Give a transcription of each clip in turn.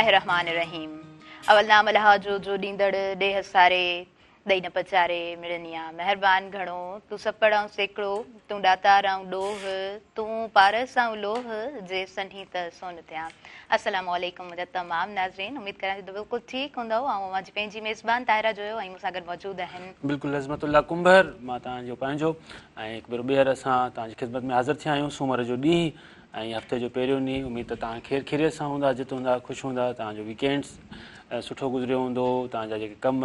बिस्मिल्लाहिर्रहमानिर्रहीम। अवल नाम अल्लाह जो ॾींदड़ ॾेह सारे ॾई न पचारे मिड़निया महिरबान घणो तूं सपड़ाऊं सेकड़ो तूं ॾाताराऊं ॾोह तूं पारस आऊं लोह जे सन्ही त सोन थियां। अस्सलाम वालेकुम मुंहिंजा तमामु नाज़रीन, उमेद करां थी बिल्कुलु ठीकु हूंदव ऐं अॼु पंहिंजी मेज़बान ताहिरा जो ऐं मूंसां गॾु मौजूदु आहिनि बिल्कुलु अज़मतुल्ला कुंभर, मां तव्हांजो पंहिंजो ऐं हिकु भेरो ॿीहर असां तव्हांजी ख़िदमत में हाज़िर थिया आहियूं सूमर जो ॾींहुं ऐं हफ़्ते जो पहिरियों ॾींहुं। उमेद त तव्हां खैरियत सां हूंदा, जिते हूंदा ख़ुशि हूंदा, तव्हांजो वीकेंड्स सुठो गुज़रियो हूंदो, तव्हांजा जेके कम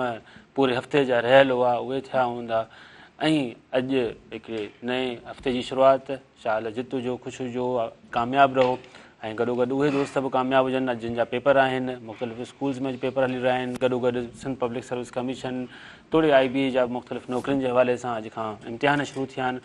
पूरे हफ़्ते जा रहियल हुआ उहे थिया हूंदा ऐं अॼु हिकिड़े नए हफ़्ते जी शुरूआति शाल जित हुजो, ख़ुशि हुजो, कामयाबु रहो ऐं गॾोगॾु उहे दोस्त बि कामयाबु हुजनि अॼु जिन जा पेपर आहिनि, मुख़्तलिफ़ स्कूल्स में पेपर हली रहिया आहिनि, गॾोगॾु सिंध पब्लिक सर्विस कमीशन तोड़े IB जा मुख़्तलिफ़ नौकरियुनि जे हवाले सां अॼु खां इम्तिहान शुरू थिया आहिनि।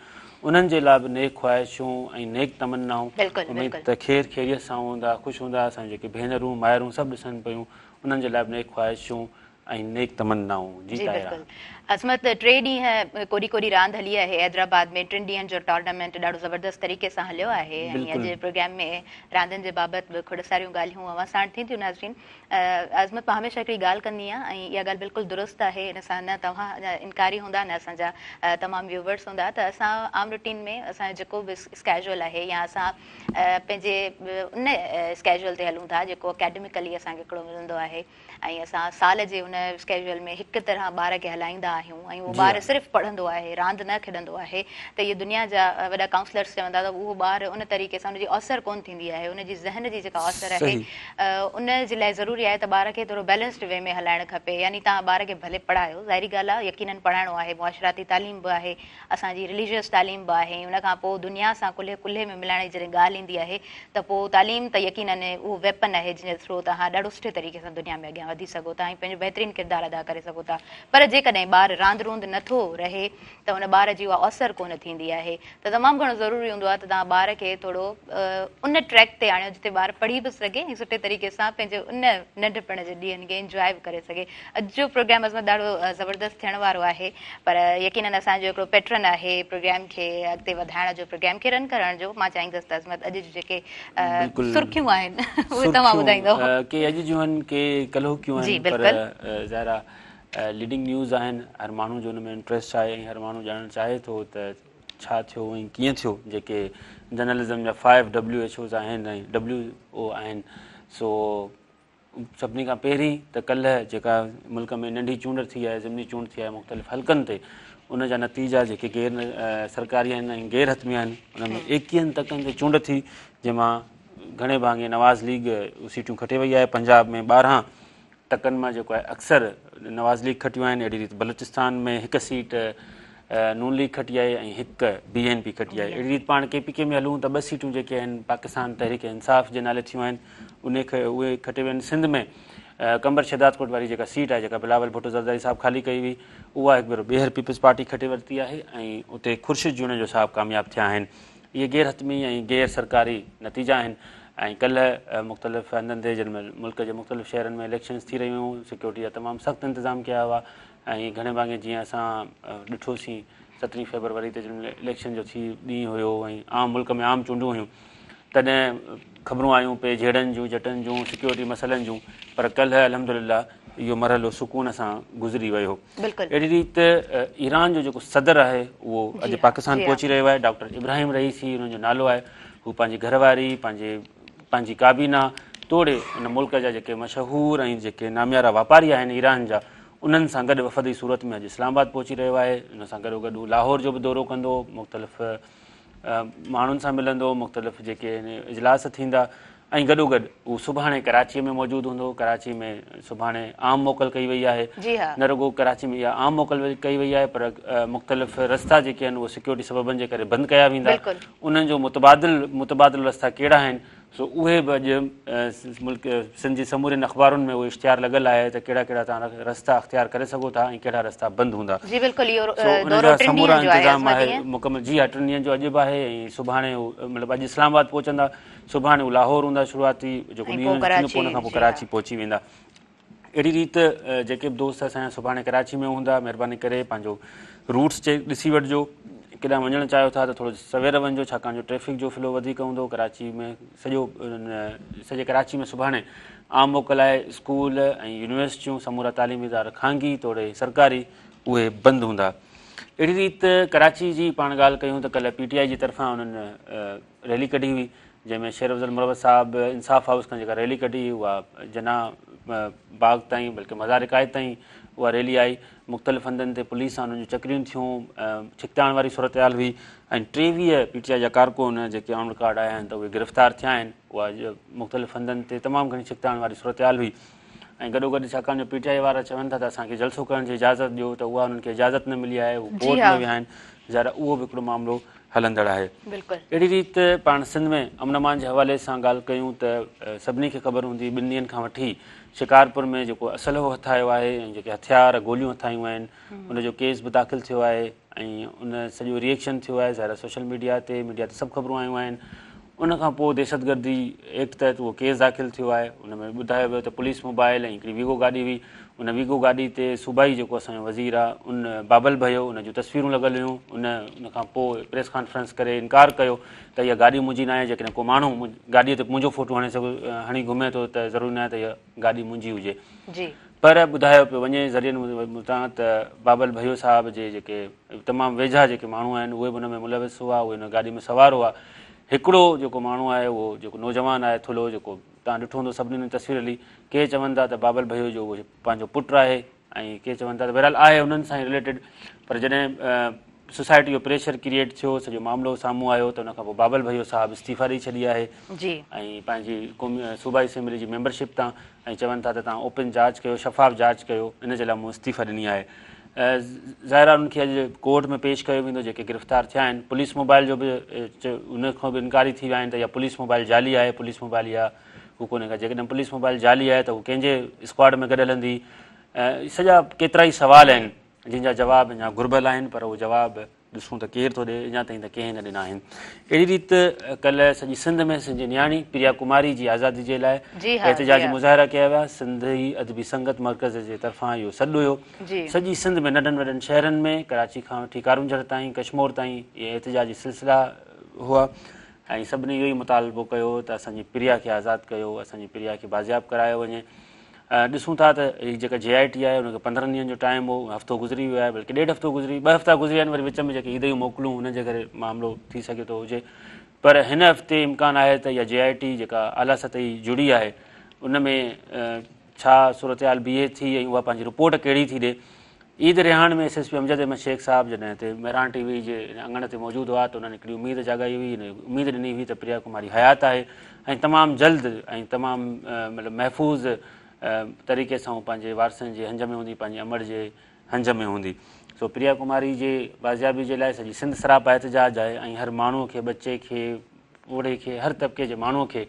उन्हनि जे लाइ बि नेक ख़्वाहिशूं ऐं नेक तमन्नाऊं। उमेद त खैरियत सां हूंदा, ख़ुशि हूंदा, असांजी जेके भेनरूं माइरूं सभु ॾिसनि पियूं, उन्हनि जे लाइ बि नेक ख़्वाहिशूं ऐं नेक तमन्नाऊं। जी बिल्कुलु। अज़मत 3 ॾींहं कोड़ी रांदि हली आहे हैदराबाद में, 3 ॾींहंनि जो टूर्नामेंट ॾाढो ज़बरदस्त तरीक़े सां हलियो आहे ऐं अॼु प्रोग्राम में रांदियुनि जे बाबति बि खोड़ सारियूं ॻाल्हियूं अवां साण थींदियूं नाज़रीन। अज़मत मां हमेशह हिकिड़ी ॻाल्हि कंदी आहियां ऐं इहा ॻाल्हि बिल्कुलु दुरुस्त आहे, इन सां न तव्हां इनकारी हूंदा न असांजा तमामु व्यूवर्स हूंदा, त असां आम रूटीन में असांजो जेको बि स्केजुअल आहे या असां पंहिंजे उन स्केजुअल ते हलूं था जेको अकेडमिकली असांखे हिकिड़ो मिलंदो आहे ऐं असां साल जे उन स्केजुअल में हिकु तरह ॿार खे हलाईंदा आहियूं ऐं उहो ॿारु सिर्फ़ु पढ़ंदो आहे, रांदि न खेॾंदो आहे, त इहे दुनिया जा वॾा काउंसलर्स चवंदा त उहो ॿारु उन तरीक़े सां उनजी असरु कोन थींदी आहे, उनजी ज़हन जी जेका असरु आहे उन जे लाइ ज़रूरी आहे त ॿार खे थोरो बैलेंस्ड वे में हलाइणु खपे। यानी तव्हां ॿार खे भले पढ़ायो, ज़ाहिरी ॻाल्हि आहे, यकीननि पढ़ाइणो आहे, मुआशराती तालीम बि आहे, असांजी रिलीजियस तालीम बि आहे, उन खां पोइ दुनिया सां कुल्हे में मिलाइण जी जॾहिं ॻाल्हि ईंदी आहे त पोइ तालीम त यकीननि उहो वेपन आहे जंहिंजे थ्रू तव्हां ॾाढो सुठे तरीक़े सां दुनिया में अॻियां वधी सघो था ऐं पंहिंजो बहितरीनु किरदारु अदा करे सघो था। पर जेकॾहिं ॿारु रांदि रूंद नथो रहे त उन ॿार जी उहा असरु कोन थींदी आहे, त तमामु घणो ज़रूरी हूंदो आहे त तव्हां ॿार खे थोरो उन ट्रैक ते आणियो जिते ॿारु पढ़ी बि सघे ऐं सुठे तरीक़े सां पंहिंजे उन नंढपण जे ॾींहंनि खे इंजॉय बि करे सघे। अॼु जो प्रोग्राम असां ॾाढो ज़बरदस्त थियण वारो आहे, पर यकीननि असांजो हिकिड़ो पैटर्न आहे प्रोग्राम खे अॻिते वधाइण जो, प्रोग्राम खे रन करण जो। मां चाहींदसि त अज़मत अॼु जूं जेके सुर्खियूं आहिनि उहे तव्हां ॿुधाईंदव। के अॼु जूं आहिनि, के कल्ह आहिनि, पर ज़ाहिरा लीडिंग न्यूज़ आहिनि, हर माण्हू जो हुन में इंट्रस्ट आहे ऐं हर माण्हू ॼाणणु चाहे थो त छा थियो ऐं कीअं थियो। जेके जर्नलिज़म जा 5 WHOs आहिनि ऐं WO आहिनि, सो सभिनी खां पहिरीं त कल्ह जेका मुल्क में नंढी चूंड थी आहे, ज़िमनी चूंड थी आहे मुख़्तलिफ़ हल्कनि ते, उन जा नतीजा जेके गैर सरकारी आहिनि ऐं गैर हतमी आहिनि, उन में 21 तकनि ते चूंड थी, जंहिंमां घणे भाङे नवाज़ लीग सीटूं खटे वई आहे। पंजाब में 12 टकनि मां जेको आहे अक्सर नवाज़ लीग खटियूं आहिनि। अहिड़ी रीति बलूचिस्तान में 1 सीट नून लीग खटी आहे ऐं 1 BNP खटी आहे। अहिड़ी रीति पाण KPK में हलूं त 2 सीटूं जेके आहिनि पाकिस्तान तहरीक इंसाफ़ जे नाले थियूं आहिनि, उहे खटे वियूं आहिनि। सिंध में कंबर शहदाद कोट वारी जेका सीट आहे, जेका बिलावल भुट्टो ज़रदारी साहिबु ख़ाली कई हुई, उहा हिकु भेरो ॿीहर पीपल्स पार्टी खटे वरिती आहे ऐं उते ख़ुर्शीद जूने जो साहिबु कामयाबु थिया आहिनि। इहे गैर हतमी ऐं गैर सरकारी नतीजा आहिनि। ऐं कल्ह मुख़्तलिफ़ हंधनि ते जंहिंमहिल मुल्क जे मुख़्तलिफ़ शहरनि में इलेक्शन्स थी रहियूं हुयूं, सिक्योरिटी जा तमामु सख़्तु इंतज़ाम कया हुआ ऐं घणे भाङे जीअं असां ॾिठोसीं 17 फेबरवरी ते जंहिंमहिल इलेक्शन जो ॾींहुं हुयो ऐं आम मुल्क में आम चूंडूं हुयूं, तॾहिं ख़बरूं आयूं पे झेड़नि जूं, जटनि जूं, सिक्योरिटी मसइलनि जूं, पर कल्ह अल्हम्दुलिल्लाह इहो मरहलो सुकून सां गुज़री वियो। अहिड़ी रीति ईरान जो जेको सदर आहे उहो अॼु पाकिस्तान पहुची रहियो आहे। डॉक्टर इब्राहिम रईसी हुननि जो नालो आहे। हू पंहिंजी घरवारी, पंहिंजी काबीना तोड़े उन मुल्क जा जेके मशहूरु ऐं जेके नामियारा वापारी आहिनि ईरान जा, उन्हनि सां गॾु वफ़दी सूरत में अॼु इस्लामाबाद पहुची रहियो आहे। उन सां गॾोगॾु लाहौर जो बि दौरो कंदो, मुख़्तलिफ़ माण्हुनि सां मिलंदो, मुख़्तलिफ़ जेके इजलास थींदा ऐं गॾोगॾु हू सुभाणे कराची में मौजूदु हूंदो। कराची में सुभाणे आम मोकल कई वई आहे। न रुगो कराची में इहा आम मोकल कई वई आहे, पर मुख़्तलिफ़ रस्ता जेके आहिनि उहे सिक्योरिटी सबबनि जे करे बंदि कया वेंदा। उन्हनि जो मुतबादिल रस्ता कहिड़ा आहिनि, सो उहे बि अॼु मुल्क सिंध जी समूरनि अख़बारुनि में उहो इश्तिहार लॻल आहे त कहिड़ा कहिड़ा तव्हां रस्ता अख़्तियार करे सघो था ऐं कहिड़ा रस्ता बंदि हूंदा। समूरा इंतज़ाम आहे मुकमल। जी हा, 3 ॾींहंनि जो अॼु बि आहे ऐं सुभाणे मतिलबु अॼु इस्लामाबाद पहुचंदा, सुभाणे हू लाहौर हूंदा शुरूआती जेको ॾींहुं थींदो, उन खां पोइ कराची पहुची वेंदा। अहिड़ी रीति जेके बि दोस्त असांजा सुभाणे कराची में हूंदा, महिरबानी करे पंहिंजो रूट्स ॾिसी वठिजो। केॾांहुं वञणु चाहियो था त थोरो सवेर वञिजो, छाकाणि जो ट्रैफ़िक जो फ्लो वधीक हूंदो। कराची में सॼे कराची में सुभाणे आम मोकल आहे स्कूल ऐं यूनिवर्सिटियूं समूरा तालीमी इदारा खांगी तोड़े सरकारी उहे बंदि हूंदा। अहिड़ी रीति कराची जी पाण ॻाल्हि कयूं त कल्ह PTI जी तरफ़ां उन्हनि रैली कढी हुई, जंहिंमें शेर अफ़ज़ल मुरवत साहिबु इंसाफ़ हाउस खां जेका रैली कढी उहा जना बाग ताईं बल्कि मज़ार इक़ायत ताईं उहा रैली आई। मुख़्तलिफ़ हंधनि ते पुलिस सां उन्हनि जूं चकरियूं थियूं, छिकताइण वारी सूरत हाल हुई ऐं 23 PTI जा कारकुन जेके ऑन रिकॉर्ड आया आहिनि त उहे गिरफ़्तार थिया आहिनि। उहा मुख़्तलिफ़ हंधनि ते तमामु घणी छिकताइण वारी सूरत हाल हुई ऐं गॾोगॾु छाकाणि जो PTI वारा चवनि था त असांखे जलसो करण जी इजाज़त ॾियो, त उहा उन्हनि खे इजाज़त न मिली आहे, उहे कोर्ट में विया आहिनि, ज़रा उहो बि हिकिड़ो मामिलो हलंदड़ आहे। अहिड़ी रीति पाण सिंध में अमन अमान जे हवाले सां ॻाल्हि कयूं त सभिनी खे ख़बर हूंदी 2 ॾींहंनि खां वठी शिकारपुर में जेको असलहो हथायो आहे ऐं जेके हथियार गोलियूं हथायूं आहिनि उनजो केस बि दाख़िल थियो आहे ऐं उन सॼो रिएक्शन थियो आहे। ज़ाहिर सोशल मीडिया ते सभु ख़बरूं आयूं आहिनि। उनखां पोइ दहशतगर्दी एक्ट तहत उहो केस दाख़िल थियो आहे। उनमें ॿुधायो वियो त पुलिस मोबाइल ऐं हिकिड़ी वीगो गाॾी हुई, उन वीगो गाॾी ते सूबाई जेको असांजो वज़ीर आहे उन बाबल भयो, उन जूं तस्वीरूं लॻल हुयूं। उनखां पोइ प्रेस कॉन्फ्रेंस करे इनकार कयो त इहा गाॾी मुंहिंजी न आहे, जेकॾहिं को माण्हू गाॾीअ ते मुंहिंजो फ़ोटो हणी घुमे थो त ज़रूरी न आहे त इहा गाॾी मुंहिंजी हुजे। पर ॿुधायो पियो वञे ज़रियनि मुतां त बाबल भयो साहिब जे जेके तमामु वेझा जेके माण्हू आहिनि उहे बि उन में मुलविस हुआ, उहे हुन गाॾी में सवार हुआ। हिकिड़ो जेको माण्हू आहे उहो जेको नौजवान आहे थुल्हो, जेको तव्हां ॾिठो हूंदो सभिनी तस्वीर हली, के चवनि था त बाबल भयो जो उहो पंहिंजो पुटु आहे ऐं के चवनि था त बहरहाल आहे उन्हनि सां ई रिलेटेड। पर जॾहिं सोसाइटी जो प्रेशर क्रिएट थियो, सॼो मामिलो साम्हूं आयो त उनखां पोइ बाबल भयो साहिबु इस्तीफ़ा ॾेई छॾी आहे ऐं पंहिंजी सूबाई असेंबली जी मेंबरशिप तां ऐं चवनि था त तव्हां ओपन जांच कयो, शफ़ाफ़ जांच कयो, इन जे लाइ मूं इस्तीफ़ा ॾिनी आहे। ज़ाहिर आहे उनखे अॼु कोर्ट में पेश कयो वेंदो। जेके गिरफ़्तार थिया आहिनि पुलिस मोबाइल जो बि उनखां बि इनकारी थी विया आहिनि त इहा पुलिस मोबाइल जाली आहे, पुलिस मोबाइल इहा हू कोन्हे का। जेकॾहिं पुलिस मोबाइल जाली आहे त हू कंहिंजे स्क्वाड में गॾु हलंदी। सॼा केतिरा ई सुवाल आहिनि जंहिंजा जवाब अञा घुर्बल आहिनि, पर उहे जवाब ॾिसूं त केरु थो ॾिए, अञा ताईं त कंहिं न ॾिना आहिनि। अहिड़ी रीति कल्ह सॼी सिंध में सिंध जी नियाणी प्रिया कुमारी जी आज़ादी जे लाइ एहतिजाजी मुज़ाहिरा कया विया। सिंधी अदबी संगत मर्कज़ जे तरफ़ां इहो सॾु हुयो। सॼी सिंध में नंढनि वॾनि शहरनि में कराची खां वठी कारुंझर ताईं, कश्मीर ताईं इहे एहतिजाजी सिलसिला हुआ ऐं सभिनी इहो ई मुतालबो कयो त असांजी प्रिया खे आज़ादु कयो, असांजी प्रिया खे बाज़ियाब करायो वञे। ॾिसूं था त हीअ जेका JIT आहे उनखे 15 ॾींहंनि जो टाइम हो, हफ़्तो गुज़री वियो आहे, बल्कि 1.5 हफ़्तो गुज़री, 2 हफ़्ता गुज़री आहिनि। वरी विच में जेके ईद जूं मोकलूं उनजे करे मामिलो थी सघे थो हुजे, पर हिन हफ़्ते इम्कान आहे त इहा JIT जेका आला सतही जुड़ी आहे उन में छा सूरत हाल बीहे थी ऐं उहा पंहिंजी रिपोर्ट कहिड़ी थी ॾे। ईद रिहान में SSP अमजद अहमद शेख साहिबु जॾहिं हिते मेहरान TV जे अंगण ते मौजूदु हुआ त उन्हनि हिकिड़ी उमेदु जॻाई हुई, उमेदु ॾिनी हुई त प्रिया कुमारी हयात आहे ऐं तमामु जल्द ऐं तमामु मतिलबु महफ़ूज़ तरीक़े सां पंहिंजे वारसनि जे हंज में हूंदी, पंहिंजे अमड़ जे हंज में हूंदी। सो प्रिया कुमारी जे बाज़ियाबी जे लाइ सॼी सिंध सरापा एहतिजाज आहे ऐं हर माण्हूअ खे, बचे खे, बूढ़े खे, हर तबिके जे माण्हूअ खे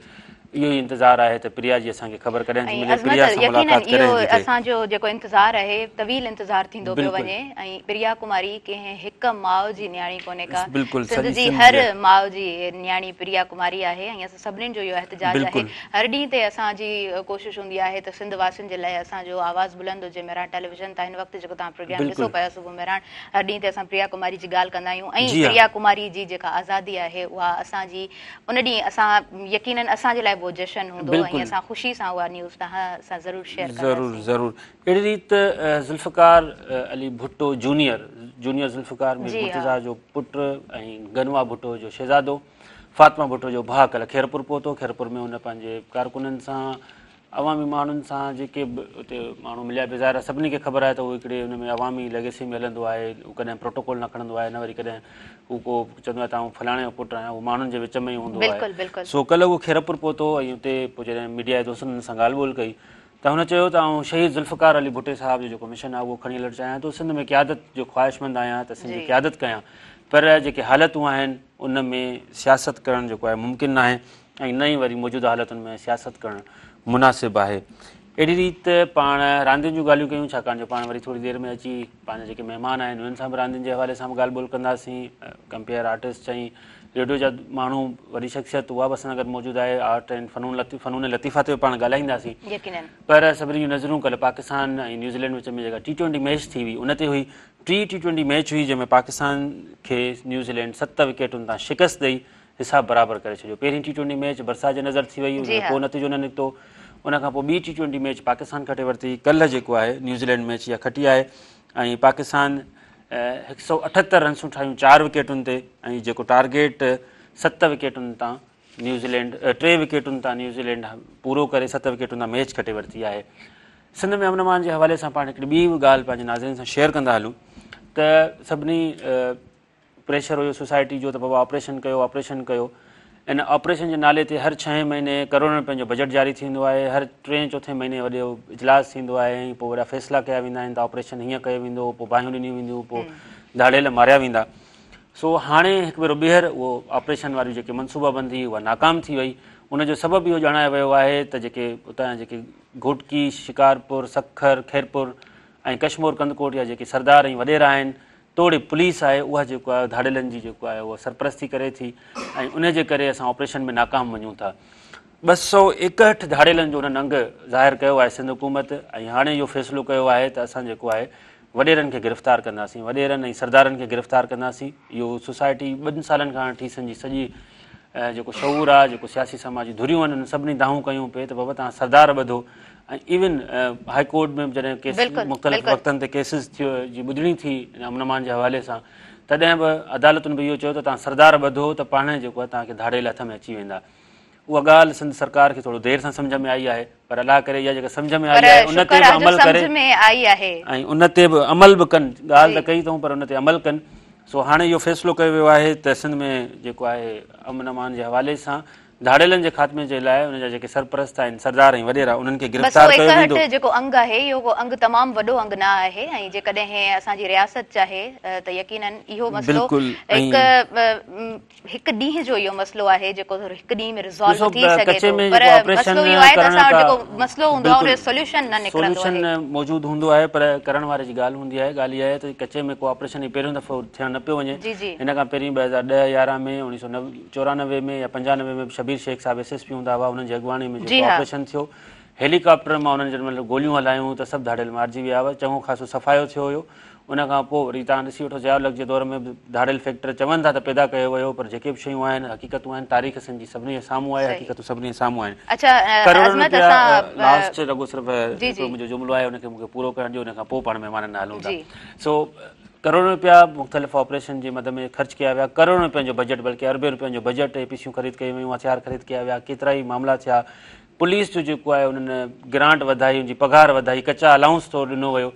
इहो ई इंतज़ारु आहे त प्रिया जी असांखे ख़बर कॾहिं थी मिले, प्रिया सां मुलाक़ात कॾहिं थी थिए। असांजो जेको इंतज़ारु आहे तवील इंतज़ारु थींदो पियो वञे ऐं प्रिया कुमारी कंहिं हिकु माउ जी न्याणी कोन्हे का, सिंध जी हर माउ जी न्याणी प्रिया कुमारी आहे ऐं असां सभिनीनि जो इहो एहतिजाज आहे। हर ॾींहं ते असांजी कोशिशि हूंदी आहे त सिंध वासियुनि जे लाइ असांजो आवाज़ बुलंद हुजे। मेहरान टेलीविज़न तां हिन वक़्तु जेको तव्हां प्रोग्राम ॾिसो पिया सुबुह मेहरान, हर ॾींहं ते असां प्रिया कुमारी जी ॻाल्हि कंदा आहियूं ऐं प्रिया कुमारी जी जेका आज़ादी आहे उहा असांजी उन ॾींहुं असां यकीनन असांजे लाइ वो जशन हूंदो ऐं असां ख़ुशी सां उहा न्यूज़ तव्हां सां ज़रूरु शेयर कंदासीं। ज़रूरु। अहिड़ी रीति ज़ुल्फ़कार अली भुट्टो जूनियर ज़ुल्फ़कार में मुर्तज़ा जो पुटु ऐं गनवा भुट्टो जो शहज़ादो, फातिमा भुट्टो जो भाउ कल्ह खैरपुर पहुतो। खैरपुर में हुन पंहिंजे कारकुननि सां, अवामी माण्हुनि सां, जेके बि उते माण्हू मिलिया पिया, ज़ाहिर सभिनी खे ख़बर आहे त उहो हिकिड़े हुन में अवामी लेगेसी में हलंदो आहे, हू कॾहिं प्रोटोकॉल न खणंदो आहे, न वरी कॾहिं हू को चवंदो आहे तव्हां फलाणे जो पुटु आहियां, उहो माण्हुनि जे विच में ई हूंदो आहे। सो कल्ह उहो खैरपुर पहुतो ऐं उते पोइ जॾहिं मीडिया जे दोस्तनि सां ॻाल्हि ॿोल कई त हुन चयो त आउं शहीद ज़ुल्फ़कार अली भुट्टे साहिब जो जेको मिशन आहे उहो खणी हलणु चाहियां थो। सिंध में क़यादत जो ख़्वाहिशमंद आहियां त सिंध जी क़यादत कयां, पर जेके हालतूं आहिनि उन में सियासत करणु जेको आहे मुमकिन न आहे ऐं न ई वरी मौजूदा हालतुनि में सियासत करणु मुनासिबु आहे। अहिड़ी रीति पाण रांदियुनि जूं ॻाल्हियूं कयूं, छाकाणि जो पाण वरी थोरी देरि में अची पंहिंजा जेके महिमान आहिनि उन्हनि सां बि रांदियुनि जे हवाले सां बि ॻाल्हि ॿोल कंदासीं। कंपेयर आर्टिस्ट चई रेडियो जा माण्हू, वॾी शख़्सियत उहा बि असां गॾु मौजूदु आहे। आर्ट एंड फ़नून लतीफ़ा ते पाण ॻाल्हाईंदासीं, पर सभिनी जूं नज़रूं कल्ह पाकिस्तान ऐं न्यूज़ीलैंड विच में जेका T20 मैच थी हुई उन ते हुई। T20 मैच हुई जंहिंमें पाकिस्तान खे न्यूज़ीलैंड 7 विकेटुनि तां शिकस्त ॾेई हिसाब बराबरि करे छॾियो। पहिरीं T20 मैच बरसाति जे नज़र थी वई, उन जो को नतीजो न निकितो। उन खां पोइ ॿी T20 मैच पाकिस्तान खटे वरिती, कल्ह जेको आहे न्यूज़ीलैंड मैच इहा खटी आहे ऐं पाकिस्तान 178 रन्सूं ठाहियूं 4 विकेटुनि ते ऐं जेको टारगेट 7 विकेटुनि तां न्यूज़ीलैंड 3 विकेटुनि तां न्यूज़ीलैंड पूरो करे 7 विकेटुनि तां मैच खटे वरिती आहे। सिंध में अमन अमान जे हवाले सां पाण हिकिड़ी ॿी ॻाल्हि पंहिंजे नाज़रीन सां शेयर कंदा हलूं त सभिनी प्रेशर हुयो सोसाइटी जो त बाबा ऑपरेशन कयो इन ऑपरेशन जे नाले ते हर 6 महीने करोड़ रुपयनि जो बजट जारी थींदो आहे, हर 3-4 महीने वॾो इजलास थींदो आहे ऐं पोइ वॾा फ़ैसिला कया वेंदा आहिनि त ऑपरेशन हीअं कयो वेंदो, पोइ बाहियूं ॾिनियूं वेंदियूं, पोइ दाड़ेल मारिया वेंदा। सो हाणे हिकु भेरो ॿीहर उहो ऑपरेशन वारी जेकी मनसूबाबंदी उहा नाकाम थी वई। उनजो सबबु इहो ॼाणायो वियो आहे त जेके उतां जेके घोटकी, शिकारपुर, सखर, खैरपुर ऐं कश्मीर कंदकोट या जेके सरदार ऐं वॾेरा आहिनि, तोड़े पुलिस आहे, उहा जेको आहे धाड़ेलनि जी जेको आहे उहा सरपरस्ती करे थी ऐं उनजे करे असां ऑपरेशन में नाकाम वञूं था। 261 धाड़ेलनि जो उन्हनि अंग ज़ाहिर कयो आहे सिंध हुकूमत ऐं हाणे इहो फ़ैसिलो कयो आहे त असां जेको आहे वॾेरनि खे गिरफ़्तार कंदासीं, वॾेरनि ऐं सरदारनि खे गिरफ़्तार कंदासीं। इहो सोसाइटी 2 सालनि खां वठी संजी सॼी जेको शऊर आहे, जेको सियासी समाजी धुरियूं आहिनि, उन सभिनी दाहूं कयूं पिए त बाबा तव्हां सरदार ॿधो ऐं इवन हाई कोर्ट में जॾहिं केस मुख़्तलिफ़ वक़्तनि ते केसिस थियो जी ॿुधणी थी अमन अमान जे हवाले सां, तॾहिं बि अदालतुनि बि इहो चयो त तव्हां सरदार ॿधो त पाण जेको आहे तव्हांखे धाड़ेल हथ में अची वेंदा। उहा ॻाल्हि सिंध सरकार खे थोरो देरि सां सम्झ में आई आहे, पर अलाह करे इहा जेका सम्झ में आई आहे उन ते बि अमल करे ऐं उन ते बि अमल बि कनि। ॻाल्हि त कई अथऊं पर उन ते अमल कनि। सो हाणे इहो फ़ैसिलो कयो वियो आहे त सिंध में जेको आहे अमन अमान जे हवाले सां धाड़ेलनि जे ख़ात्मे जे लाइ उन जा जेके सरपरस्त आहिनि, सरदार ऐं वॾेरा, उन्हनि खे गिरफ़्तार कयो वेंदो। जेको अंग आहे इहो अंग तमामु वॾो अंग न आहे ऐं जेकॾहिं असांजी रियासत चाहे त यकीनन इहो मसलो हिकु ॾींहं जो इहो मसलो आहे जेको हिकु ॾींहं में रिज़ॉल्व थी सघे थो, पर मसलो इहो आहे त असां वटि जेको मसलो हूंदो आहे उन जो सोल्यूशन न निकिरंदो आहे। सोल्यूशन मौजूदु हूंदो आहे पर करण वारे जी ॻाल्हि हूंदी आहे। ॻाल्हि इहा आहे त कचे में को ऑपरेशन ई पहिरियों दफ़ो थियणु न पियो वञे। हिन खां पहिरीं 2010-11 में 1994 में या 95 में शबीर शेख साहिब SSP हूंदा हुआ, उन्हनि जी अॻुवाणी में जेको ऑपरेशन थियो, हेलीकॉप्टर मां उन्हनि जंहिं गोलियूं हलायूं त सभु धाड़ेल मारिजी विया हुआ, चङो ख़ासो सफ़ायो थियो हुयो। उन खां पोइ वरी तव्हां ॾिसी वठो ज़ियाउल जे दौर में बि धाड़ेल फैक्टर चवनि था त पैदा कयो वियो, पर जेके बि शयूं आहिनि हक़ीक़तूं आहिनि, तारीख़ सिंध जी सभिनी जे साम्हूं आहे, हक़ीक़तूं सभिनी जे साम्हूं आहिनि। लास्ट रगो सिर्फ़ु मुंहिंजो जुमिलो आहे उनखे मूंखे पूरो करण ॾियो, उन खां पोइ पाण महिमाननि ॾांहुं हलूं था। सो करोड़ रुपया मुख़्तलिफ़ ऑपरेशन जे मद में ख़र्च किया विया, करोड़ रुपयनि जो बजट, बल्कि अरबे रुपयनि जो बजट, APCयूं ख़रीद कयूं वियूं, हथियार ख़रीद कया विया, केतिरा ई मामला थिया। पुलिस जो जेको आहे उन्हनि ग्रांट वधाई, उनजी पघार वधाई, कचा अलाउंस थोरो ॾिनो वियो,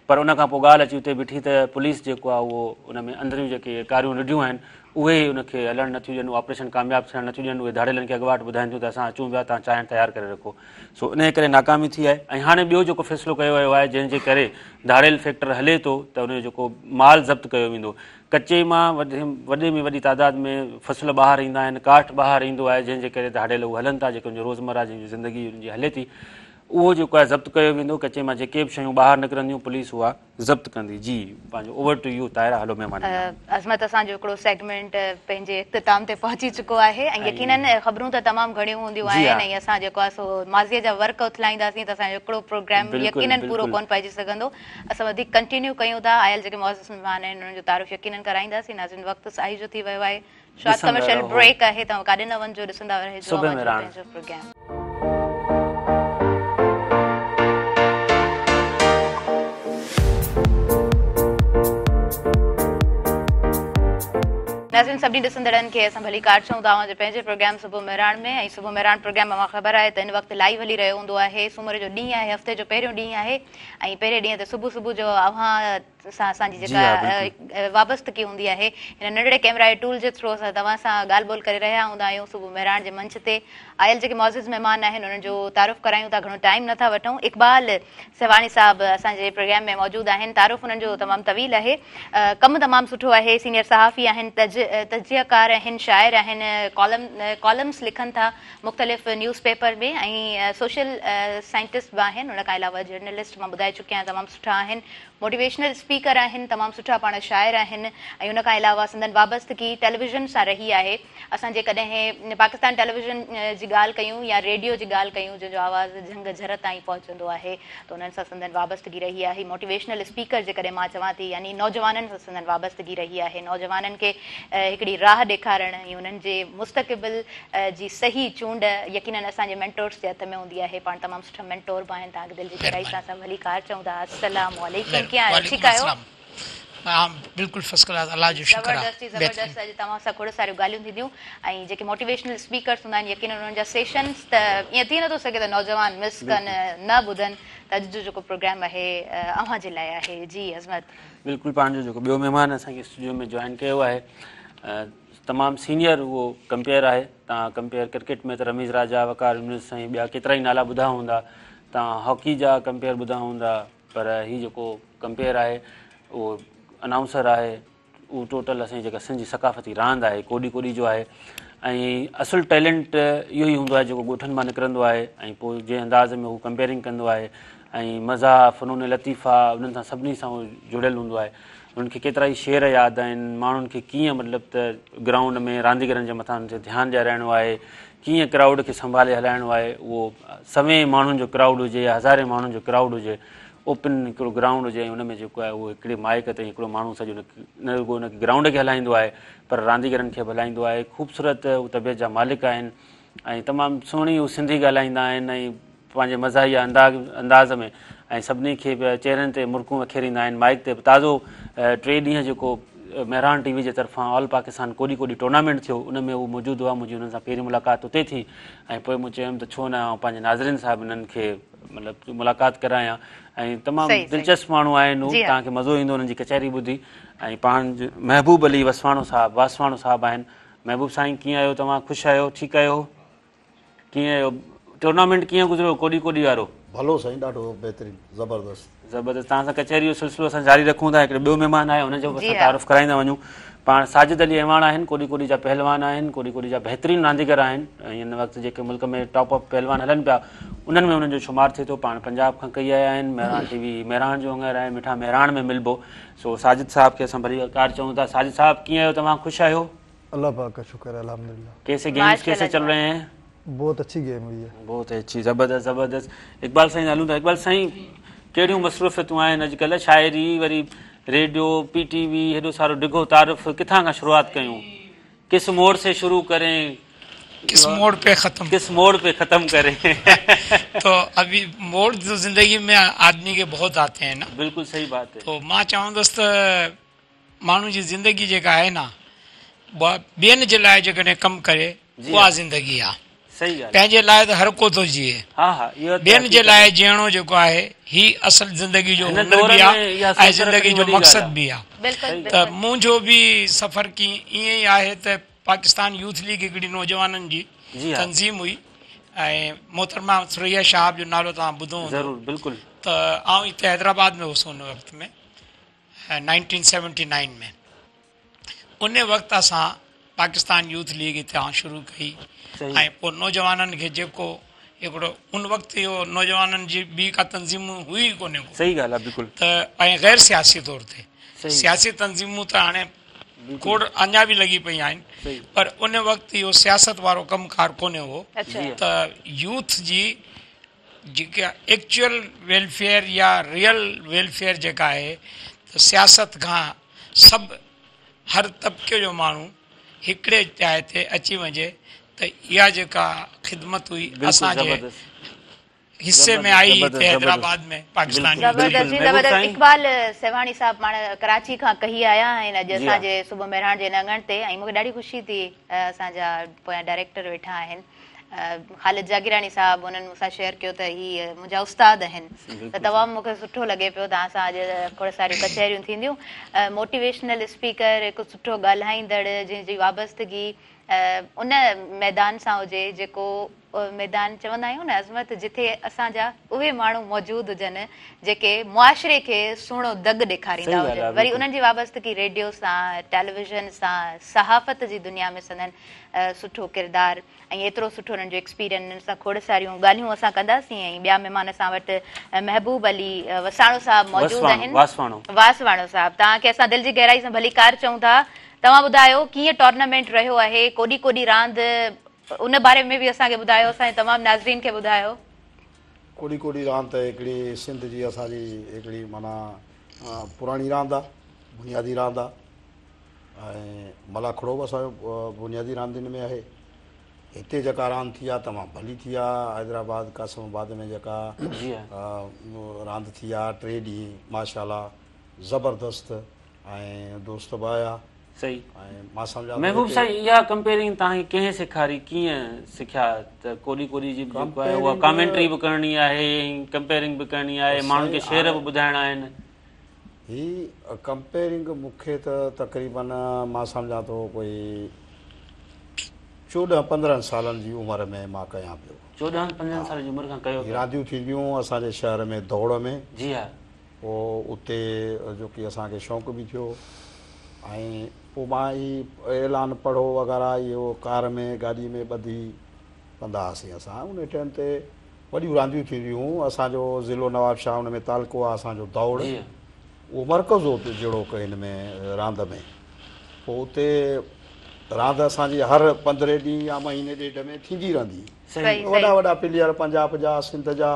पर उन खां पोइ ॻाल्हि अची उते बीठी त पुलिस जेको आहे उहो उन में अंदरियूं जेके कारियूं रिढियूं आहिनि उहे ई उनखे हलणु नथियूं ॾियनि, ऑपरेशन कामयाबु थियणु नथियूं ॾियनि। उहे धाड़ेलनि खे अॻुवाट ॿुधाइनि थियूं त असां अचूं पिया, तव्हां चाहिं तयारु करे रखो। सो इन करे नाकामी थी आहे। ऐं हाणे ॿियो जेको फ़ैसिलो कयो वियो आहे जंहिंजे करे धाड़ेल फैक्टर हले थो त उनजो जेको माल ज़ब्त कयो वेंदो, कचे मां वॾे में वॾी तादाद में फसल ॿाहिरि ईंदा आहिनि, काठ ॿाहिरि ईंदो आहे, जंहिंजे करे धाड़ेल उहे हलनि था, जेके उनजो रोज़मर्रा जी ज़िंदगी उनजी हले थी, उहो जेको आहे ज़ब्त कयो वेंदो। कचे मां जेके बि शयूं ॿाहिरि निकिरंदियूं पुलिस उहा ज़ब्त कंदी। जी पंहिंजो ओवर टू यू ताहिरा। हलो महिमान अज़मत, असांजो हिकिड़ो सेगमेंट पंहिंजे इख़्तिताम ते पहुची चुको आहे ऐं यकीनन ख़बरूं त तमामु घणियूं हूंदियूं आहिनि ऐं असां जेको आहे सो माज़ीअ जा वर्क उथलाईंदासीं त असांजो हिकिड़ो प्रोग्राम यकीनन पूरो कोन पइजी सघंदो। असां वधीक कंटिन्यू कयूं था। आयल जेके मौजूद महिमान आहिनि उन्हनि जो तारीफ़ यकीनन कराईंदासीं। नाज़रीन, वक़्तु साई जो थी वियो आहे, शॉर्ट कमर्शियल ब्रेक आहे, तव्हां काॾे न वञिजो, ॾिसंदा रहिजो पंहिंजो प्रोग्राम। नाज़रीन, सभिनी ॾिसंदड़नि खे असां भली कार चऊं था जे पंहिंजे प्रोग्राम सुबुह मेहरान में। ऐं सुबुह मेहरान प्रोग्राम मां ख़बर आहे त इन वक़्तु लाइव हली रहियो हूंदो आहे। सूमर जो ॾींहुं आहे, हफ़्ते जो पहिरियों ॾींहुं आहे ऐं पहिरें ॾींहं ते सुबुह जो अव्हां सां असांजी जेका वाबस्तगी हूंदी आहे हिन नंढड़े कैमरा जे टूल जे थ्रू असां तव्हां सां ॻाल्हि ॿोल करे रहिया हूंदा आहियूं। सुबुह मेहरान जे मंच ते आयल जेके मौजूद महिमान आहिनि उन्हनि जो तारुफ़ करायूं था। घणो टाइम नथा वठूं। इक़बाल सेवाणी साहिबु असांजे प्रोग्राम में मौजूदु आहिनि। तारुफ़ उन्हनि जो तमामु तवील आहे, कमु तमामु सुठो आहे। सीनियर सहाफ़ी आहिनि, तजियाकार आहिनि, शाइर आहिनि, कॉलम्स लिखनि था मुख़्तलिफ़ न्यूज़ पेपर में ऐं सोशल साइंटिस्ट बि आहिनि। उन खां अलावा जर्नलिस्ट मां ॿुधाए चुकी आहियां तमामु सुठा आहिनि। मोटिवेशनल स्पीकर आहिनि, तमामु सुठा पाण शाइर आहिनि ऐं उन खां अलावा संदन वाबस्तगी टेलीविज़न सां रही आहे। असां जेकॾहिं पाकिस्तान टेलीविज़न जी ॻाल्हि कयूं या रेडियो जी ॻाल्हि कयूं जंहिंजो आवाज़ु झंग झर ताईं पहुचंदो आहे त उन्हनि सां संदन वाबस्तगी रही आहे। मोटिवेशनल स्पीकर जेकॾहिं मां चवां थी यानी नौजवाननि सां संदन वाबस्तगी रही आहे, नौजवाननि खे हिकिड़ी राह ॾेखारणु ऐं उन्हनि जे मुस्तक़बिल जी सही चूंड यकीनन असांजे मेंटोर्स जे हथ में हूंदी आहे। पाण तमामु सुठा मेंटोर बि आहिनि, तव्हांखे दिलि जी गहराई सां असां भली कार चऊं था। अस्सलाम वालेकुम, कीअं आहियो? ठीकु आहियो? बिल्कुलु फर्स्ट क्लास, अल्लाह जो शुक्र आहे। ज़बरदस्त। अॼु तव्हां सां खोड़ सारियूं ॻाल्हियूं थींदियूं ऐं जेके मोटिवेशनल स्पीकर्स हूंदा आहिनि यकीनन उन्हनि जा सेशन्स त ईअं थी नथो सघे त नौजवान मिस कनि न ॿुधनि, त अॼु जो जेको प्रोग्राम आहे अव्हां जे लाइ आहे। जी अज़मत। बिल्कुलु, पंहिंजो जेको ॿियो महिमान असांखे स्टूडियो में जॉइन कयो आहे तमामु सीनियर उहो कंपेयर आहे। तव्हां कंपेयर क्रिकेट में त रमीज़ राजा, वकार यूनिस साईं ॿिया केतिरा ई नाला ॿुधा हूंदा, तव्हां हॉकी जा कंपेयर ॿुधा हूंदा, पर हीउ जेको कंपेयर आहे उहो अनाउंसर आहे, उहो टोटल असांजी जेका सिंधी सकाफ़ती रांदि आहे कोॾी कोॾी जो आहे। ऐं असुलु टैलेंट इहो ई हूंदो आहे जेको ॻोठनि मां निकिरंदो आहे ऐं पोइ जंहिं अंदाज़ में हू कंपेयरिंग कंदो आहे ऐं मज़ा फ़नून लतीफ़ा उन्हनि सां सभिनी सां उहो जुड़ियलु हूंदो आहे। उन्हनि खे केतिरा ई शेर यादि आहिनि, माण्हुनि खे कीअं मतिलबु त ग्राउंड में रांदीगरनि जे मथां उन्हनि ते ध्यानु ॾियाराइणो आहे, कीअं क्राउड खे संभाले हलाइणो आहे। उहो 100 माण्हुनि जो क्राउड हुजे या 1000 माण्हुनि जो क्राउड हुजे, ओपन हिकिड़ो ग्राउंड हुजे, हुन में जेको आहे उहो हिकिड़े माइक ते हिकिड़ो माण्हू सॼो न रुॻो हुनखे ग्राउंड खे हलाईंदो आहे पर रांदीगरनि खे बि हलाईंदो आहे। ख़ूबसूरत उहे तबियत जा मालिक आहिनि ऐं तमामु सुहिणी उहे सिंधी ॻाल्हाईंदा आहिनि ऐं पंहिंजे मज़ाहिया अंदाज़ में ऐं सभिनी खे बि चेहरनि ते मुर्कूं विखेरींदा आहिनि। माइक ते ताज़ो 3 ॾींहं जेको मेहरान टीवी जे तरफ़ां ऑल पाकिस्तान कोॾी कोॾी टूर्नामेंट थियो, उन में उहो मौजूदु हुआ। मुंहिंजी हुननि सां पहिरीं मुलाक़ात उते थी ऐं पोइ मूं चयुमि त छो न आउं पंहिंजे नाज़रीन सां बि उन्हनि खे मतिलबु मुलाक़ात करायां ऐं तमामु दिलचस्प माण्हू आहिनि। उहे तव्हांखे मज़ो ईंदो उन्हनि जी कचहरी ॿुधी। ऐं पाण महबूब अली वासवाणो साहिबु आहिनि। महबूब साईं, कीअं आहियो तव्हां? ख़ुशि आहियो? ठीकु आहियो? कीअं आहियो? टूर्नामेंट कीअं गुज़रियो कोॾी कोॾी वारो? भलो साईं, ॾाढो बहितरीनु, ज़बरदस्त। तव्हां सां कचहरी जो सिलसिलो असां जारी रखूं था। हिकिड़ो ॿियो महिमान आहे, हुनजो बि असां तारुफ़ कराईंदा वञूं। पाण साजिद अली अहवाण आहिनि, कोॾी कोॾी जा पहलवान आहिनि, कोॾी कोॾी जा बहितरीनु रांदीगर आहिनि ऐं हिन वक़्तु जेके मुल्क में टॉप ऑफ पहलवान हलनि पिया उन्हनि में उन्हनि जो शुमारु थिए थो। पाण पंजाब खां कई आया आहिनि, मेहरान टीवी मेहरान जो अंगर आहे, मिठा मेहरान में मिलबो। सो साजिद साहिब खे असां भली कार चऊं था। साजिद साहिब, कीअं आहियो तव्हां? ख़ुशि आहियो? अल्लाह पाक का शुक्र है, अल्हम्दुलिल्लाह। कैसे गेम्स कैसे चल रहे हैं? बहुत अच्छी गेम हुई है, बहुत अच्छी, ज़बरदस्त ज़बरदस्त। इकबाल साईं हलूं था। इकबाल साईं, कहिड़ियूं मसरूफ़ियतूं आहिनि अॼुकल्ह? शाइरी, वरी रेडियो, PTV, हेॾो सारो डिघो तारुफ़, किथां खां शुरूआत कयूं? किस मोड़ से शुरू करें, किस मोड़ पे ख़त्म करें? तो अभी मोड़ तो ज़िंदगी में आदमी के बहुत आते हैं ना। बिल्कुलु सही बात है। तो मां चवंदुसि त माण्हू जी ज़िंदगी जेका आहे न, ॿियनि जे लाइ जेकॾहिं कमु करे उहा ज़िंदगी आहे। सही ॻाल्हि। पंहिंजे लाइ त हर को थो जीए, ॿियनि जे लाइ जीअणो जेको आहे ही असल ज़िंदगी जो हुनर बि आहे ऐं ज़िंदगी जो मक़सद बि आहे। त मुंहिंजो बि सफ़र की ईअं ई आहे त पाकिस्तान यूथ लीग हिकिड़ी नौजवाननि जी तंज़ीम हुई ऐं मोहतरमा सुरैया शाहब जो नालो तव्हां ॿुधो हूंदो। त आउं हिते हैदराबाद में हुउसि हुन वक़्त में 1979 में। उन वक़्तु असां पाकिस्तान यूथ लीग हिते शुरू कई ऐं पोइ नौजवाननि खे जेको हिकिड़ो उन वक़्तु इहो नौजवाननि जी ॿी का तंज़ीमूं हुई कोन्हे को। सही ॻाल्हि आहे, बिल्कुलु। त ऐं गैर सियासी तौर ते सियासी तंज़ीमूं त हाणे खोड़ अञा बि लॻी पई आहिनि, पर उन वक़्तु इहो सियासत वारो कमकार कोन्हे हो। त यूथ जी जेका एक्चुअल वेलफेयर या रियल वेलफेयर जेका आहे त सियासत खां सभु हर तबिके जो माण्हू हिकिड़े जाइ ते अची वञे, त इहा जेका ख़िदमत हुई असांजे हिस्से में आई हैदराबाद में पाकिस्तान। इकबाल सेवाणी साहब पाण कराची खां कही आया आहिनि अॼु असांजे सुबुह मेहरान जे नंगण ते, ऐं मूंखे ॾाढी ख़ुशी थी। असांजा पोयां डायरेक्टर वेठा आहिनि ख़ालिद जागीरानी साहब, उन्हनि मूंसां शेयर कयो त हीअ मुंहिंजा उस्ताद आहिनि। त तमामु मूंखे सुठो लॻे पियो तव्हां सां अॼु खोड़ सारियूं कचहरियूं थींदियूं। मोटिवेशनल स्पीकर, हिकु सुठो ॻाल्हाईंदड़ जंहिंजी वाबस्तगी उन मैदान सां हुजे जेको मैदान चवंदा आहियूं न अज़मत जिथे असांजा उहे माण्हू मौजूद हुजनि जेके मुआशरे खे सुहिणो दग ॾेखारींदा हुजनि वरी उन्हनि जी वाबस्तगी रेडियो सां टेलीविज़न सां सहाफ़त जी दुनिया में संदन सुठो किरदारु ऐं एतिरो सुठो हुननि जो एक्सपीरियंस सां खोड़ सारियूं ॻाल्हियूं असां कंदासीं ऐं ॿिया महिमान असां वटि महबूब अली वसाणो साहिबु मौजूदु आहिनि वासवाणो साहिबु तव्हांखे असां दिलि जी गहराई सां भली कार चऊं था तव्हां ॿुधायो कीअं टूर्नामेंट रहियो आहे कोॾी कोॾी रांदि उन बारे में बि असांखे ॿुधायो असांजे तमामु नाज़रीन खे ॿुधायो कोॾी कोॾी रांदि त हिकिड़ी सिंध जी असांजी हिकिड़ी माना पुराणी रांदि आहे बुनियादी रांदि आहे ऐं मलाखड़ो बि असांजो बुनियादी रांदियुनि में आहे हिते जेका रांदि थी आहे तमामु भली थी आहे हैदराबाद कासिमाबाद में जेका रांदि थी आहे 3 ॾींहं माशाल्लाह ज़बरदस्त ऐं दोस्त बि आया सही ऐं मां सम्झां महबूब साईं इहा कंपेयरिंग तव्हांखे कंहिं सेखारी कीअं सिखिया त कोॾी कोॾी जी जेको आहे उहा कमेंट्री बि करणी आहे कंपेयरिंग बि करणी आहे माण्हुनि खे शेर बि ॿुधाइणा आहिनि ही कंपेयरिंग मूंखे त तक़रीबन मां सम्झां थो कोई 14-15 सालनि जी उमिरि में मां कयां पियो 14-15 साल जी उमिरि खां कयो रांदियूं थींदियूं असांजे शहर में दौड़ में जी हा पोइ उते जो की असांखे शौक़ु बि थियो ऐं पोइ मां ही ऐलान पढ़ो वग़ैरह इहो कार में गाॾी में ॿधी कंदा हुआसीं असां उन टाइम ते वॾियूं रांदियूं थींदियूं हुयूं असांजो ज़िलो नवाबशाह हुन में तालको आहे असांजो दौड़ उहो मर्कज़ हो जहिड़ो हिन में रांदि में पोइ उते रांदि असांजी हर 15 ॾींहं या महीने ॾेढ में थींदी रहंदी वॾा वॾा प्लेयर पंजाब जा सिंध जा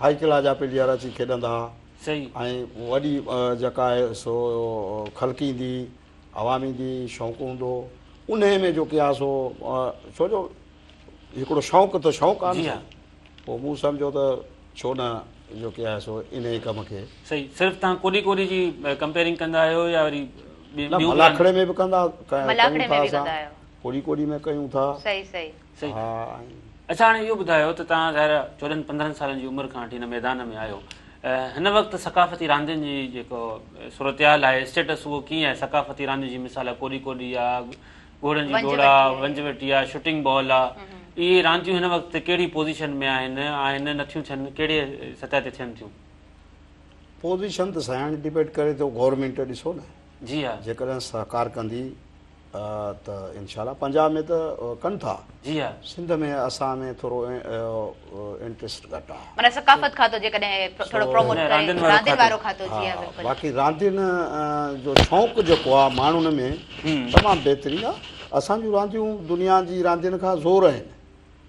हाई क्लास जा प्लेयर अची खेॾंदा ऐं वॾी जेका आहे सो ख़लक़ी ईंदी आवाम ईंदी शौक़ु हूंदो उन में जो की आहे सो छो जो हिकिड़ो शौक़ु त शौक़ु आहे पोइ मूं सम्झो त छो न जो की आहे सो इन ई कम खे सही सिर्फ़ु तव्हां कोॾी कोॾी जी कंपेयरिंग कंदा आहियो या वरी मलाखड़े में बि कंदा कोॾी कोॾी में कयूं था हा अच्छा हाणे इहो ॿुधायो त तव्हां ज़ाहिर 14-15 सालनि जी उमिरि खां वठी हिन मैदान में आहियो हिन वक़्तु सकाफ़ती रांदियुनि जी जेको सूरतहाल आहे स्टेटस उहो कीअं आहे सकाफ़ती रांदियुनि जी मिसाल कोॾी कोॾी आहे घोड़नि जी दौड़ आहे वंजवटी आहे शूटिंग बॉल आहे इहे रांदियूं हिन वक़्तु कहिड़ी पोज़ीशन में आहिनि नथियूं थियनि कहिड़े सतह ते थियनि थियूं पोज़ीशन त साण डिपेंड करे थो गवर्नमेंट ॾिसो न जी हा जेकॾहिं सहकार कंदी त इंशाल्लाह पंजाब में त कनि था जी हा सिंध में असां में थोरो इंट्रस्ट घटि आहे माना सकाफ़त खातो जेकॾहिं थोरो प्रमोट करे रांदियुनि वारो खातो जी हा बिल्कुलु बाक़ी रांदियुनि जो शौक़ु जेको आहे माण्हुनि में तमामु बहितरीनु आहे असांजूं रांदियूं दुनिया जी रांदियुनि खां ज़ोर आहिनि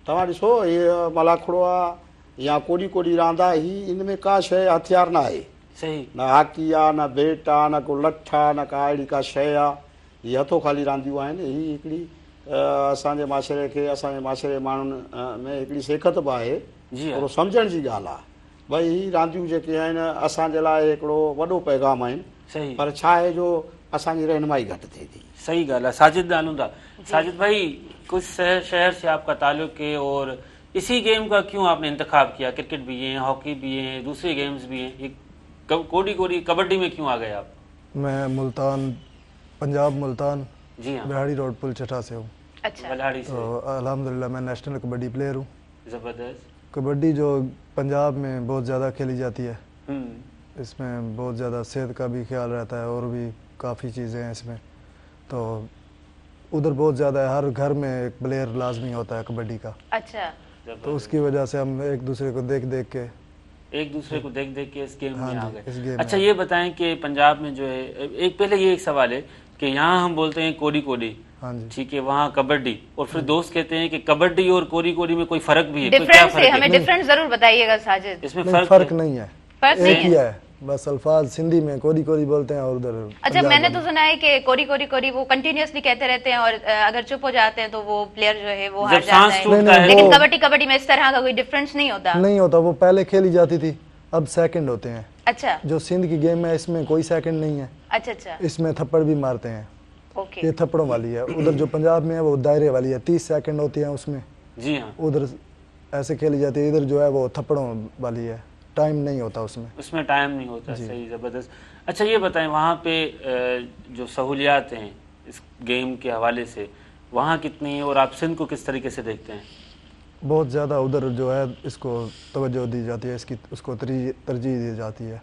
तव्हां ॾिसो हीअ मलाखड़ो आहे या कोॾी कोॾी रांदि आहे हीअ इन में का शइ हथियार न आहे सही न हॉकी आहे न बैट आहे न को लठ आहे न का अहिड़ी का शइ आहे हीअ हथो ख़ाली रांदियूं आहिनि हीअ हिकिड़ी असांजे माशरे खे असांजे माशरे माण्हुनि में हिकिड़ी सिखत बि आहे थोरो सम्झण जी ॻाल्हि आहे भई हीअ रांदियूं जेके आहिनि असांजे लाइ हिकिड़ो वॾो पैगाम आहिनि पर छा आहे जो असांजी रहनुमाई घटि थिए थी सही ॻाल्हि आहे साजिद ॻाल्हियूं था साजिद भाई कुछ शहर से आपका ताल्लुक है और इसी गेम का क्यों आपने इंतखाब किया क्रिकेट भी है हॉकी भी है दूसरी गेम्स भी हैं कोडी कोडी कबड्डी में क्यों आ गए आप मैं मुल्तान पंजाब मुल्तान जी हाँ बिहाड़ी रोड पुल चटा से हूँ अच्छा बल्हाड़ी से तो अल्हम्दुलिल्लाह मैं नेशनल कबड्डी प्लेयर हूँ जबरदस्त कबड्डी जो पंजाब में बहुत ज़्यादा खेली जाती है इसमें बहुत ज़्यादा सेहत का भी ख्याल रहता है और भी काफ़ी चीज़ें हैं इसमें तो उधर बहुत ज़्यादा है हर घर में एक प्लेयर लाजमी होता है कबड्डी का अच्छा तो उसकी वजह से हम एक दूसरे को देख देख के इस गेम में आ गए इस गेम अच्छा ये बताएं कि पंजाब में जो है एक पहले ये एक सवाल है कि यहाँ हम बोलते हैं कोडी कोडी हाँ जी ठीक है वहाँ कबड्डी और फिर दोस्त कहते हैं कि कबड्डी और कोडी कोडी में कोई फर्क भी है डिफरेंस है हमें डिफरेंस जरूर बताइएगा साजिद इसमें फर्क नहीं है एक ही है बस अल्फाज सिंधी में कोडी कोडी बोलते हैं और उधर अच्छा मैंने तो सुना है कि कोडी कोडी कोडी वो कंटिन्यूअसली कहते रहते हैं और अगर चुप हो जाते हैं तो वो प्लेयर जो है वो हार जाता है लेकिन कबड्डी में इस तरह का कोई डिफरेंस नहीं होता वो पहले खेली जाती थी अब सेकंड होते हैं अच्छा जो सिंध की गेम है इसमें कोई सेकंड नहीं है अच्छा इसमें थप्पड़ भी मारते हैं ओके ये थप्पड़ों वाली है उधर जो पंजाब में है वो दायरे वाली है 30 सेकंड होती है उसमें जी हाँ उधर ऐसे खेली जाती है इधर जो है वो थप्पड़ों वाली है टाइम नहीं होता उसमें टाइम नहीं होता सही जबरदस्त अच्छा ये बताएं वहाँ पे जो सहूलियात हैं इस गेम के हवाले से वहाँ कितनी है और आप सिंध को किस तरीके से देखते हैं बहुत ज़्यादा उधर जो है इसको तवज्जो दी जाती है, इसकी उसको तरजीह दी जाती है।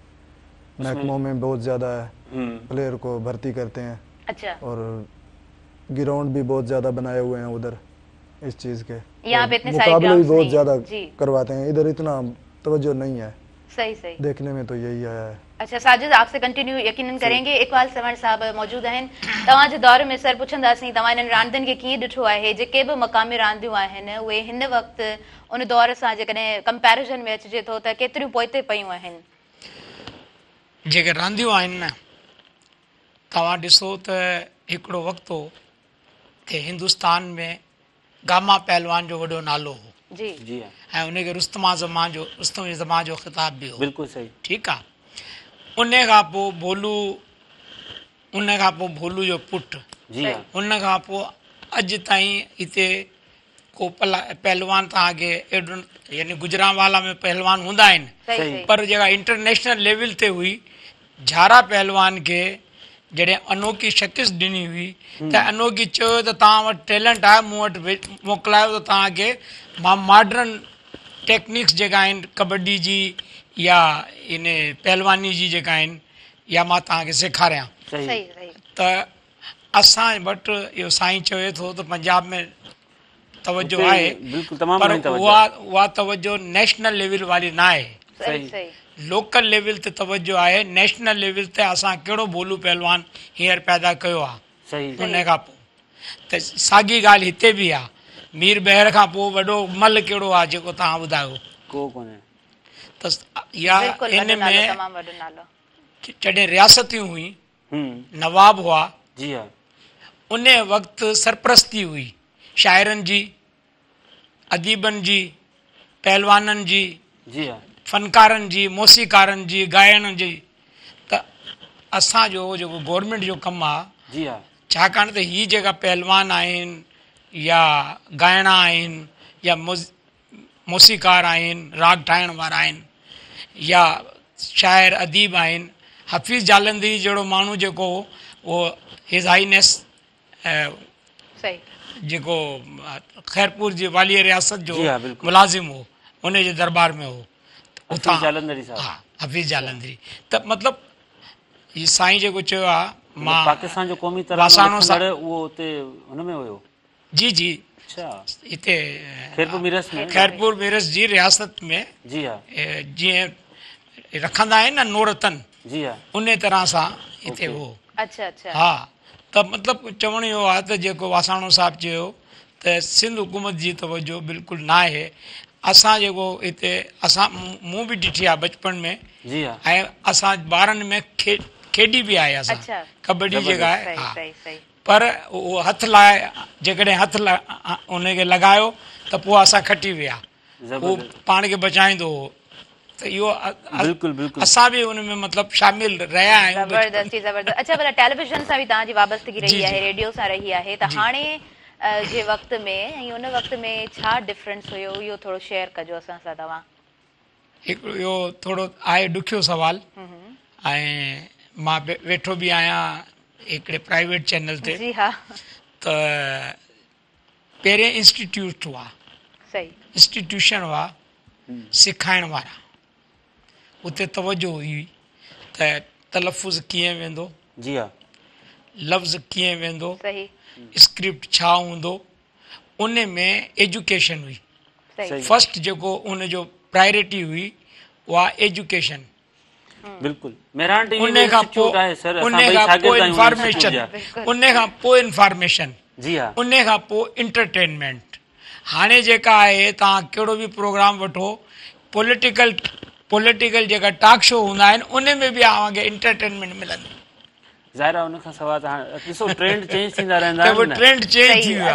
महकमों में बहुत ज़्यादा है, प्लेयर को भर्ती करते हैं। अच्छा। और ग्राउंड भी बहुत ज़्यादा बनाए हुए हैं उधर इस चीज़ के, यहाँ पे इतने सारे मुकाबले भी बहुत ज़्यादा करवाते हैं। इधर इतना तवज्जो नहीं है। सही सही देखने में तो यही आया है। अच्छा साजिद, आपसे कंटिन्यू यकीनन करेंगे। इकबाल सवण साहब मौजूद आहिनि। तव्हांजे दौर में सर पुछंदासीं तव्हां इन्हनि रांदियुनि खे कीअं ॾिठो आहे? जेके बि मक़ामी रांदियूं आहिनि उहे हिन वक़्तु उन दौर सां जेकॾहिं कंपैरिजन में अचिजे थो त केतिरियूं पोइते पयूं आहिनि? जेके रांदियूं आहिनि न, तव्हां ॾिसो त हिकिड़ो वक़्तु हो कि हिंदुस्तान में गामा पहलवान जो वॾो नालो हो जी जी ऐं उनखे रुस्तम ज़मां जो ख़िताब बि हो। बिल्कुलु सही। ठीकु आहे। उन खां पोइ भोलू जो पुटु, उन खां पोइ अॼु ताईं हिते को पहलवान तव्हांखे एॾो, यानी गुजरांवाला में पहलवान हूंदा आहिनि, पर जेका इंटरनेशनल लेवल ते हुई, झारा पहलवान खे जॾहिं अनोखी शिकस्त ॾिनी हुई त अनोखी चयो त तव्हां वटि टैलेंट आहे, मूं वटि मोकिलायो त तव्हांखे मां मॉडर्न टेक्निक्स जेका आहिनि कबड्डी जी या इन पहलवानी जी जेका आहिनि, या मां तव्हांखे सेखारियां। त असां वटि इहो साईं चवे थो त पंजाब में तवज्जो आहे, पर उहा तवज्जो नेशनल लेवल वारी न आहे। लोकल लेवल ते तवज्जो आहे। नेशनल लेवल ते असां कहिड़ो भोलू पहलवान हींअर पैदा कयो आहे। उन खां पोइ त साॻी ॻाल्हि हिते बि आहे। मीर बहर खां पोइ वॾो मल कहिड़ो आहे जेको तव्हां ॿुधायो? को कोन्हे। त या इन में जॾहिं रियासतियूं हुई, नवाब हुआ, उन वक़्तु सरपरस्ती हुई शाइरनि जी, अदीबनि जी, पहलवाननि जी, फनकारनि जी, मौसीकारनि जी, गायण जी। त असांजो जेको गवर्नमेंट जो कमु आहे, छाकाणि त हीअ जेका पहलवान आहिनि या गाइणा आहिनि या मौसीकार आहिनि, राग ठाहिण वारा आहिनि, या शाइर अदीब आहिनि, हफ़ीज़ जालंधरी जहिड़ो माण्हू जेको उहो हिज़ हाईनेस जेको खैरपुर जी वाली रियासत जो मुलाज़िम हो, उन जे दरबार में हो, उतां हफ़ीज़ जालंधरी। त मतिलबु हीअ साईं जेको चयो आहे, मां पाकिस्तान जो क़ौमी तरानो उहो उते हुन में हुयो। जी जी, हिते खैरपुर मीरस जी रियासत में जीअं रखंदा आहिनि न नोरतन, उन तरह सां हिते हो। हा, त मतिलबु चवणु इहो आहे त जेको वासाणो साहिबु चयो त सिंध हुकूमत जी तवज्जो बिल्कुलु न आहे। असां जेको हिते मूं बि ॾिठी आहे बचपन में, ऐं असां ॿारनि में खेॾी बि आहे असां कबड्डी जेका आहे। पर उहो हथु लाइ जेकॾहिं उनखे लॻायो त पोइ असां खटी विया, उहो पाण खे बचाईंदो हो। त इहो असां बि उन में मतिलबु शामिल रहिया आहियूं। ज़बरदस्ती ज़बरदस्त। अच्छा, पर टेलीविजन सां बि तव्हांजी वाबस्तगी रही आहे, रेडियो सां रही आहे, त हाणे जे वक़्त में ऐं उन वक़्त में छा डिफरेंस हुयो, इहो थोरो शेयर कजो असां सां तव्हां। हिकिड़ो इहो थोरो आहे ॾुखियो सवाल, ऐं मां वेठो बि आहियां हिकिड़े प्राइवेट चैनल ते। त पहिरें इंस्टीट्यूट हुआ, इंस्टीट्यूशन हुआ सेखारण वारा, उते तवज्जो हुई त तलफ़ुज़ कीअं वेंदो, लफ़्ज़ कीअं वेंदो, स्क्रिप्ट छा हूंदो, उन में एजुकेशन हुई। फर्स्ट जेको उन जो प्रायोरिटी हुई उहा एजुकेशन। उन खां पोइ इंफॉर्मेशन, उन खां पोइ इंटरटेनमेंट। हाणे जेका आहे तव्हां कहिड़ो बि प्रोग्राम वठो, पॉलिटिकल जेका टॉक शो हूंदा आहिनि, उन में बि तव्हांखे इंटरटेनमेंट मिलंदो। ज़ाहिर आहे उन खां सवाइ ॾिसो ट्रेंड चेंज थींदा रहंदा आहिनि। ट्रेंड चेंज थी वियो आहे,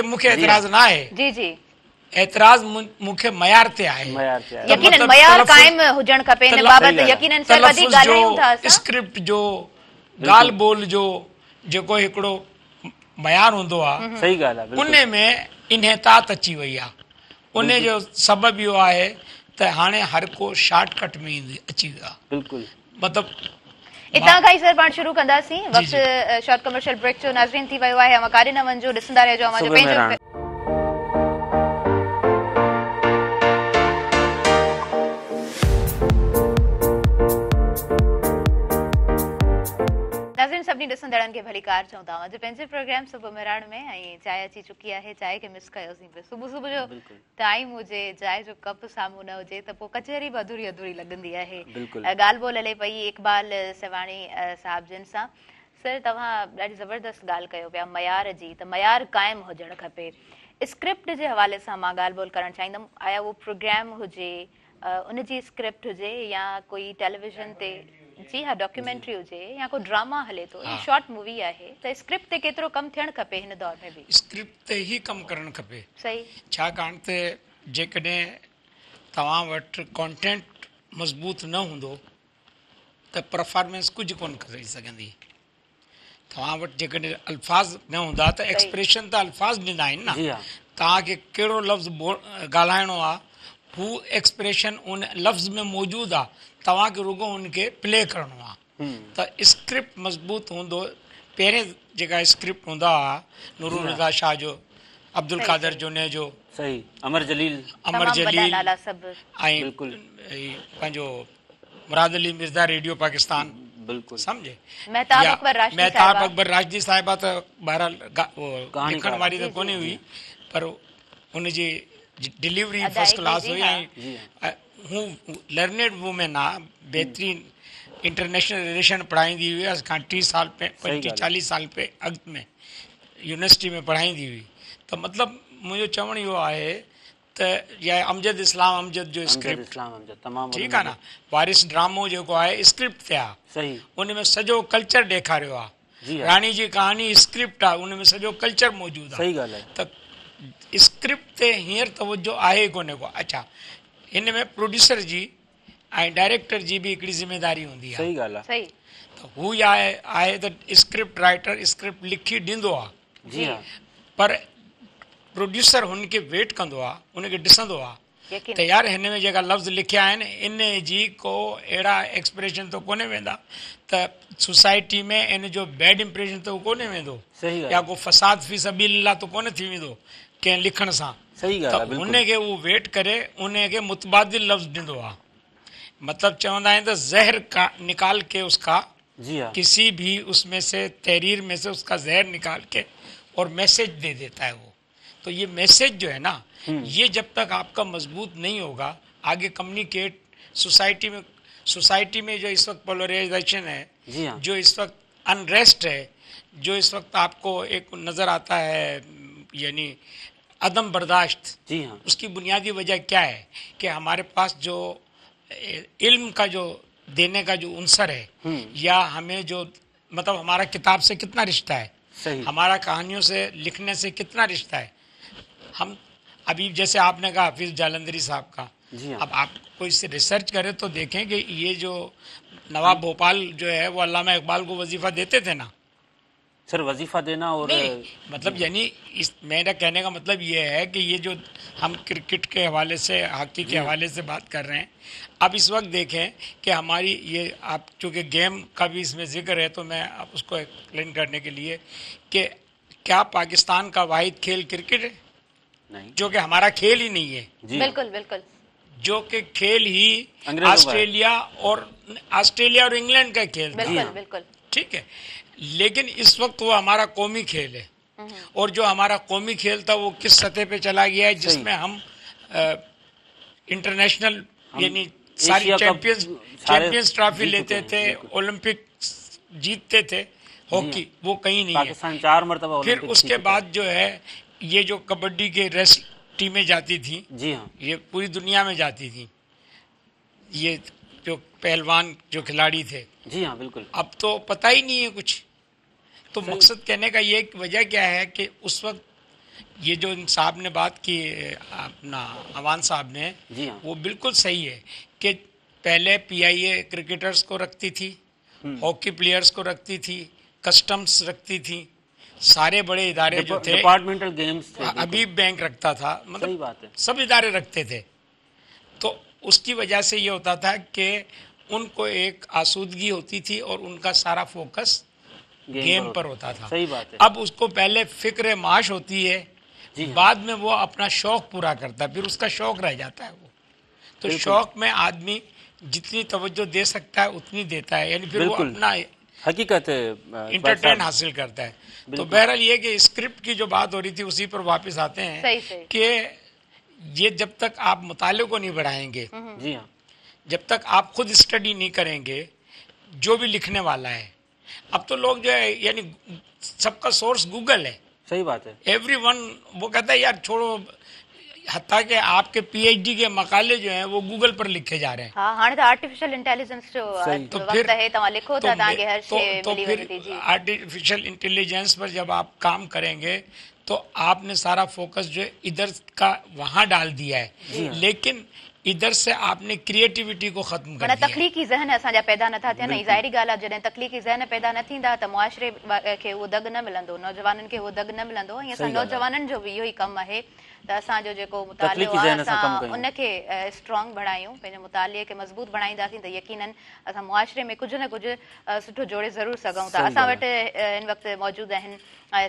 मूंखे एतिराज़ न आहे। जी जी, एतिराज़ मूंखे मयार ते आहे। यकीनन मयार क़ाइम हुजण खपे इन बाबति। यकीनन सर वधीक ॻाल्हायूं था असां। स्क्रिप्ट जो, ॻाल्हि ॿोल जो जेको हिकिड़ो मयार हूंदो आहे, सही ॻाल्हि आहे, उन में इन्हितात अची वई आहे। उन जो सबबु इहो आहे त हाणे हर को शॉर्टकट में अची वियो आहे। बिल्कुलु, मतिलबु इतां खां ई सर पाण शुरू कंदासीं। वक़्तु शॉर्ट कमर्शियल ब्रेक जो नाज़रीन थी वियो आहे। अवां काॾे न वञिजो, ॾिसंदा रहिजो। सभिनी ॾिसंदड़नि खे भली कार चऊं था अॼु पंहिंजे प्रोग्राम सुबुह मिराण में ऐं चांहि अची चुकी आहे चांहि खे मिस कयोसीं पियो सुबुह सुबुह जो टाइम हुजे चांहि जो कप साम्हूं न हुजे त पोइ कचहरी बि अधूरी अधूरी लॻंदी आहे ॻाल्हि ॿोल हले पई इकबाल सेवाणी साहिब जिन सां सर तव्हां ॾाढी ज़बरदस्त ॻाल्हि कयो पिया मयार जी त मयार क़ाइमु हुजणु खपे स्क्रिप्ट जे हवाले सां मां ॻाल्हि ॿोल करणु चाहींदमि आया उहो प्रोग्राम हुजे उनजी स्क्रिप्ट हुजे या कोई टेलीविज़न ते जी हाँ डॉक्यूमेंट्री हुजे या कोई ड्रामा हले थो शॉर्ट मूवी आहे त स्क्रिप्ट ते केतिरो कमु थियणु खपे हिन दौर में बि स्क्रिप्ट ते ई कमु करणु खपे सही छाकाणि त जेकॾहिं तव्हां वटि कॉन्टेंट मज़बूत न हूंदो त परफॉर्मेंस कुझु कोन करे सघंदी तव्हां वटि जेकॾहिं अल्फाज़ न हूंदा त एक्सप्रेशन त अल्फाज़ ॾींदा आहिनि न तव्हांखे कहिड़ो लफ़्ज़ ॻाल्हाइणो आहे हू एक्सप्रेशन उन लफ़्ज़ में मौजूदु आहे तव्हांखे रुॻो उनखे प्ले करिणो आहे त स्क्रिप्ट मज़बूत हूंदो पहिरें जेका स्क्रिप्ट हूंदा हुआ नूरुल रज़ा शाह जो अब्दुल कादर जोने जो सही अमर जलील ऐं पंहिंजो मुराद अली मिर्ज़ा रेडियो पाकिस्तान बिल्कुल समझे मेहताब अकबर राशदी साहिबा त बहरहाल लिखण वारी त कोन्हे हुई पर उनजी डिलीवरी फर्स्ट क्लास हुई ऐं हू लर्नेड वूमेन आहे बहितरीन इंटरनेशनल रिलेशन पढ़ाईंदी हुई असां 30 साल पे 40 साल पे अॻु में यूनिवर्सिटी में पढ़ाईंदी हुई त मतिलबु मुंहिंजो चवणु इहो आहे त या अमजद इस्लाम अमजद जो स्क्रिप्ट ठीकु आहे न वारिस ड्रामो जेको आहे स्क्रिप्ट ते आहे उन में सॼो कल्चर ॾेखारियो आहे राणी जी कहानी स्क्रिप्ट आहे उन में सॼो कल्चर मौजूदु आहे त स्क्रिप्ट ते हींअर तवजो आहे कोन्हे को अच्छा हिन में प्रोड्यूसर जी ऐं डायरेक्टर जी बि हिकिड़ी ज़िम्मेदारी हूंदी आहे सही ॻाल्हि आहे त हू आहे त स्क्रिप्ट राइटर स्क्रिप्ट लिखी ॾींदो आहे पर प्रोड्यूसर हुनखे वेट कंदो आहे उनखे ॾिसंदो आहे त यार हिन में जेका लफ़्ज़ लिखिया आहिनि इन जी को अहिड़ा एक्सप्रेशन त कोन्हे वेंदा त सोसाइटी में इन जो बैड इम्प्रेशन त कोन्हे वेंदो या को फसाद फी सबीलिल्लाह त कोन्हे थी वेंदो कंहिं लिखण सां हुनखे उहो वेट करे उनखे मुतबादिल लफ़्ज़ ॾींदो आहे मतिलबु चवंदा आहिनि त ज़हर निकाल के उसका किसी भी उसमें से तहरीर में से उसका जहर निकाल के और मैसेज दे देता है वो तो ये मैसेज जो है ना ये जब तक आपका मजबूत नहीं होगा आगे कम्युनिकेट सोसाइटी में जो इस वक्त पोलराइजेशन है जो इस वक्त अनरेस्ट है जो इस वक्त आपको एक नज़र आता है यानी अदम बर्दाश्त उसकी बुनियादी वजह क्या है कि हमारे पास जो इल्म का जो देने का जो उनसर है या हमें जो मतलब हमारा किताब से कितना रिश्ता है हमारा कहानियों से लिखने से कितना रिश्ता है हम अभी जैसे आपने कहा हाफिज जालंधरी साहब का अब आप कोई से रिसर्च करें तो देखें कि ये जो नवाब भोपाल जो है वो अल्लामा इकबाल को वजीफा देते थे ना सर वजीफा देना और मतलब यानी इस मेरा कहने का मतलब ये है कि ये जो हम क्रिकेट के हवाले से हॉकी के हवाले से बात कर रहे हैं अब इस वक्त देखें कि हमारी ये आप चूँकि गेम का भी इसमें जिक्र है तो मैं आप उसको एक्सप्लेन करने के लिए कि क्या पाकिस्तान का वाहिद खेल क्रिकेट है नहीं जो कि हमारा खेल ही नहीं है बिल्कुल बिल्कुल जो कि खेल ही ऑस्ट्रेलिया और इंग्लैंड का खेल बिल्कुल बिल्कुल ठीक है लेकिन इस वक्त वो हमारा कौमी खेल है और जो हमारा कौमी खेल था वो किस सतह पे चला गया है जिसमें हम इंटरनेशनल यानी सारी चैंपियंस ट्रॉफी लेते थे ओलंपिक जीतते थे हॉकी वो कहीं नहीं पाकिस्तान 4 मरतबा फिर उसके बाद जो है ये जो कबड्डी के रेस्ट टीमें जाती थी जी हाँ ये पूरी दुनिया में जाती थी ये जो पहलवान जो खिलाड़ी थे जी हाँ बिल्कुल अब तो पता ही नहीं है कुछ तो मकसद कहने का ये वजह क्या है कि उस वक्त ये जो इन साहब ने बात की अपना अवान साहब ने हाँ। वो बिल्कुल सही है कि पहले पीआईए क्रिकेटर्स को रखती थी हॉकी प्लेयर्स को रखती थी कस्टम्स रखती थी सारे बड़े इदारे जो थे डिपार्टमेंटल गेम्स हबीब बैंक रखता था मतलब सही बात है सब इदारे रखते थे तो उसकी वजह से ये होता था कि उनको एक आसूदगी होती थी और उनका सारा फोकस गेम पर होता था सही बात है अब उसको पहले फिक्र माश होती है बाद में वो अपना शौक पूरा करता है फिर उसका शौक रह जाता है वो तो शौक में आदमी जितनी तवज्जो दे सकता है उतनी देता है यानी फिर वो अपना हकीकत इंटरटेन हासिल करता है। तो बहरहाल ये कि स्क्रिप्ट की जो बात हो रही थी उसी पर वापस आते हैं कि ये जब तक आप मुताले को नहीं बढ़ाएंगे, जी हाँ, जब तक आप खुद स्टडी नहीं करेंगे जो भी लिखने वाला है, अब तो लोग जो है यानी सबका सोर्स गूगल है, सही बात है, एवरीवन वो कहता है यार छोड़ो, हत्ता कि आपके पीएचडी के मकाले जो हैं वो गूगल पर लिखे जा रहे हैं। हाँ, हाणे तो आर्टिफिशियल इंटेलिजेंस जो वक्त है तव्हां लिखो था ताकि हर शइ मिली वञे थी। जी, आर्टिफिशियल इंटेलिजेंस पर जब आप काम करेंगे तो आपने सारा फोकस जो है इधर का वहां डाल दिया है, लेकिन इधर से आपने क्रिएटिविटी को खत्म कर दिया। तख्लीकी ज़हन असांजा पैदा नथा थियन, ऐं ज़ाहिरी ॻाल्हि आहे जॾहिं तख्लीकी ज़हन पैदा न थींदा त मुआशरे खे उहो दग न मिलंदो, नौजवाननि खे उहो दग न मिलंदो। ऐं असां नौजवाननि जो बि इहो ई कमु आहे त असांजो जेको मुतालियो आहे असां उनखे स्ट्रॉन्ग बणायूं, पंहिंजे मुताले खे मज़बूत बणाईंदासीं त यकीनन असां मुआशरे में कुझु न कुझु सुठो जोड़े ज़रूरु सघूं था। असां वटि हिन वक़्तु मौजूदु आहिनि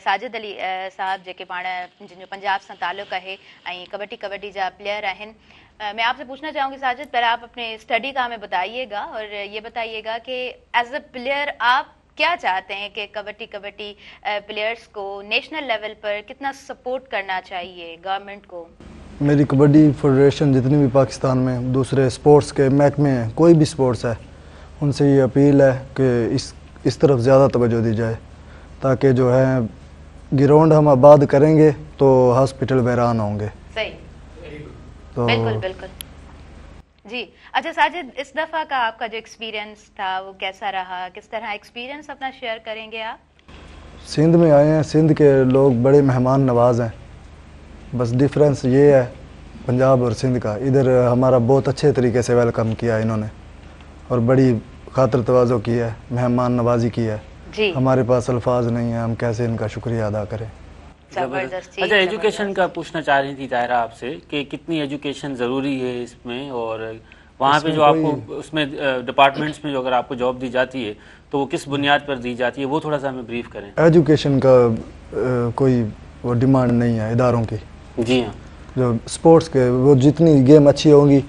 साजिद अली साहब, जेके पाण जिन जो पंजाब सां ताल्लुक़ आहे ऐं कबड्डी जा प्लेयर आहिनि। मैं आपसे पूछना चाहूँगी साजिद, पहले आप अपने स्टडी का हमें बताइएगा और ये बताइएगा कि एज अ प्लेयर आप क्या चाहते हैं कि कबड्डी प्लेयर्स को नेशनल लेवल पर कितना सपोर्ट करना चाहिए गवर्नमेंट को? मेरी कबड्डी फेडरेशन जितनी भी पाकिस्तान में दूसरे स्पोर्ट्स के महकमे हैं, कोई भी स्पोर्ट्स है, उनसे ये अपील है कि इस तरफ ज़्यादा तवज्जो दी जाए, ताकि जो है ग्राउंड हम आबाद करेंगे तो हॉस्पिटल वैरान होंगे। सही, तो बिल्कुल जी। अच्छा साजिद, इस दफ़ा का आपका जो एक्सपीरियंस था वो कैसा रहा, किस तरह एक्सपीरियंस अपना शेयर करेंगे आप? सिंध में आए हैं, सिंध के लोग बड़े मेहमान नवाज हैं, बस डिफरेंस ये है पंजाब और सिंध का, इधर हमारा बहुत अच्छे तरीके से वेलकम किया इन्होंने और बड़ी खातिर तवाज़ो की है, मेहमान नवाजी की है जी। हमारे पास अल्फाज नहीं है, हम कैसे इनका शुक्रिया अदा करें। अच्छा, एजुकेशन का पूछना चाह रही थी ताहिरा आपसे कि कितनी एजुकेशन ज़रूरी है इसमें, और वहाँ पे जो आपको उसमें डिपार्टमेंट्स में जो अगर आपको जॉब दी जाती है तो वो किस बुनियाद पर दी जाती है, वो थोड़ा सा हमें ब्रीफ करें। एजुकेशन का कोई वो डिमांड नहीं है इदारों की। जी हाँ, जो स्पोर्ट्स के वो जितनी गेम अच्छी होंगी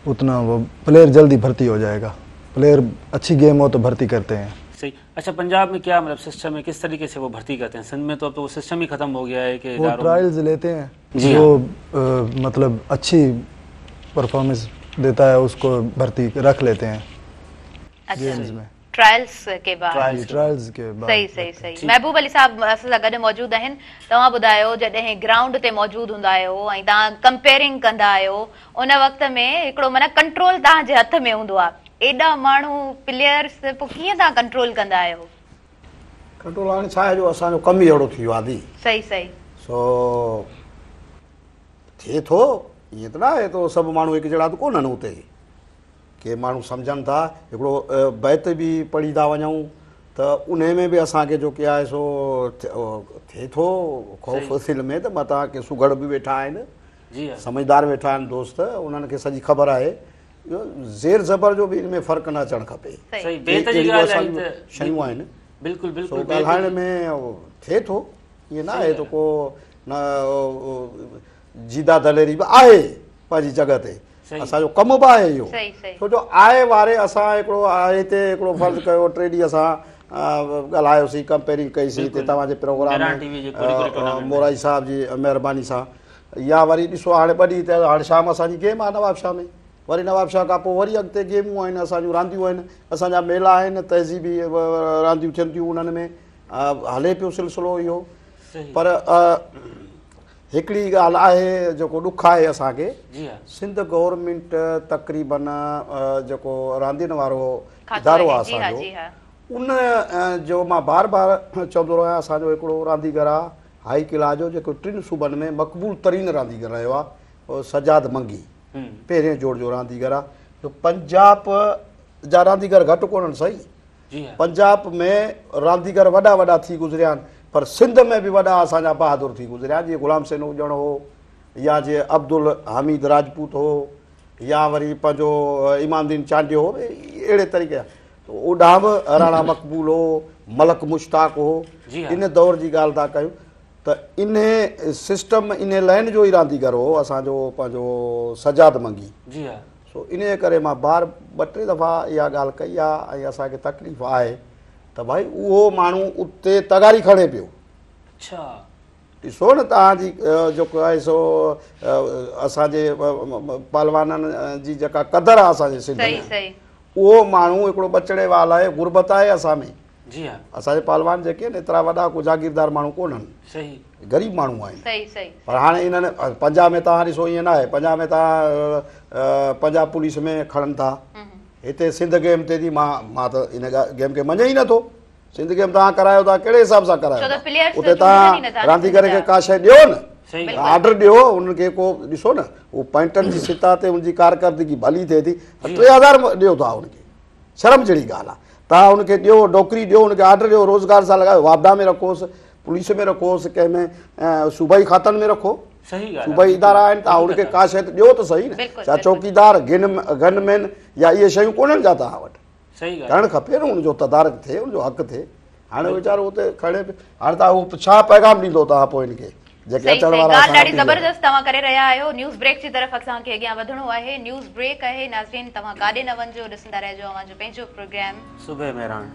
उतना वो प्लेयर जल्दी भर्ती हो जाएगा, प्लेयर अच्छी गेम हो तो भर्ती करते हैं। सही। अच्छा, पंजाब में क्या मतलब सिस्टम है, किस तरीके से वो भर्ती करते हैं? सिंध में तो अब तो वो सिस्टम ही खत्म हो गया है कि वो ट्रायल्स लेते हैं, जो मतलब अच्छी परफॉर्मेंस देता है उसको भर्ती रख लेते हैं। गेम्स में ट्रायल्स के बाद सही। महबूब अली साहब असां सां गॾु मौजूदु आहिनि। तव्हां ॿुधायो जॾहिं ग्राउंड ते मौजूदु हूंदा आहियो ऐं तव्हां कंपेयरिंग कंदा आहियो, उन वक़्त में हिकिड़ो माना कंट्रोल तव्हांजे हथ में हूंदो आहे, एॾा माण्हू प्लेयर्स, पोइ कीअं तव्हां कंट्रोल कंदा आहियो? कंट्रोल हाणे छा आहे, जो असांजो कमु ई अहिड़ो थी वियो आहे। सही सो थिए थो, ईअं त न आहे तो सभु माण्हू हिकु जहिड़ा त कोन्हनि हुते, के माण्हू सम्झनि था। हिकिड़ो बैत बि पढ़ी था वञूं त उन में बि असांखे जो की आहे सो थिए थो ख़ौफ़ दिलि में, त मथां के सुघड़ बि वेठा आहिनि, समझदार वेठा आहिनि दोस्त, उन्हनि खे सॼी ख़बर आहे। ज़ेर ज़बर जो बि इन में फ़र्क़ु न अचणु खपे, शयूं आहिनि। बिल्कुलु ॻाल्हाइण में थिए थो, ईअं न आहे त को न जीदा दलेरी बि आहे पंहिंजी जॻह ते, असांजो कमु बि आहे इहो। छो जो आहे वारे असां हिकिड़ो आहे हिते हिकिड़ो फ़र्ज़ु कयो, टे ॾींहं असां ॻाल्हायोसीं, कंपेयरिंग कईसीं हिते तव्हांजे प्रोग्राम में मोराई साहब जी महिरबानी सां। या वरी ॾिसो हाणे 2 ॾींहं त हाणे शाम असांजी गेम आहे नवाबशाह में, वरी नवाबशाह खां पोइ वरी अॻिते गेमूं आहिनि, असांजूं रांदियूं आहिनि, असांजा मेला आहिनि, तहज़ीबी रांदियूं थियनि थियूं, उन्हनि में हले पियो सिलसिलो इहो। पर हिकिड़ी ॻाल्हि आहे जेको ॾुख आहे असांखे, सिंध गवर्नमेंट तक़रीबन जेको रांदियुनि वारो इदारो आहे असांजो, उन जो मां बार बार चवंदो रहियां, असांजो हिकिड़ो रांदीगर आहे हाई क्लास जो, जेको 3 सूबनि में मक़बूल तरीन रांदीगर रहियो आहे, सजाद मंगी, पहिरें जोड़ जो रांदीगर आहे। पंजाब जा रांदीगर घटि कोन्हनि सही, पंजाब में रांदीगर वॾा थी गुज़रिया आहिनि, पर सिंध में बि वॾा असांजा बहादुर थी गुज़रिया, जीअं गुलाम सेन हुजण हो, या जीअं अब्दुल हामिद राजपूत हो, या वरी पंहिंजो इमामदीन चांडियो हो, अहिड़े तरीक़े जा ओॾां बि राणा मक़बूल हो, मलक मुश्ताक हो। इन दौर जी ॻाल्हि था कयूं त इन सिस्टम, इन लाइन जो ई रांदीगर हो असांजो पंहिंजो सजाद मंगी। सो इन करे मां 2-3 दफ़ा इहा ॻाल्हि कई आहे, ऐं असांखे तकलीफ़ आहे त भाई उहो माण्हू उते तगारी खणे पियो। अच्छा ॾिसो न तव्हांजी जेको आहे सो असांजे पहलवाननि जी जेका क़दुरु आहे असांजे सिंध में, उहो माण्हू हिकिड़ो ॿचड़े वाल आहे, गुरबत आहे असां में। जी हा, असांजे पहलवान जेके आहिनि एतिरा वॾा को जागीरदार माण्हू कोन्हनि, सही ग़रीब माण्हू आहिनि। सही सही। पर हाणे इन्हनि पंजाब में तव्हां ॾिसो ईअं न आहे, पंजाब में तव्हां पंजाब पुलिस में खणनि था, हिते सिंध गेम ते थी, मां त इन गेम खे मञे ई नथो। सिंध गेम तव्हां करायो था कहिड़े हिसाब सां करायो था? उते तव्हां रांदीगर खे का शइ ॾियो न, ऑर्डर ॾियो उन्हनि खे, को ॾिसो न उहो पॉइंटनि जी सिता ते उनजी कारकर्दगी भली थिए थी, 3000 ॾियो था उनखे, शर्म जहिड़ी ॻाल्हि आहे। तव्हां उनखे ॾियो, नौकिरी ॾियो, उनखे ऑर्डर ॾियो, रोज़गार सां लॻायो, वापदा में रखोसि, पुलिस में रखोसि, कंहिंमें सूबाई खातनि में रखो, सूबाई इदारा आहिनि, तव्हां उनखे का शइ त ॾियो त सही न। छा चौकीदार, गनमैन या इहे शयूं कोन्हनि छा तव्हां वटि? करणु खपे न, उनजो तदारक थिए, उनजो हक़ थिए। हाणे वीचारो हुते खणे पियो, हाणे तव्हां उहो छा पैगाम ॾींदो तव्हां पोइ हिनखे जेके अचण वारा? ॾाढी ज़बरदस्त तव्हां करे रहिया आहियो। न्यूज़ ब्रेक जी तरफ़ असांखे अॻियां वधणो आहे। न्यूज़ ब्रेक आहे नाज़रीन, तव्हां काॾे न वञिजो, ॾिसंदा रहिजो अवांजो पंहिंजो प्रोग्राम सुबह मेहरान।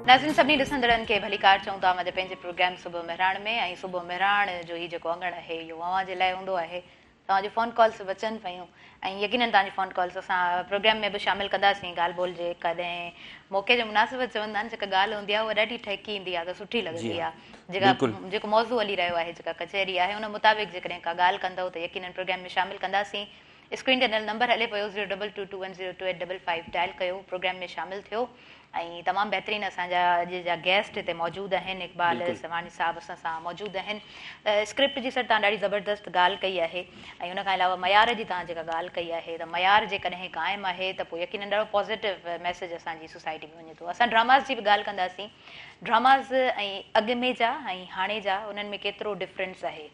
नाज़रीन सभिनी ॾिसंदड़नि खे भलीकार चऊं था असांजे पंहिंजे प्रोग्राम सुबुह मेहरान में। ऐं सुबुह मेहरान जो ही जेको अंगण आहे इहो अव्हां जे लाइ हूंदो आहे। तव्हांजो फ़ोन कॉल्स अचनि पियूं ऐं यकीनन तव्हांजी फ़ोन कॉल्स असां प्रोग्राम में बि शामिलु कंदासीं। ॻाल्हि ॿोल जे कॾहिं मौक़े जे मुनासिबत चवंदा आहिनि, जेका ॻाल्हि हूंदी आहे उहा ॾाढी ठहिकी ईंदी आहे त सुठी लॻंदी आहे। जेको मौज़ू हली रहियो आहे, जेका कचहरी आहे, उन मुताबिक़ जेकॾहिं का ॻाल्हि कंदव त यकीनन प्रोग्राम में शामिलु कंदासीं। स्क्रीन ते नंबर हले पियो 0222102855 डायल कयो, प्रोग्राम में शामिलु थियो। ऐं तमामु बहितरीनु असांजा अॼु जा गेस्ट हिते मौजूदु आहिनि। इक़बाल सवानी साहब असां सां मौजूदु आहिनि। स्क्रिप्ट जी सर तव्हां ॾाढी ज़बरदस्त ॻाल्हि कई आहे ऐं उन खां अलावा मयार जी तव्हां जेका ॻाल्हि कई आहे त मयार जेकॾहिं क़ाइमु आहे त पोइ यकीनन ॾाढो पॉज़िटिव मैसेज असांजी सोसाइटी में वञे थो। असां ड्रामास जी बि ॻाल्हि कंदासीं। ड्रामास ऐं अॻु में जा ऐं हाणे जा उन्हनि में केतिरो डिफरेंस आहे?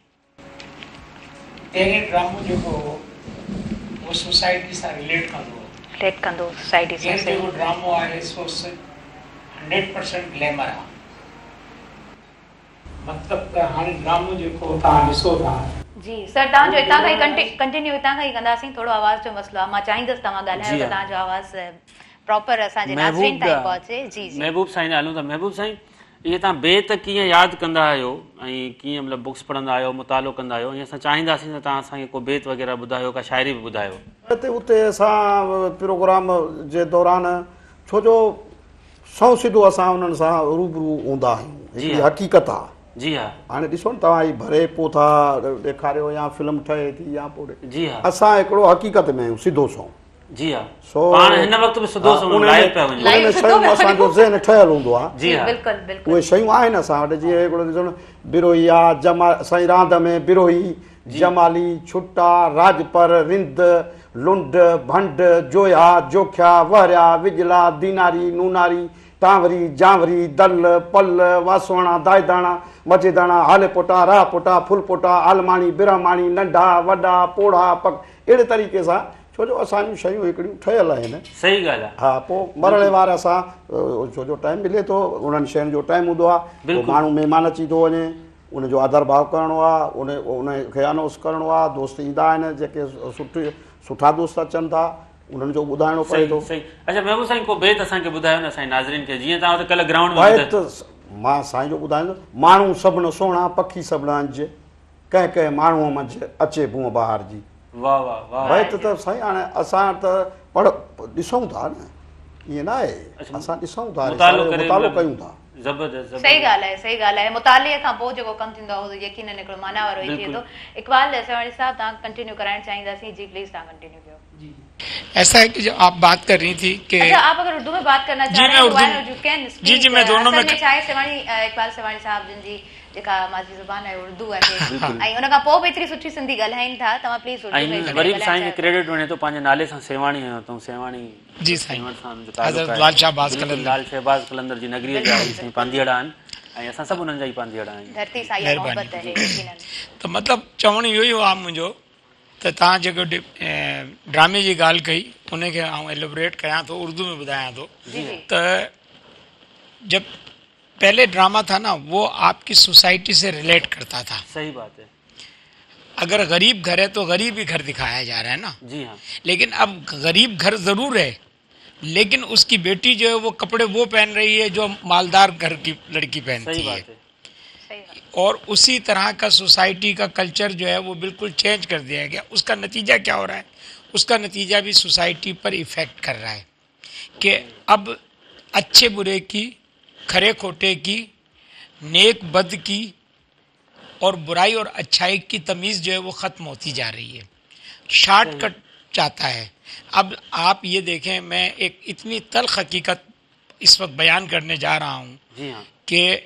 पहिरें ड्रामो जेको वो सोसाइटी सां रिलेट कंदो सोसाइटी सां। जेको ड्रामो आहे सो 100% ग्लैमर आहे। मतिलबु त हाणे ड्रामो जेको तव्हां ॾिसो था। जी सर, तव्हांजो हितां खां ई कंटिन्यू हितां खां ई कंदासीं। थोरो आवाज़ जो मसलो आहे, मां चाहींदसि तव्हां ॻाल्हायो त तव्हांजो आवाज़ प्रॉपर असांजे नाज़रीन ताईं पहुचे। जी जी महबूब साईं हलूं था। महबूब साईं, इहे तव्हां बेत कीअं यादि कंदा आहियो ऐं कीअं मतिलबु बुक्स पढ़ंदा आहियो, मुतालो कंदा आहियो? ईअं असां चाहींदासीं त तव्हां असांखे को बेत वग़ैरह ॿुधायो, का शाइरी बि ॿुधायो। उते असां प्रोग्राम जे दौरान छो जो सौ सिधो असां उन्हनि सां रूबरू हूंदा आहियूं, हिकिड़ी हक़ीक़त आहे। जी हा। हाणे ॾिसो न तव्हां ही भरे पोइ था ॾेखारियो या फिल्म ठहे थी या पोइ। जी हा, असां हिकिड़ो हक़ीक़त में आहियूं, सिधो सौ। जी हा, पाण हिन वक़्त बि सिधो सौ लाइव पिया वञूं। उन शयूं असांजो ज़हन ठहियलु हूंदो आहे। जी हा, बिल्कुलु बिल्कुलु। उहे शयूं आहिनि असां वटि, जीअं हिकिड़ो ॾिसो न बिरोही आहे, जमा साईं रांद में बिरोही, जमाली, छुटा, राजपर, रिंद, लुंड, भंड, जोया, जोखिया, वहरिया, विजला, दीनारी, नूनारी, टांवरी, जांवरी, दल, पल, वासवाणा, दायदाणा, मजेदाणा, हाले पोटा, राह पोटा, फुल पोटा, आलमाणी, बिरहमाणी, नंढा वॾा, पोड़ा, पक, अहिड़े तरीक़े सां। छो जो असांजूं शयूं हिकिड़ियूं ठहियलु आहिनि। सही ॻाल्हि आहे। हा, पोइ मरण वार असां छो जो टाइम मिले थो, उन्हनि शयुनि जो टाइम हूंदो आहे, माण्हू महिमान अची थो वञे, उनजो आदर भाव करिणो आहे, उनखे अनौंस करिणो आहे। दोस्त ईंदा आहिनि, जेके सुठा दोस्त अचनि था, उन्हनि जो ॿुधाइणो पए थो। अच्छा महबूब साईं, को बेत असांखे ॿुधायो न असांजे नाज़रीन खे, जीअं तव्हां कल्ह ग्राउंड में। मां साईं जो ॿुधाईंदो, माण्हू सभु सुहिणा, पखी सभु अंज, कंहिं कंहिं माण्हूअ मंझि अचे बूह बहार जी। वाह वाह वाह। बेत त साईं हाणे असां त ॾिसूं था न, ईअं न आहे, असां ॾिसूं था, मुतालो कयूं था। सही ॻाल्हि आहे, सही ॻाल्हि आहे। मुताले खां पोइ जेको कमु थींदो आहे उहो यकीनन हिकिड़ो माना वारो ई थिए थो। इकबाल सवाणी साहब, तव्हां कंटिन्यू कराइण चाहींदासीं। जी प्लीज, तव्हां कंटिन्यू कयो। जी, ऐसा है कि जो आप बात कर रही थी कि आप अगर उर्दू में बात करना चाह रहे हैं। जी जी, मैं दोनों में चाहे इकबाल सवाणी साहब जिन जी जेका माजी ज़ुबान आहे उर्दू आहे, ऐं उन खां पोइ बि एतिरी सुठी सिंधी ॻाल्हाइनि था, तव्हां प्लीज़ उर्दू में। वरी बि साईं खे क्रेडिट वञे थो, पंहिंजे नाले सां सेवाणी आहियो तूं, सेवाणी। जी साईं, लाल शहबाज़ कलंदर जी नगरीअ जा साईं पांधीअड़ा आहिनि ऐं असां सभु उन्हनि जा ई पांधीअड़ा आहियूं। धरती सां इहा मोहबत आहे यकीनन। त मतिलबु चवण इहो ई आहे मुंहिंजो त तव्हां जेको ड्रामे जी ॻाल्हि कई उनखे आउं एलोबरेट कयां थो, उर्दू में ॿुधायां थो त जब पहले ड्रामा था ना, वो आपकी सोसाइटी से रिलेट करता था। सही बात है। اگر غریب گھر ہے تو غریب ہی گھر دکھایا جا رہا ہے نا. جی ہاں. لیکن اب غریب گھر ضرور ہے لیکن اس کی بیٹی جو ہے وہ کپڑے وہ پہن رہی ہے جو مالدار گھر کی لڑکی پہنتی ہے. اور اسی طرح کا سوسائٹی کا کلچر جو ہے وہ بالکل چینج کر دیا گیا. اس کا نتیجہ کیا ہو رہا ہے؟ اس کا نتیجہ بھی سوسائٹی پر ایفیکٹ کر رہا ہے کہ اب اچھے برے کی، کھرے کھوٹے کی، نیک بد کی اور برائی اور اچھائی کی تمیز جو ہے وہ ختم ہوتی جا رہی ہے. شارٹ کٹ چاہتا ہے. اب آپ یہ دیکھیں، میں ایک اتنی تلخ حقیقت اس وقت بیان کرنے جا رہا ہوں کہ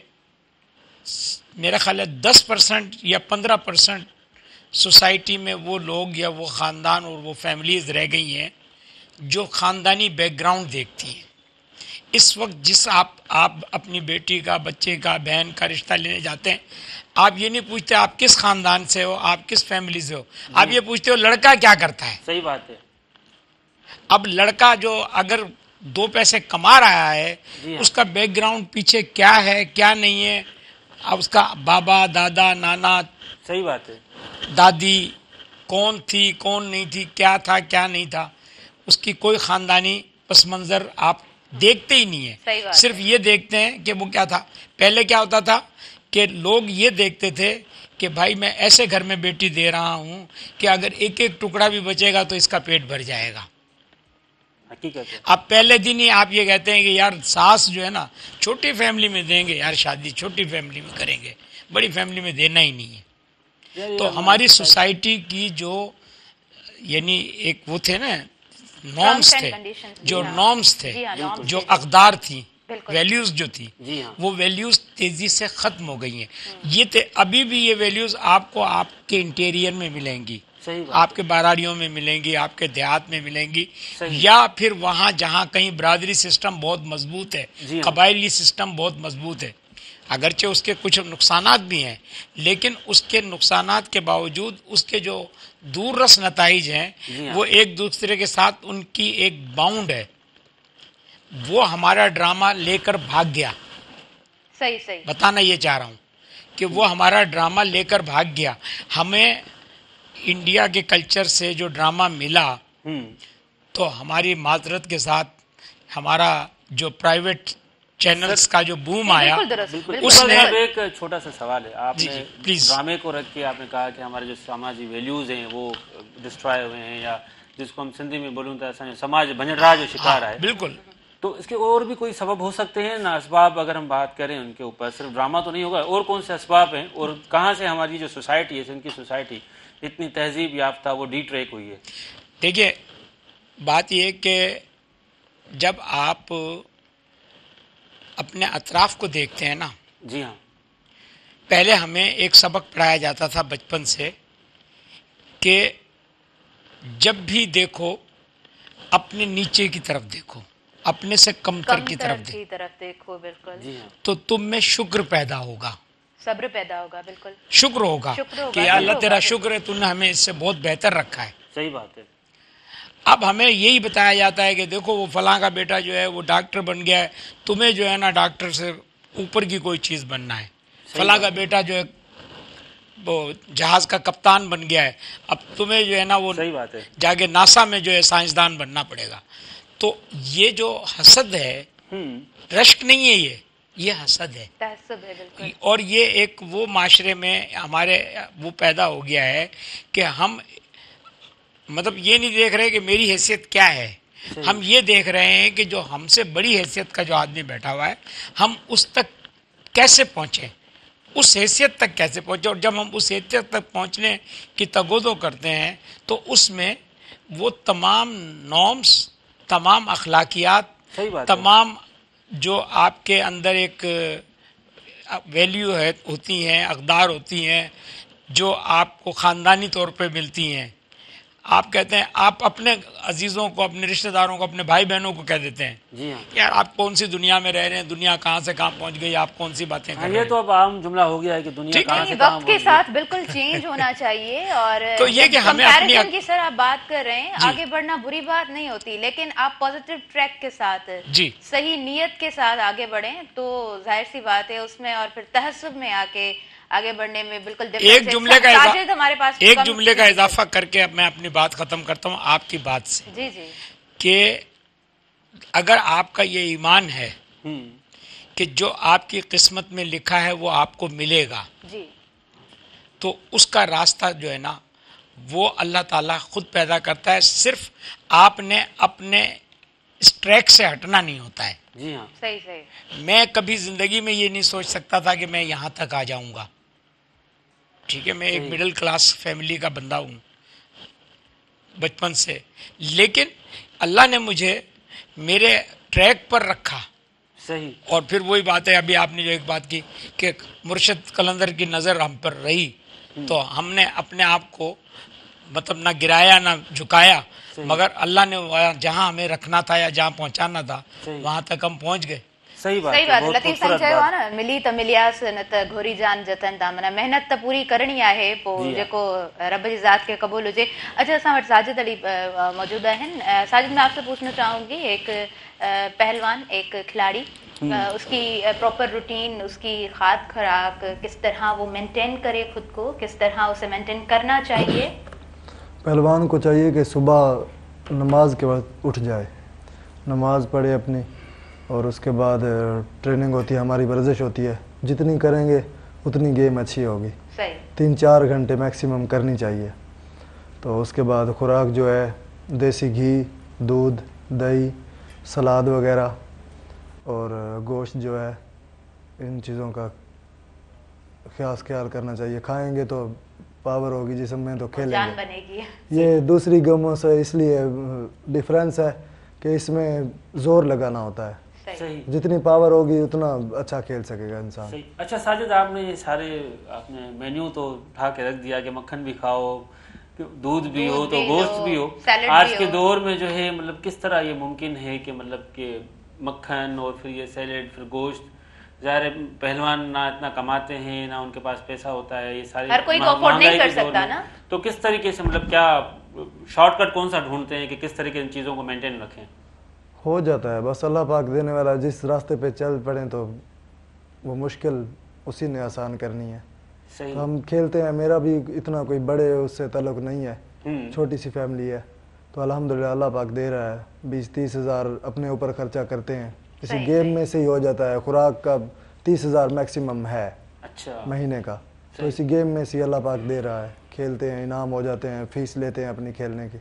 میرا خیال ہے 10% یا 15% سوسائٹی میں وہ لوگ یا وہ خاندان اور وہ فیملیز رہ گئی ہیں جو خاندانی بیک گراؤنڈ دیکھتی ہیں. اس وقت جس آپ اپنی بیٹی کا، بچے کا، بہن کا رشتہ لینے جاتے ہیں، آپ یہ نہیں پوچھتے آپ کس خاندان سے ہو، آپ کس فیملی سے ہو، آپ یہ پوچھتے ہو لڑکا کیا کرتا ہے. صحیح بات ہے. اب لڑکا جو اگر 2 پیسے کما رہا ہے اس کا بیک گراؤنڈ پیچھے کیا ہے کیا نہیں ہے، اب اس کا بابا، دادا، نانا، صحیح بات ہے، دادی کون تھی کون نہیں تھی، کیا تھا کیا نہیں تھا، اس کی کوئی خاندانی پس منظر آپ دیکھتے ہی نہیں ہے. صرف یہ دیکھتے ہیں کہ وہ کیا تھا. پہلے کیا ہوتا تھا کہ لوگ یہ دیکھتے تھے کہ بھائی میں ایسے گھر میں بیٹی دے رہا ہوں کہ اگر ایک ایک ٹکڑا بھی بچے گا تو اس کا پیٹ بھر جائے گا. اب پہلے دن ہی آپ یہ کہتے ہیں کہ یار ساس جو ہے نا چھوٹی فیملی میں دیں گے، یار شادی چھوٹی فیملی میں کریں گے، بڑی فیملی میں دینا ہی نہیں ہے. تو ہماری سوسائٹی کی جو یعنی ایک وہ تھے نا نارمز تھے، جو نارمز تھے، جو اقدار تھیں، ویلیوز جو تھی، وہ ویلیوز تیزی سے ختم ہو گئی ہیں. یہ ابھی بھی یہ ویلیوز آپ کو آپ کے انٹیریئر میں ملیں گی، آپ کے باراڑیوں میں ملیں گی، آپ کے دیہات میں ملیں گی، یا پھر وہاں جہاں کہیں برادری سسٹم بہت مضبوط ہے، قبائلی سسٹم بہت مضبوط ہے. اگرچہ اس کے کچھ نقصانات بھی ہیں لیکن اس کے نقصانات کے باوجود اس کے جو دور رس نتائج ہیں وہ ایک دوسرے کے ساتھ ان کی ایک باؤنڈ ہے. وہ ہمارا ڈرامہ لے کر بھاگ گیا. صحیح بتانا یہ چاہ رہا ہوں کہ وہ ہمارا ڈرامہ لے کر بھاگ گیا. ہمیں انڈیا کے کلچر سے جو ڈرامہ ملا تو ہماری معذرت کے ساتھ ہمارا جو پرائیویٹ چینلز کا جو بوم آیا اس نے ایک چھوٹا سا سوال ہے. آپ نے ڈرامے کو رکھ کے آپ نے کہا کہ ہمارے جو سماجی ویلیوز ہیں وہ ڈسٹرائے ہوئے ہیں، یا جس کو ہم سندھی میں بولوں تو سماج بھنجڑراج جو شکار ہے. بالکل. تو اس کے اور بھی کوئی سبب ہو سکتے ہیں نا اسباب؟ اگر ہم بات کریں ان کے اوپر صرف ڈرامہ تو نہیں ہوگا، اور کون سے اسباب ہیں اور کہاں سے ہماری جو سوسائٹی ہے، سندھ کی سوسائٹی اتنی تہذیب یافتہ وہ ڈی ٹریک ہوئی ہے؟ دیکھیے بات یہ کہ جب آپ اپنے اطراف کو دیکھتے ہیں نا، جی ہاں، پہلے ہمیں ایک سبق پڑھایا جاتا تھا بچپن سے کہ جب بھی دیکھو اپنے نیچے کی طرف دیکھو، اپنے سے کمتر کی طرف دیکھو. بالکل. تو تم میں شکر پیدا ہوگا، صبر پیدا ہوگا. بالکل شکر ہوگا کہ اللہ تیرا شکر ہے تو نے ہمیں اس سے بہت بہتر رکھا ہے. صحیح بات ہے. اب ہمیں یہی بتایا جاتا ہے کہ دیکھو وہ فلاں کا بیٹا جو ہے وہ ڈاکٹر بن گیا ہے، تمہیں جو ہے نا ڈاکٹر سے اوپر کی کوئی چیز بننا ہے. فلاں کا بیٹا جو ہے وہ جہاز کا کپتان بن گیا ہے، اب تمہیں جو ہے نا وہ جا کے ناسا میں جو ہے سائنسدان بننا پڑے گا. تو یہ جو حسد ہے، رشک نہیں ہے، یہ حسد ہے. اور یہ ایک وہ معاشرے میں ہمارے وہ پیدا ہو گیا ہے کہ ہم مطلب یہ نہیں دیکھ رہے کہ میری حیثیت کیا ہے، ہم یہ دیکھ رہے ہیں کہ جو ہم سے بڑی حیثیت کا جو آدمی بیٹھا ہوا ہے ہم اس تک کیسے پہنچیں، اس حیثیت تک کیسے پہنچے. اور جب ہم اس حیثیت تک پہنچنے کی تگودو کرتے ہیں تو اس میں وہ تمام نارمز، تمام اخلاقیات، تمام جو آپ کے اندر ایک ویلیو ہے ہوتی ہیں، اقدار ہوتی ہیں جو آپ کو خاندانی طور پہ ملتی ہیں. آپ کہتے ہیں آپ اپنے عزیزوں کو، اپنے رشتہ داروں کو، اپنے بھائی بہنوں کو کہہ دیتے ہیں جی ہاں یار آپ کون سی دنیا میں رہ رہے ہیں، دنیا کہاں سے کہاں پہنچ گئی، آپ کون سی باتیں کر رہے ہیں. یہ تو اب عام جملہ ہو گیا ہے کہ دنیا کہاں سے کہاں وقت کے ساتھ بالکل چینج ہونا چاہیے. اور تو یہ کہ ہمیں اپنی کی سر آپ بات کر رہے ہیں، آگے بڑھنا بری بات نہیں ہوتی، لیکن آپ پازیٹیو ٹریک کے ساتھ صحیح نیت کے ساتھ آگے بڑھیں تو ظاہر سی بات ہے اس میں، اور پھر تہذب میں آ کے आगे बढ़ने में बिल्कुल एक जुमले का इजाफा करके अब मैं अपनी बात खत्म करता हूँ आपकी बात से। जी जी। कि अगर आपका ये ईमान है कि जो आपकी किस्मत में लिखा है वो आपको मिलेगा जी, तो उसका रास्ता जो है ना वो अल्लाह ताला खुद पैदा करता है। सिर्फ आपने अपने इस ट्रैक से हटना नहीं होता है। जी हाँ, सही सही। मैं कभी जिंदगी में ये नहीं सोच सकता था कि मैं यहाँ तक आ जाऊंगा। ठीक है, मैं एक मिडिल क्लास फैमिली का बंदा हूँ बचपन से, लेकिन अल्लाह ने मुझे मेरे ट्रैक पर रखा। सही। और फिर वही बात है, अभी आपने जो एक बात की कि मुर्शिद कलंदर की नज़र हम पर रही, तो हमने अपने आप को मतलब ना गिराया ना झुकाया, मगर अल्लाह ने जहाँ हमें रखना था या जहाँ पहुँचाना था वहाँ तक हम पहुँच गए। सही बात है। बहुत लतीफ़ साईं चयो आहे न, मिली त मिलियास न त घोरी जान जतन था, माना मेहनत त पूरी करणी आहे, पोइ जेको रब जी ज़ात के कबूल हुजे। अच्छा, असां वटि साजिद अली मौजूद आहिनि। साजिद, मैं आपसे पूछना चाहूँगी, एक पहलवान, एक खिलाड़ी, उसकी प्रॉपर रूटीन, उसकी खाद खुराक किस तरह वो मेंटेन करे खुद को, किस तरह उसे मेंटेन करना चाहिए? पहलवान को चाहिए कि सुबह नमाज के वक्त उठ जाए, नमाज पढ़े अपनी, और उसके बाद ट्रेनिंग होती है, हमारी वर्जिश होती है, जितनी करेंगे उतनी गेम अच्छी होगी। 3-4 घंटे मैक्सिमम करनी चाहिए। तो उसके बाद खुराक जो है देसी घी, दूध, दही, सलाद वगैरह और गोश्त जो है, इन चीज़ों का ख्याल करना चाहिए। खाएंगे तो पावर होगी जिस्म में, तो खेलेंगे, जान बनेगी। ये दूसरी गेमों से इसलिए डिफरेंस है कि इसमें जोर लगाना होता है। सही। जितनी पावर होगी उतना अच्छा खेल सकेगा इंसान। सही। अच्छा साजिद, आपने ये सारे आपने मेन्यू तो उठा के रख दिया कि मक्खन भी खाओ, दूध भी हो तो गोश्त भी हो। आज के दौर में जो है मतलब किस तरह ये मुमकिन है कि मतलब कि मक्खन और फिर ये सैलेड फिर गोश्त, ज़ाहिर पहलवान ना इतना कमाते हैं ना उनके पास पैसा होता है, ये सारी हर कोई तो अफोर्ड नहीं कर सकता ना, तो किस तरीके से मतलब क्या शॉर्टकट कौन सा ढूंढते हैं कि किस तरीके इन चीज़ों को मेंटेन रखें? हो जाता है, बस अल्लाह पाक देने वाला, जिस रास्ते पे चल पड़े तो वो मुश्किल उसी ने आसान करनी है। सही। तो हम खेलते हैं, मेरा भी इतना कोई बड़े उससे ताल्लुक नहीं है, छोटी सी फैमिली है, तो अल्हम्दुलिल्लाह अल्लाह पाक दे रहा है। 20-30 हज़ार अपने ऊपर खर्चा करते हैं, किसी गेम में से ही हो जाता है। खुराक का 30 हज़ार मैक्सिमम है अच्छा महीने का, तो इसी गेम में से अल्लाह पाक दे रहा है। खेलते हैं, इनाम हो जाते हैं, फीस लेते हैं अपनी खेलने की,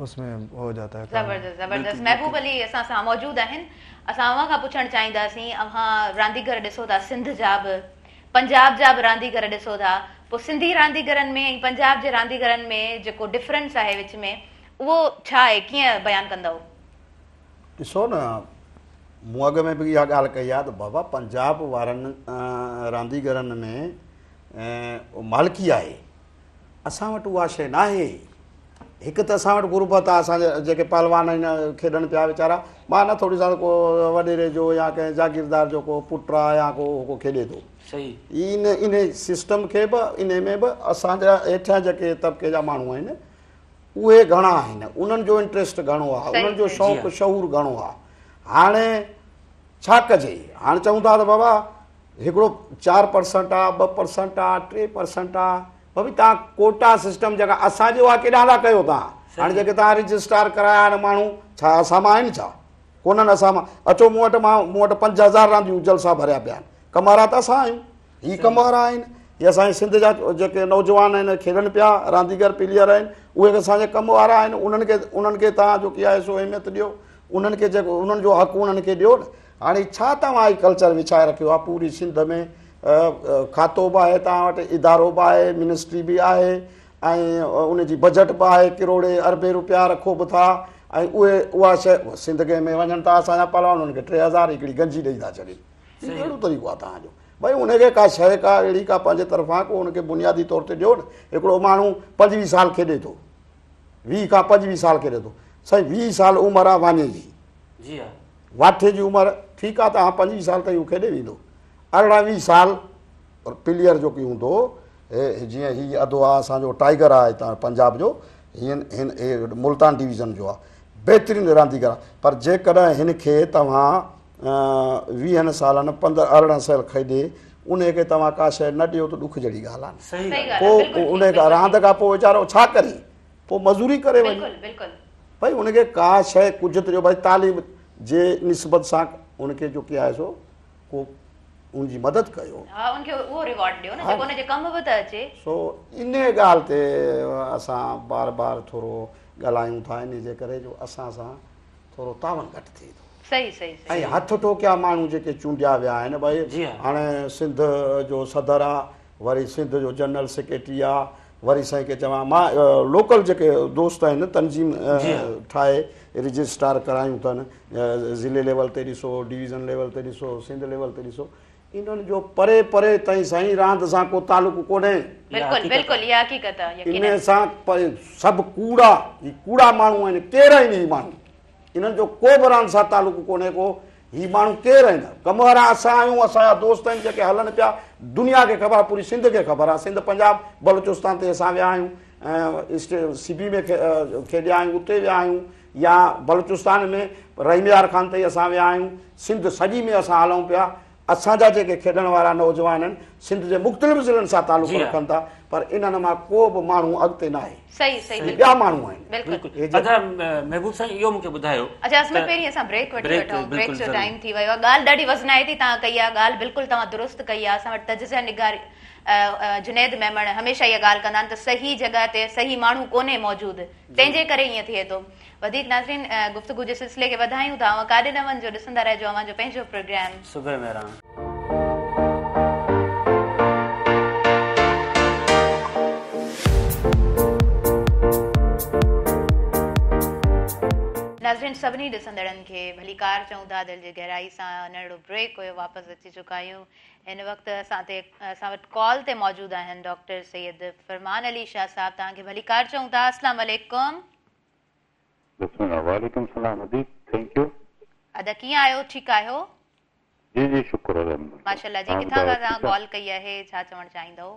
उसमें हो जाता है। ज़बरदस्त ज़बरदस्त। महबूब अली असां सां मौजूद आहिनि। असां अव्हां खां पुछणु चाहींदासीं, अव्हां रांदीगर ॾिसो था, सिंध जा बि पंजाब जा बि रांदीगर ॾिसो था, पोइ सिंधी रांदीगरनि में ऐं पंजाब जे रांदीगरनि में जेको डिफरेंस आहे विच में, उहो छा आहे, कीअं बयानु कंदव? ॾिसो न, मूं अॻ में बि इहा ॻाल्हि कई आहे त बाबा पंजाब वारनि रांदीगरनि में मालिकी आहे, असां वटि उहा शइ न आहे। हिकु त असां वटि गुरबत आहे, असांजे जेके पहलवान आहिनि खेॾनि पिया वीचारा, मां न थोरी साल को वॾेरे जो या कंहिं जागीरदार जो को पुट आहे या को खेॾे थो। सही। इन सिस्टम खे बि इन में बि असांजा हेठियां जेके तबिके जा माण्हू आहिनि उहे घणा आहिनि, उन्हनि जो इंट्रस्ट घणो आहे, उन्हनि जो शौक़ु शऊर घणो आहे। हाणे छा कजे, हाणे चऊं था त बाबा हिकिड़ो 4% आहे, 2% आहे, 3% आहे, भाभी तव्हां कोटा सिस्टम जेका असांजो आहे केॾां था कयो तव्हां? हाणे जेके तव्हां रजिस्टर कराया आहिनि माण्हू, छा असां मां आहिनि छा? कोन्हनि असां मां। अचो मूं वटि 5000 रांदियूं जलसा भरिया पिया आहिनि, कमारा त असां आहियूं, ही कमारा आहिनि। ये असांजे सिंध जा जेके नौजवान आहिनि खेॾनि पिया, रांदीगर प्लेयर आहिनि, उहे असांजे कम वारा आहिनि। उन्हनि खे तव्हां जो की आहे सो अहमियत ॾियो, उन्हनि खे जेको उन्हनि जो हक़ु उन्हनि खे ॾियो। हाणे छा तव्हां हीउ कल्चर विछाए रखियो आहे पूरी सिंध में? खातो बि आहे तव्हां वटि, इदारो बि आहे, मिनिस्ट्री बि आहे, ऐं उनजी बजट बि आहे, किरोड़े अरबे रुपया रखो बि था, ऐं उहा शइ सिंध के में वञनि था असांजा पहलवान, उन्हनि खे 3000 हिकिड़ी गंजी ॾेई था छॾनि। अहिड़ो तरीक़ो आहे तव्हांजो। भई उनखे का शइ का अहिड़ी का पंहिंजे तरफ़ां को उनखे बुनियादी तौर ते ॾियो न। हिकिड़ो माण्हू 25 साल खेॾे थो, 20 खां 25 साल खेॾे थो, साईं 20 साल उमिरि आहे वाञे जी, जी हा, वाठे जी उमिरि, ठीकु आहे, तव्हां 25 साल ताईं उहो खेॾे वेंदो। 18-20 साल प्लेयर जो की हूंदो, जीअं हीअ अधु आहे असांजो टाइगर आहे हितां पंजाब जो, हिन मुल्तान डिवीज़न जो आहे, बहितरीनु रांदीगर आहे। पर जेकॾहिं हिन खे तव्हां 20 सालनि 15-18 साल खेॾे उनखे तव्हां का शइ न ॾियो त ॾुख जहिड़ी ॻाल्हि आहे। सही ॻाल्हि आहे, पोइ बिल्कुलु उन रांदि खां पोइ वीचारो छा करे, पोइ मज़ूरी करे वञे। बिल्कुलु बिल्कुलु भाई उनखे का शइ कुझु त ॾियो, भाई तालीम जे निस्बत सां उनखे जो की आहे सो को उनजी मदद कयो। हा, उनखे उहो रिवॉर्ड ॾियो न जेको उनजे कम बि त अचे। सो इन ॻाल्हि ते असां बार बार थोरो ॻाल्हायूं था, इन जे करे जो असां सां थोरो तावन घटि थिए थो। सही सही ऐं हथ टोकिया माण्हू जेके चूंडिया विया आहिनि, भई हाणे सिंध जो सदर आहे, वरी सिंध जो जनरल सेक्रेटरी आहे, वरी साईं खे चवां मां लोकल जेके दोस्त आहिनि तंज़ीम ठाहे रजिस्ट्रार करायूं अथनि, ज़िले लेवल ते ॾिसो, डिवीज़न लेवल ते ॾिसो, सिंध लेवल ते ॾिसो, इन्हनि जो परे परे ताईं साईं रांदि सां को तालुक़ु कोन्हे। बिल्कुलु बिल्कुलु इहा हक़ीक़त आहे। इन सां सभु कूड़ा माण्हू आहिनि, केरु आहिनि ही माण्हू, इन्हनि जो को बि रांदि सां तालुक़ु कोन्हे को, ही माण्हू केरु आहिनि, कम वारा असां आहियूं, असांजा दोस्त आहिनि जेके हलनि पिया, दुनिया खे ख़बर आहे, पूरी सिंध खे ख़बर आहे, सिंध पंजाब बलूचिस्तान ते असां विया आहियूं, ऐं CB में खेॾिया आहियूं, उते विया आहियूं, या बलूचिस्तान में रहीमयार खान ते असां विया आहियूं, सिंध सॼी में असां हलूं पिया। असांजा जेके खेॾण वारा नौजवान आहिनि सिंध जे मुख़्तलिफ़ ज़िलनि सां तालुक़ु रखनि था, पर इन्हनि मां को बि माण्हू अॻिते न आहे। सही सही ॿिया माण्हू आहिनि। बिल्कुलु। अच्छा महबूब साईं इहो मूंखे ॿुधायो। अच्छा असमत पहिरीं असां ब्रेक वठी वठूं, ब्रेक जो टाइम थी वियो आहे। ॻाल्हि ॾाढी वज़नाए थी तव्हां कई आहे, ॻाल्हि बिल्कुलु तव्हां दुरुस्त कई आहे। असां वटि तजज़िया निगार जुनैद मेमण हमेशह इहा ॻाल्हि कंदा आहिनि त सही जॻह ते सही माण्हू कोन्हे मौजूदु, तंहिंजे करे ईअं थिए थो। वधीक नाज़रीन गुफ़्तगू जे सिलसिले खे वधायूं था, काॾे न वञिजो, ॾिसंदा रहिजो अव्हांजो पंहिंजो प्रोग्राम सुबह मेहरान। नाज़रीन सभिनी ॾिसंदड़नि खे भली कार चऊं था, दिलि जी गहराई सां नंढड़ो ब्रेक हुयो, वापसि अची चुका आहियूं। हिन वक़्तु असां वटि कॉल ते मौजूदु आहिनि डॉक्टर सैयद फरमान अली शाह साहब, तव्हांखे भली कार चऊं था। अस्सलाम वालेकुम। वालेकुम सलाम हदीब, थैंक यू। अदा कीअं आहियो, ठीकु आहियो? जी जी शुक्र अल्हम्दुलिल्लाह। माशाल्लाह जी, किथां खां तव्हां कॉल कई आहे, छा चवणु चाहींदव?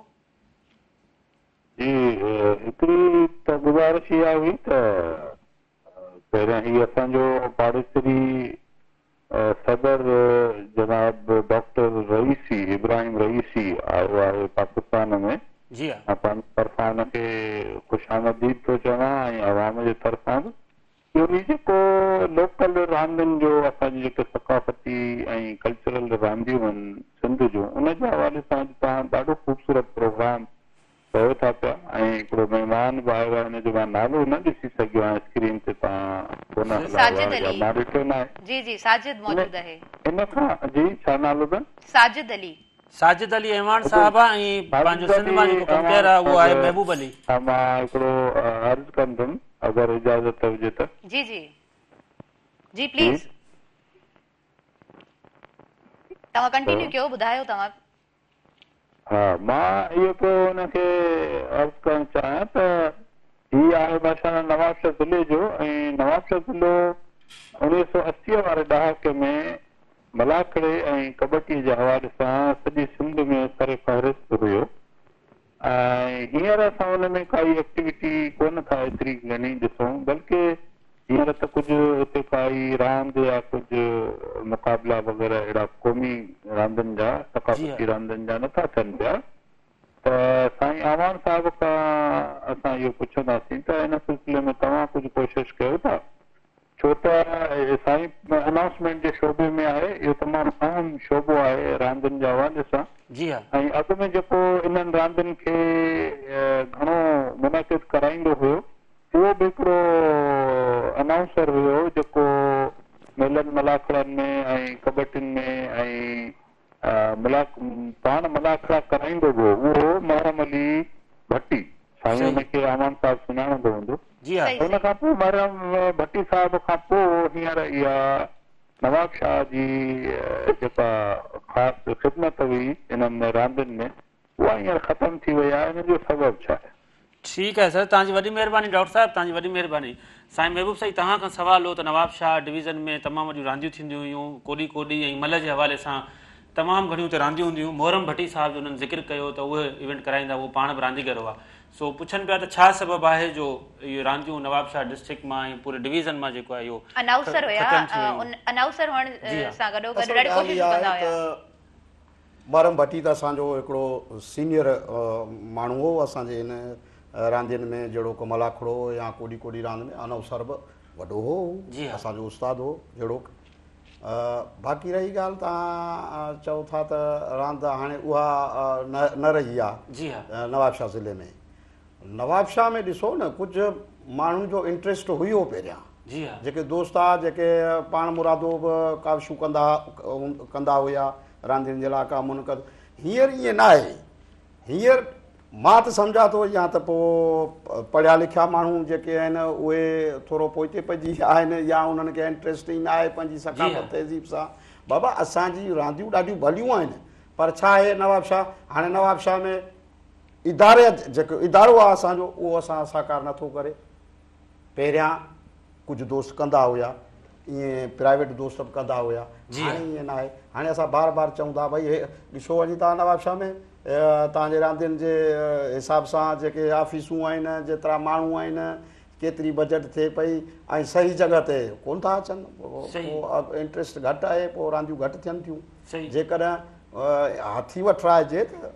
जी हिकिड़ी त गुज़ारिश इहा हुई त पहिरियां ही असांजो पाड़ेसरी सदर जनाब डॉक्टर रईसी, इब्राहिम रईसी आयो आहे पाकिस्तान में। जी हा, पंहिंजे तरफ़ां हुनखे ख़ुशामदीद थो चवां ऐं अवाम जे तरफ़ां बि। इहो जेको लोकल रांदियुनि जो असांजी जेके सकाफ़ती ऐं कल्चरल रांदियूं आहिनि सिंध जूं, उन जे हवाले सां तव्हां ॾाढो ख़ूबसूरत प्रोग्राम कयो था पिया, ऐं हिकिड़ो महिमान बि आयो आहे, हिनजो मां नालो न ॾिसी सघियो आहियां स्क्रीन ते, तव्हां कोन मां ॾिठो न आहे। जी जी साजिद मौजूद आहे। इन खां जी छा नालो अथनि? साजिद अली। साजिद अली एवान साहब ऐं पंहिंजो सिंध मां जेको कंपेयर आहे उहो आहे महबूब अली। हा, मां हिकिड़ो अर्ज़ु कंदुमि अगरि इजाज़त हुजे त। जी जी जी प्लीज़ तव्हां कंटिन्यू कयो, ॿुधायो तव्हां। हा, मां इहो पियो हुनखे अर्ज़ु करणु चाहियां त हीअ आहे माशाल्लाह नवाबशाह ज़िले जो, ऐं नवाबशाह ज़िलो 1980 वारे ॾहाके में मलाखड़े ऐं कबड्डी जे हवाले सां सॼी सिंध में सर फ़हरिस्त हुयो, ऐं हींअर असां हुन में काई एक्टिविटी कोन था एतिरी घणी ॾिसूं, बल्कि हींअर त कुझु हिते काई रांदि या कुझु मुक़ाबला वग़ैरह अहिड़ा क़ौमी रांदियुनि जा, सकाफ़ती रांदियुनि जा नथा थियनि पिया। त साईं आवान साहिब खां असां इहो पुछंदासीं त हिन सिलसिले में तव्हां कुझु कोशिशि कयो था, छो त साईं अनाउंसमेंट जे शोबे में आहे, इहो तमामु अहम शोबो आहे रांदियुनि जे हवाले सां। जी हा। ऐं अॻु में जेको इन्हनि रांदियुनि खे घणो मुनक़िद कराईंदो हुयो, उहो बि हिकिड़ो अनाउंसर हुयो जेको मेलनि मलाखड़नि में ऐं कबड्डियुनि में ऐं पाण मलाखड़ा कराईंदो हुओ, उहो महरम अली भट्टी, साईं हुनखे आमान साहिब सुञाणंदो हूंदो। हुन खां पोइ महरम भट्टी साहिब खां पोइ हींअर इहा नवाब शाह जी जेका ख़ासि ख़िदमत हुई इन्हनि रांदियुनि में, उहा हींअर ख़तमु थी वई आहे। हिन जो सबबु छा आहे? ठीकु आहे सर, तव्हांजी वॾी महिरबानी डॉक्टर साहिबु, तव्हांजी वॾी महिरबानी। साईं महबूब साईं, तव्हां खां सवाल हो त नवाब शाह डिवीज़न में तमामु वॾियूं रांदियूं थींदियूं हुयूं, कोॾी कोॾी ऐं मल जे हवाले सां तमामु घणियूं हुते रांदियूं हूंदियूं। मोहरम भट्टी साहिब जो उन्हनि ज़िक्र कयो त उहे इवेंट कराईंदा, उहो पाण बि रांदीगर हुआ। सो पुछनि पिया त छा सबबु आहे जो इहे रांदियूं नवाब शाह डिस्ट्रिक्ट मां ऐं पूरे डिवीज़न मां जेको आहे इहो अनाउंसर हुया, अनाउंसर हुअण सां गॾो गॾु ॾाढी कोशिशि कंदा हुया। मरम भट्टी त असांजो हिकिड़ो सीनियर माण्हू हो असांजे हिन रांदियुनि में, जहिड़ो कमलाखड़ो या कोॾी कोॾी रांदि में अनवसर बि वॾो हो, असांजो उस्तादु हो जहिड़ो। बाक़ी रही ॻाल्हि तव्हां चओ था त रांदि हाणे उहा न रही आहे नवाबशाह ज़िले में। नवाबशाह में ॾिसो न कुझु माण्हुनि जो इंट्रस्ट हुयो पहिरियां, जेके दोस्त आहे जेके पाण मुरादो बि काविशूं कंदा हुया रांदियुनि जे लाइ का मुनक़द। हींअर ईअं न आहे। हींअर मां त सम्झा थो या त पोइ पढ़िया लिखिया माण्हू जेके आहिनि उहे थोरो पोइते पइजी आहिनि या उन्हनि खे इंट्रस्ट ई न आहे पंहिंजी सकाफ़त तहज़ीब सां। बाबा असांजी रांदियूं ॾाढियूं भलियूं आहिनि, पर छा आहे नवाबशाह, हाणे नवाबशाह में इदारे जेको इदारो आहे असांजो उहो असां साकार नथो करे। पहिरियां कुझु दोस्त कंदा हुया, ईअं प्राइवेट दोस्त बि कंदा हुया, हाणे ईअं न आहे। हाणे असां बार बार चऊं था भई ॾिसो वञी तव्हां नवाबशाह में तव्हांजे रांदियुनि जे हिसाब सां जेके ऑफिसूं आहिनि, जेतिरा माण्हू आहिनि, केतिरी बजट थिए पई ऐं सही जॻह ते कोन था अचनि, पोइ इंट्रस्ट घटि आहे, पोइ रांदियूं घटि थियनि थियूं। जेकॾहिं हथी वठराइजे त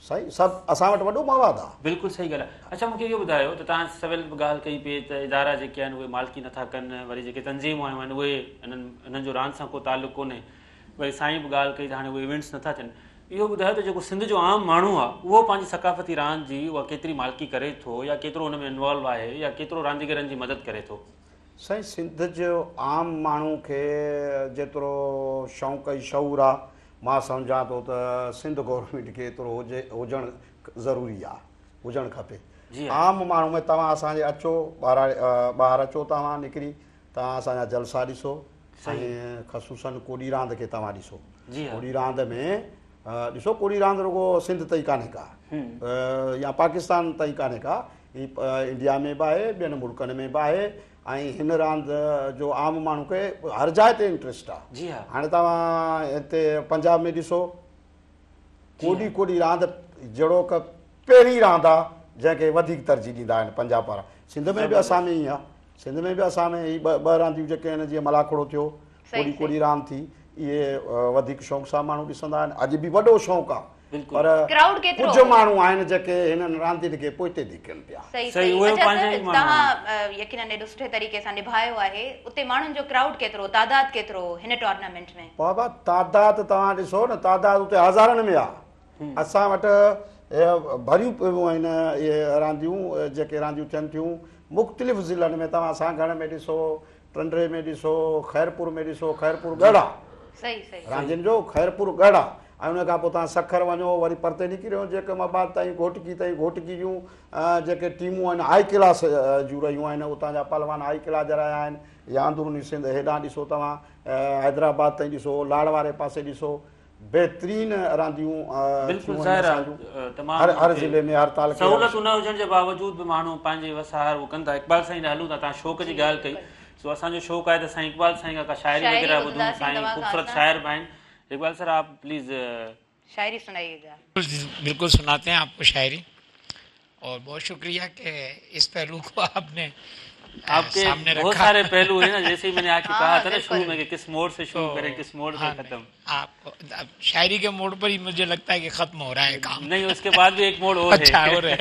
सही, सभु असां वटि वॾो मवादु आहे। बिल्कुलु सही ॻाल्हि आहे। अच्छा मूंखे इहो ॿुधायो त तव्हां सवेल बि ॻाल्हि कई पई त इदारा जेके आहिनि उहे मालिकी नथा कनि, वरी जेके तंज़ीमूं आहियूं आहिनि उहे हिननि जो रांदि सां को तालुक़ु कोन्हे, वरी साईं बि ॻाल्हि कई त हाणे उहे इवेंट्स नथा थियनि। इहो ॿुधायो त जेको सिंध जो आम माण्हू आहे उहो पंहिंजी सकाफ़ती रांदि जी उहा केतिरी मालिकी करे थो, या केतिरो हुन में इन्वॉल्व आहे, या केतिरो रांदीगरनि जी मदद करे थो? साईं सिंध जो आम माण्हू खे जेतिरो शौक़ु ऐं शौक़ु आहे, मां सम्झां थो त सिंध गवर्नमेंट खे एतिरो हुजणु ज़रूरी आहे, हुजणु खपे। आम माण्हू में तव्हां असांजे अचो ॿाहिरि अचो, तव्हां निकिरी तव्हां असांजा जलसा ॾिसो ऐं ख़सूसन कोॾी रांदि खे तव्हां ॾिसो। कोॾी रांदि में ॾिसो, कोॾी रांदि रुॻो सिंध ताईं कान्हे का या पाकिस्तान ताईं कान्हे का, ही इंडिया में बि आहे, ॿियनि मुल्कनि में बि आहे। ऐं हिन रांदि जो आम माण्हू खे हर जाइ ते इंट्रस्ट आहे। हाणे तव्हां हिते पंजाब में ॾिसो, कोॾी कोॾी रांदि जहिड़ो क पहिरीं रांदि आहे जंहिंखे वधीक तरजीह ॾींदा आहिनि पंजाब वारा। सिंध में बि असां में ई आहे, सिंध में बि असां में ही ॿ रांदियूं जेके आहिनि, जीअं मलाखड़ो थियो, कोॾी कोॾी रांदि थी, इहे वधीक शौक़ सां माण्हू ॾिसंदा आहिनि। अॼु बि वॾो शौक़ु आहे, पर कुझु माण्हू आहिनि जेके हिननि रांदियुनि खे पोइते थी कनि पिया। तव्हां यकीनन एॾो सुठे तरीक़े सां निभायो आहे, उते माण्हुनि जो क्राउड केतिरो, तादाद केतिरो हिन टूर्नामेंट में? बाबा तादाद तव्हां ॾिसो न, तादाद उते हज़ारनि में आहे। असां वटि भरियूं पियूं आहिनि इहे रांदियूं, जेके रांदियूं थियनि थियूं मुख़्तलिफ़ ज़िलनि में। तव्हां सांगण में ॾिसो, टंडरे में ॾिसो, ख़ैरपुर में ॾिसो, ख़ैरपुर गढ़ आहे रांदियुनि जो, ख़ैरपुर गढ़ आहे। ऐं उन खां पोइ तव्हां सखर वञो, वरी परते निकिरो जेके मबाद ताईं घोटकी ताईं, घोटकी जूं जेके टीमूं आहिनि हाई क्लास जूं रहियूं आहिनि, उतां जा पहलवान हाई क्लास जा रहिया आहिनि। या अंदरूनी सिंध हेॾां ॾिसो तव्हां, हैदराबाद ताईं ॾिसो, लाड़ वारे पासे ॾिसो, बहितरीन रांदियूं हर ज़िले में, हर तालुके में। सहूलियतूं न हुजण जे बावजूदि बि माण्हू पंहिंजे वसार उहो कनि था। इक़बाल साईं ॾे हलूं था, तव्हां शौक़ जी ॻाल्हि कई, सो असांजो शौक़ु आहे त साईं इक़बाल साईं खां का शाइरी वग़ैरह ॿुधूं। साईं ख़ूबसूरत शाइर बि आहिनि। इक़बाल सर आप प्लीज शायरी सुनाइएगा। बिल्कुल सुनाते हैं आपको शायरी, और बहुत शुक्रिया कि इस पहलू को आपने आपके बहुत सारे पहलू हैं ना, जैसे ही मैंने आके कहा था ना शुरू में कि किस मोड़ से शुरू करें, किस मोड़ से खत्म। आप शायरी के मोड़ पर ही मुझे लगता है कि खत्म हो रहा है काम। नहीं, उसके बाद भी एक मोड़ और है। अच्छा और है।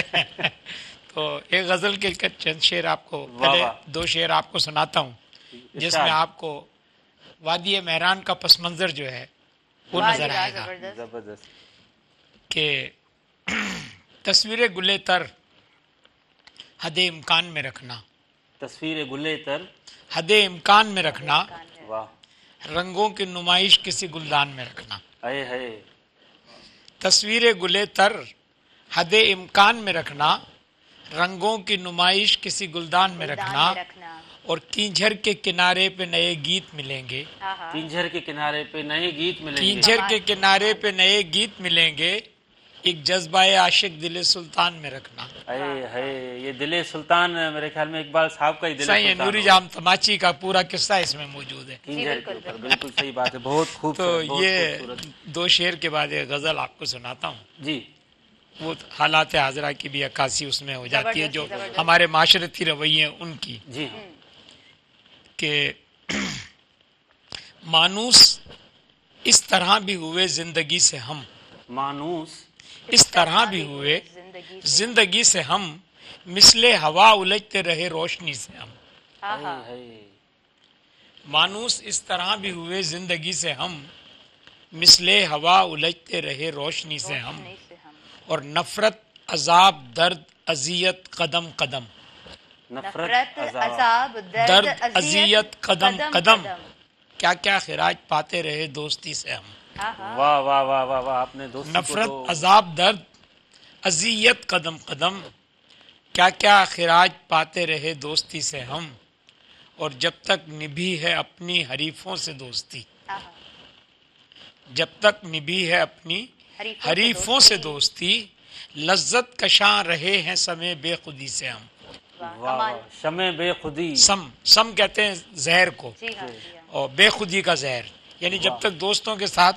तो एक गजल के चंद शेर आपको, पहले दो शेर आपको सुनाता हूँ, जिसमें आपको वादी मेहरान का पस मंजर जो है वो नजर आएगा। जबरदस्त। कि तस्वीर गुले तर हदे इम्कान में रखना, तस्वीर गुले तर हदे इम्कान में रखना, वाह, रंगों की नुमाइश किसी गुलदान में रखना। है तस्वीर गुले तर हदे इम्कान में रखना, रंगों की नुमाइश किसी गुलदान में रखना, और कींझर के किनारे पे नए गीत मिलेंगे। कींझर के किनारे पे नए गीत मिलेंगे। कींझर के किनारे पे नए गीत मिलेंगे, एक जज्बाए आशिक दिले सुल्तान में रखना। है ये दिले सुल्तान मेरे ख्याल में इकबाल साहब का ही दिले सुल्तान। नूरी जाम तमाची का पूरा किस्सा इसमें मौजूद है। कींझर के ऊपर, बिल्कुल सही बात है, बहुत खूबसूरत। तो ये दो शेर के बाद एक गजल आपको सुनाता हूँ जी। वो हालात हाजरा की भी अक्कासी उसमें हो जाती है, जो हमारे माशरती रवैये उनकी जी। कि मानूस इस तरह भी हुए जिंदगी से हम, मानूस इस तरह भी हुए जिंदगी से हम, मिसले हवा उलझते रहे रोशनी से हम। मानूस इस तरह भी हुए जिंदगी से हम, मिसले हवा उलझते रहे रोशनी से हम। और नफरत, अजाब, दर्द, अजियत, कदम कदम। नफरत, अजाब, दर्द, अजियत, कदम कदम। क्या क्या खिराज पाते रहे दोस्ती से हम। वाह वाह वाह वाह वाह, आपने दोस्ती नफरत, को अजाब, दर्द, अजियत, कदम कदम। क्या क्या खिराज पाते रहे दोस्ती से हम। और जब तक निभी है अपनी हरीफों से दोस्ती, जब तक निभी है अपनी हरीफों से दोस्ती, लज्जत कशां रहे हैं समय बेखुदी से हम। शमे बेखुदी, सम कहते हैं जहर को, और बेखुदी का जहर, यानी जब तक दोस्तों के साथ,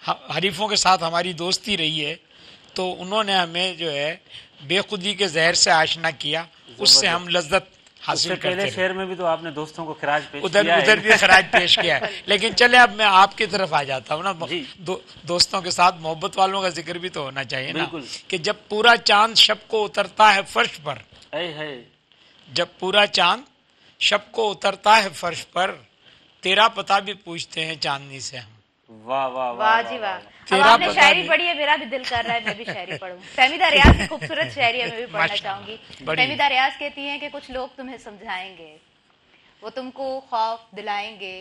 हरीफों के साथ हमारी दोस्ती रही है तो उन्होंने हमें जो है बेखुदी के जहर से आशना किया, उससे हम लज्जत हासिल करते हैं। पहले शेर में भी तो आपने दोस्तों को खिराज पेश उधर किया उधर भी खिराज पेश किया है। लेकिन चले अब मैं आपकी तरफ आ जाता हूँ ना। दोस्तों के साथ मोहब्बत वालों का जिक्र भी तो होना चाहिए ना, कि जब पूरा चांद शब को उतरता है फर्श पर, जब पूरा चांद शब को उतरता है फर्श पर, तेरा पता भी पूछते हैं चांदनी से हम। वाह वाह वाह जी वाह। अब आपने शायरी पढ़ी है, मेरा भी दिल कर रहा है मैं भी शायरी पढ़ूं। फहमीदा रियाज की खूबसूरत शायरी है, मैं भी पढ़ना चाहूंगी। फहमीदा रियाज कहती हैं कि कुछ लोग तुम्हें समझाएंगे, वो तुमको खौफ दिलाएंगे,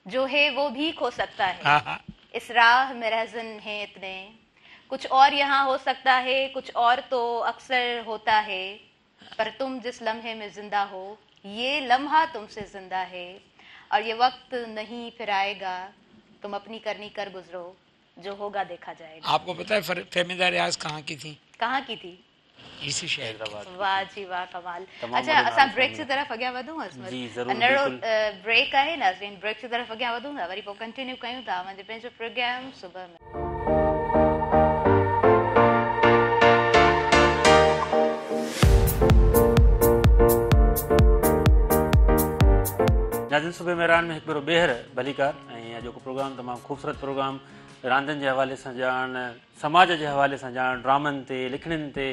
जो है वो भी खो सकता है, इस राह में रहज़न है इतने, कुछ और यहाँ हो सकता है, कुछ और तो अक्सर होता है, पर तुम जिस लम्हे में जिंदा हो, ये लम्हा तुमसे जिंदा है, और ये वक्त नहीं फिर आएगा, तुम अपनी करनी कर गुजरो, जो होगा देखा जाएगा। आपको पता है फहमीदा रियाज कहाँ की थी? कहाँ की थी? इसी शहर। वाह जी वाह, कमाल। अच्छा, असां ब्रेक की तरफ अॻियां वधूं? जी ज़रूर, नरो ब्रेक आहे नाज़रीन, ब्रेक की तरफ अॻियां वधूं था, वरी पोइ कंटिन्यू कयूं था मुंहिंजे पंहिंजो प्रोग्राम सुबह में। नाज़रीन, सुबह मेहरान में हिकु भेरो ॿीहर भलीकार। ऐं अॼोको प्रोग्राम तमामु ख़ूबसूरत प्रोग्राम, रांदियुनि जे हवाले सां ॼाण, समाज जे हवाले सां ॼाण, ड्रामनि ते, लिखणियुनि ते,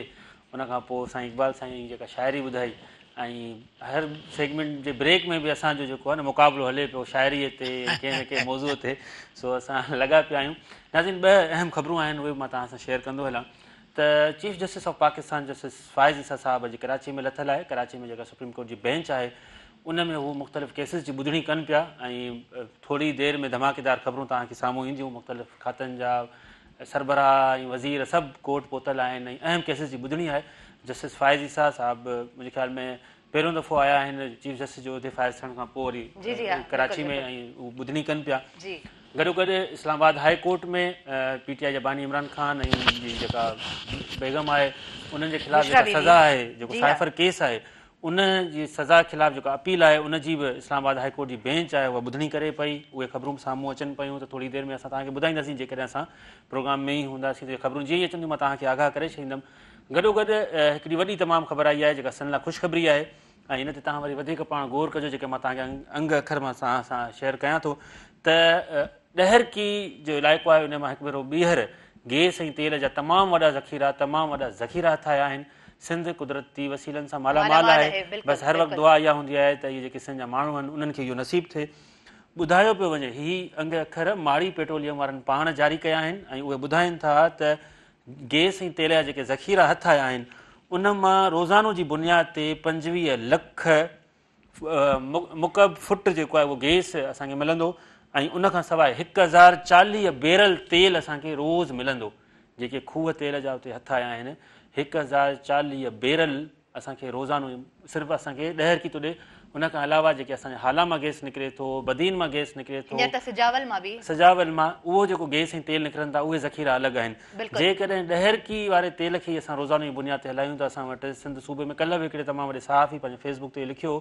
उनखां पोइ साईं इक़बाल साईं जेका शाइरी ॿुधाई, ऐं हर सेगमेंट जे ब्रेक में बि असांजो जेको आहे न मुक़ाबिलो हले पियो शाइरीअ ते, कंहिं न कंहिं मौज़ूअ ते, सो असां लॻा पिया आहियूं। नाज़रीन, ॿ अहम ख़बरूं आहिनि, उहे मां तव्हां सां शेयर कंदो हलां। त chief justice of Pakistan justice Faiz Isa साहब अॼु कराची में लथल आहे। कराची में जेका सुप्रीम कोर्ट जी बेंच आहे उन में हू मुख़्तलिफ़ केसिस जी ॿुधणी कनि पिया, ऐं थोरी देरि में धमाकेदार ख़बरूं तव्हांखे साम्हूं ईंदियूं। मुख़्तलिफ़ खातनि जा सरबराह ऐं वज़ीर सभु कोर्ट पहुतल आहिनि, ऐं अहम केसिस जी ॿुधणी आहे। जस्टिस फ़ाइज़ ईसा साहब मुंहिंजे ख़्याल में पहिरियों दफ़ो आया आहिनि चीफ जस्टिस जो उहिदे फ़ाइज़ थियण खां पोइ वरी कराची में, ऐं हू ॿुधणी कनि पिया। गॾोगॾु इस्लामाबाद हाई कोर्ट में PTI जा बानी इमरान ख़ान ऐं उनजी जेका बेगम आहे उन्हनि जे ख़िलाफ़ जेका सज़ा आहे, जेको साइफ़र केस आहे, उन जी सज़ा ख़िलाफ़ जेका अपील आहे उनजी बि इस्लामाबाद हाई कोर्ट जी बेंच आहे उहा ॿुधणी करे पई। उहे ख़बरूं साम्हूं अचनि पियूं, त थोरी देरि में असां तव्हांखे ॿुधाईंदासीं, जेकॾहिं असां प्रोग्राम में ई हूंदासीं त ख़बरूं जीअं ई अचंदियूं मां तव्हांखे आगाह करे छॾींदुमि। गॾोगॾु हिकिड़ी वॾी तमामु ख़बर आई आहे जेका सन लाइ ख़ुशख़बरी आहे, ऐं इन ते तव्हां वरी वधीक पाण गौर कजो, जेके मां तव्हांखे अंग अखर मां तव्हां सां शेयर कयां थो। त ॾहरकी जो इलाइक़ो आहे उन मां हिकु भेरो ॿीहर गैस ऐं तेल जा तमामु वॾा ज़ख़ीरा ठाहिया आहिनि। सिंध कुदरती वसीलनि सां मालामाल आहे। बसि हर वक़्तु दुआ इहा हूंदी आहे त इहे जेके सिंध जा माण्हू आहिनि उन्हनि खे इहो नसीबु थिए। ॿुधायो पियो वञे हीअ अंग अखर माड़ी पेट्रोलियम वारनि पाण जारी कया आहिनि, ऐं उहे ॿुधाइनि था त गैस ऐं तेल जा जेके ज़ख़ीरा हथाया आहिनि उन मां रोज़ानो जी बुनियाद ते 25 लख मुकब फुट जेको आहे उहो गैस असांखे मिलंदो, ऐं उनखां सवाइ 1040 बैरल तेल असांखे रोज़ु मिलंदो। जेके खूह तेल जा उते हथाया आहिनि 1040 बैरल असांखे रोज़ानो सिर्फ़ु असांखे ॾहरकी थो ॾे। उनखां अलावा जेके असांजे हाला मां गैस निकिरे थो, बदीन मां गैस निकिरे थो, सजावल मां उहो जेको गैस ऐं तेल निकिरनि था उहे ज़ख़ीरा अलॻि आहिनि। जेकॾहिं ॾहरकी वारे तेल खे असां रोज़ानो जी बुनियाद ते हलायूं त असां वटि सिंध सूबे में कल्ह बि हिकिड़े तमामु वॾे सहाफ़ी पंहिंजे फेसबुक ते लिखियो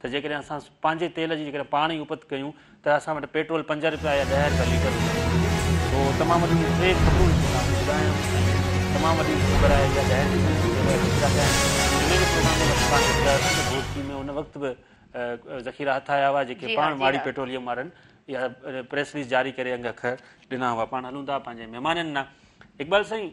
त जेकॾहिं असां पंहिंजे तेल जी जेकॾहिं पाण ई उपत कयूं त असां वटि पेट्रोल 5 रुपया या 10 रुपया लीटर तो तमामु वॾी टे ख़बरूं ॿुधायूं। तमामु वॾी ख़बर आहे में उन वक़्तु बि ज़ख़ीरा हथाया हुआ जेके पाण माड़ी पेट्रोलियम वारनि या प्रेस रिलीज़ जारी करे अंग अखर ॾिना हुआ। पाण हलूं था पंहिंजे महिमाननि ना। इक़बाल साईं,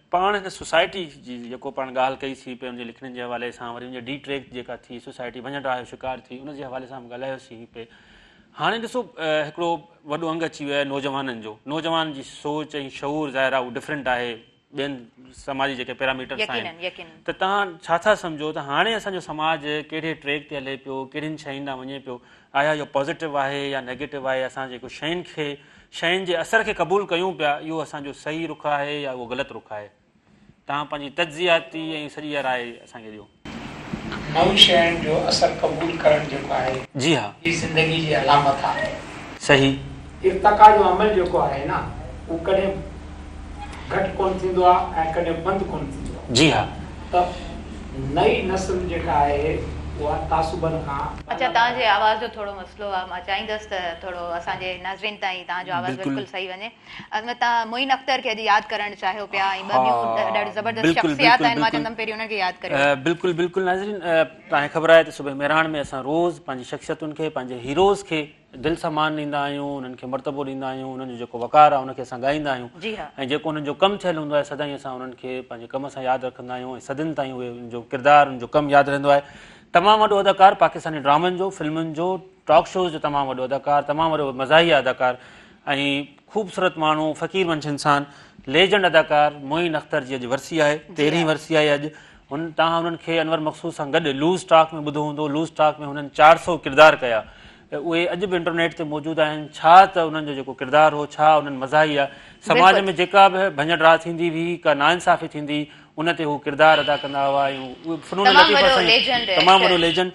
पाण हिन सोसाइटी जी जेको पाण ॻाल्हि कईसीं पे हुनजे लिखण जे हवाले सां, वरी हुनजी डी ट्रैक जेका थी सोसाइटी भञट जो शिकार थी, उनजे हवाले सां ॻाल्हायोसीं पे। हाणे ॾिसो हिकिड़ो वॾो अंग अची वियो आहे नौजवाननि जो। नौजवान जी सोच ऐं शऊर ज़ाहिर आहे उहो डिफरेंट आहे ॿियनि समाजी जेके पैरामीटर्स आहिनि। त तव्हां छा था सम्झो त हाणे असांजो समाज कहिड़े ट्रैक ते हले पियो, कहिड़ियुनि शयुनि ॾांहुं वञे पियो? आया इहो पॉज़िटिव आहे या नेगेटिव आहे? असां जेको शयुनि जे असर खे क़बूल कयूं पिया, इहो असांजो सही रुख आहे या उहो ग़लति रुख आहे? तव्हां पंहिंजी तज्ज़ियाती ऐं सॼी राय असांखे ॾियो। नई शयुनि जो असर क़बूल करणु जेको आहे, जी हा, ही ज़िंदगी जी अलामत आहे। सही। इर्तिक़ा जो अमल जेको आहे न, उहो कॾहिं घटि कोन थींदो आहे ऐं कॾहिं बंदि कोन थींदो आहे। जी हा। त नई नस्ल जेका आहे उहा तासुबनि खां। अच्छा, तव्हांजे आवाज़ जो थोरो मसइलो आहे, मां चाहींदसि त थोरो असांजे नाज़रीन ताईं तव्हांजो आवाज़ बिल्कुलु सही वञे। तव्हां मोइन अख्तर खे अॼु यादि करणु चाहियो पिया ऐं ॿ ॿियूं ॾाढी ज़बरदस्त शख़्सियात आहिनि, मां चवंदमि पहिरीं उन्हनि खे यादि करियो। बिल्कुलु बिल्कुलु नाज़रीन, तव्हांखे ख़बर आहे त सुबुह मेराण में असां रोज़ पंहिंजी शख़्सियतुनि खे, पंहिंजे हीरोज़ खे दिलि सां मान ॾींदा आहियूं, उन्हनि खे मर्तबो ॾींदा आहियूं, उन्हनि जो जेको वक़ार आहे उनखे असां ॻाईंदा आहियूं ऐं जेको उन्हनि जो कमु थियलु हूंदो आहे सदाईं असां उन्हनि खे पंहिंजे कम सां यादि रखंदा आहियूं ऐं सदियुनि ताईं उहे उनजो किरदारु, उनजो कमु यादि रहंदो आहे। तमामु वॾो अदाकार, पाकिस्तानी ड्रामनि जो, फिल्मुनि जो, टॉक शोज़ जो तमामु वॾो अदाकार, तमामु वॾो मज़ाहिया अदाकार ऐं ख़ूबसूरत माण्हू, फ़क़ीर मंछ इंसान, लेजेंड अदाकार मोइन अख्तर जी अॼु वरसी आहे, 13वीं वरसी आहे अॼु। तव्हां हुननि खे अनवर मक़सूद सां गॾु लूज़ टॉक में ॿुधो हूंदो। लूज़ टॉक में हुननि 400 किरदार कया, उहे अॼु बि इंटरनेट ते मौजूदु आहिनि। छा त उन्हनि जो जेको किरदारु हो, छा उन्हनि मज़ाहिया, समाज में जेका बि भञट राह थींदी हुई, का नाइंसाफ़ी थींदी, उन ते हू किरदारु अदा कंदा हुआ ऐं उहे फ़नून लतीफ़ सां तमामु वॾो लेजेंड।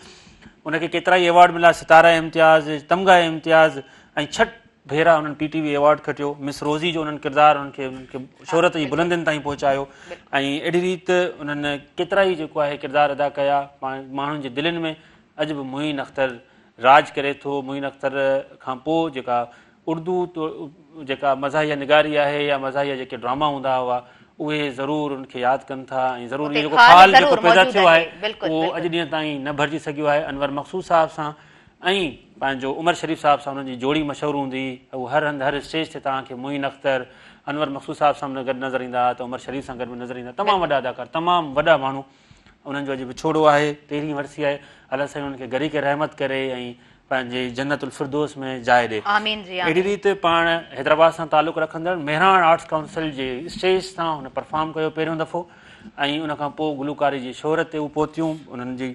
उनखे केतिरा ई अवॉर्ड मिला, सितारा इम्तियाज़, तमगा इम्तियाज़ ऐं 6 भेरा उन्हनि PTV अवॉर्ड खटियो। मिस रोज़ी जो उन्हनि किरदारु उन्हनि खे शोहरत जी बुलंदियुनि ताईं पहुचायो ऐं अहिड़ी रीति उन्हनि केतिरा ई जेको आहे किरदारु अदा कया माण्हुनि जे दिलनि में। अॼु बि मोइन अख्तर राज करे थो। मोइन अख्तर खां पोइ जेका उर्दू जेका मज़ाहिया निगारी आहे या मज़ाहिया जेके ड्रामा हूंदा हुआ, उहे ज़रूरु उनखे यादि कनि था ऐं ज़रूरु इहो जेको ख़्यालु जेको पैदा थियो आहे उहो अॼु ॾींहं ताईं न भरिजी सघियो आहे। अनवर मक़सूद साहिब सां ऐं पंहिंजो उमर शरीफ़ साहिब सां हुननि जी जोड़ी मशहूरु हूंदी। उहो हर हंधि हर स्टेज ते तव्हांखे मोइन अख्तर, अनवर मक़सूद साहिब सां गॾु नज़र ईंदा त उमर शरीफ़ सां गॾु बि नज़र ईंदा। तमामु वॾा अदाकार, तमामु वॾा माण्हू। उन्हनि जो अॼु विछोड़ो आहे, 13वीं वरसी आहे। अलाह साईं उन्हनि खे गरी के रहमत करे ऐं पंहिंजे जन्नतुल फिरदौस में जाइ ॾे। अहिड़ी रीति पाण हैदराबाद सां तालुक़ु रखंदड़ मेहराण आर्ट्स काउंसिल जे स्टेज तां हुन परफॉर्म कयो पहिरियों दफ़ो ऐं उनखां पोइ गुलूकारी जी शोहरत ते उहे पहुतियूं। उन्हनि जी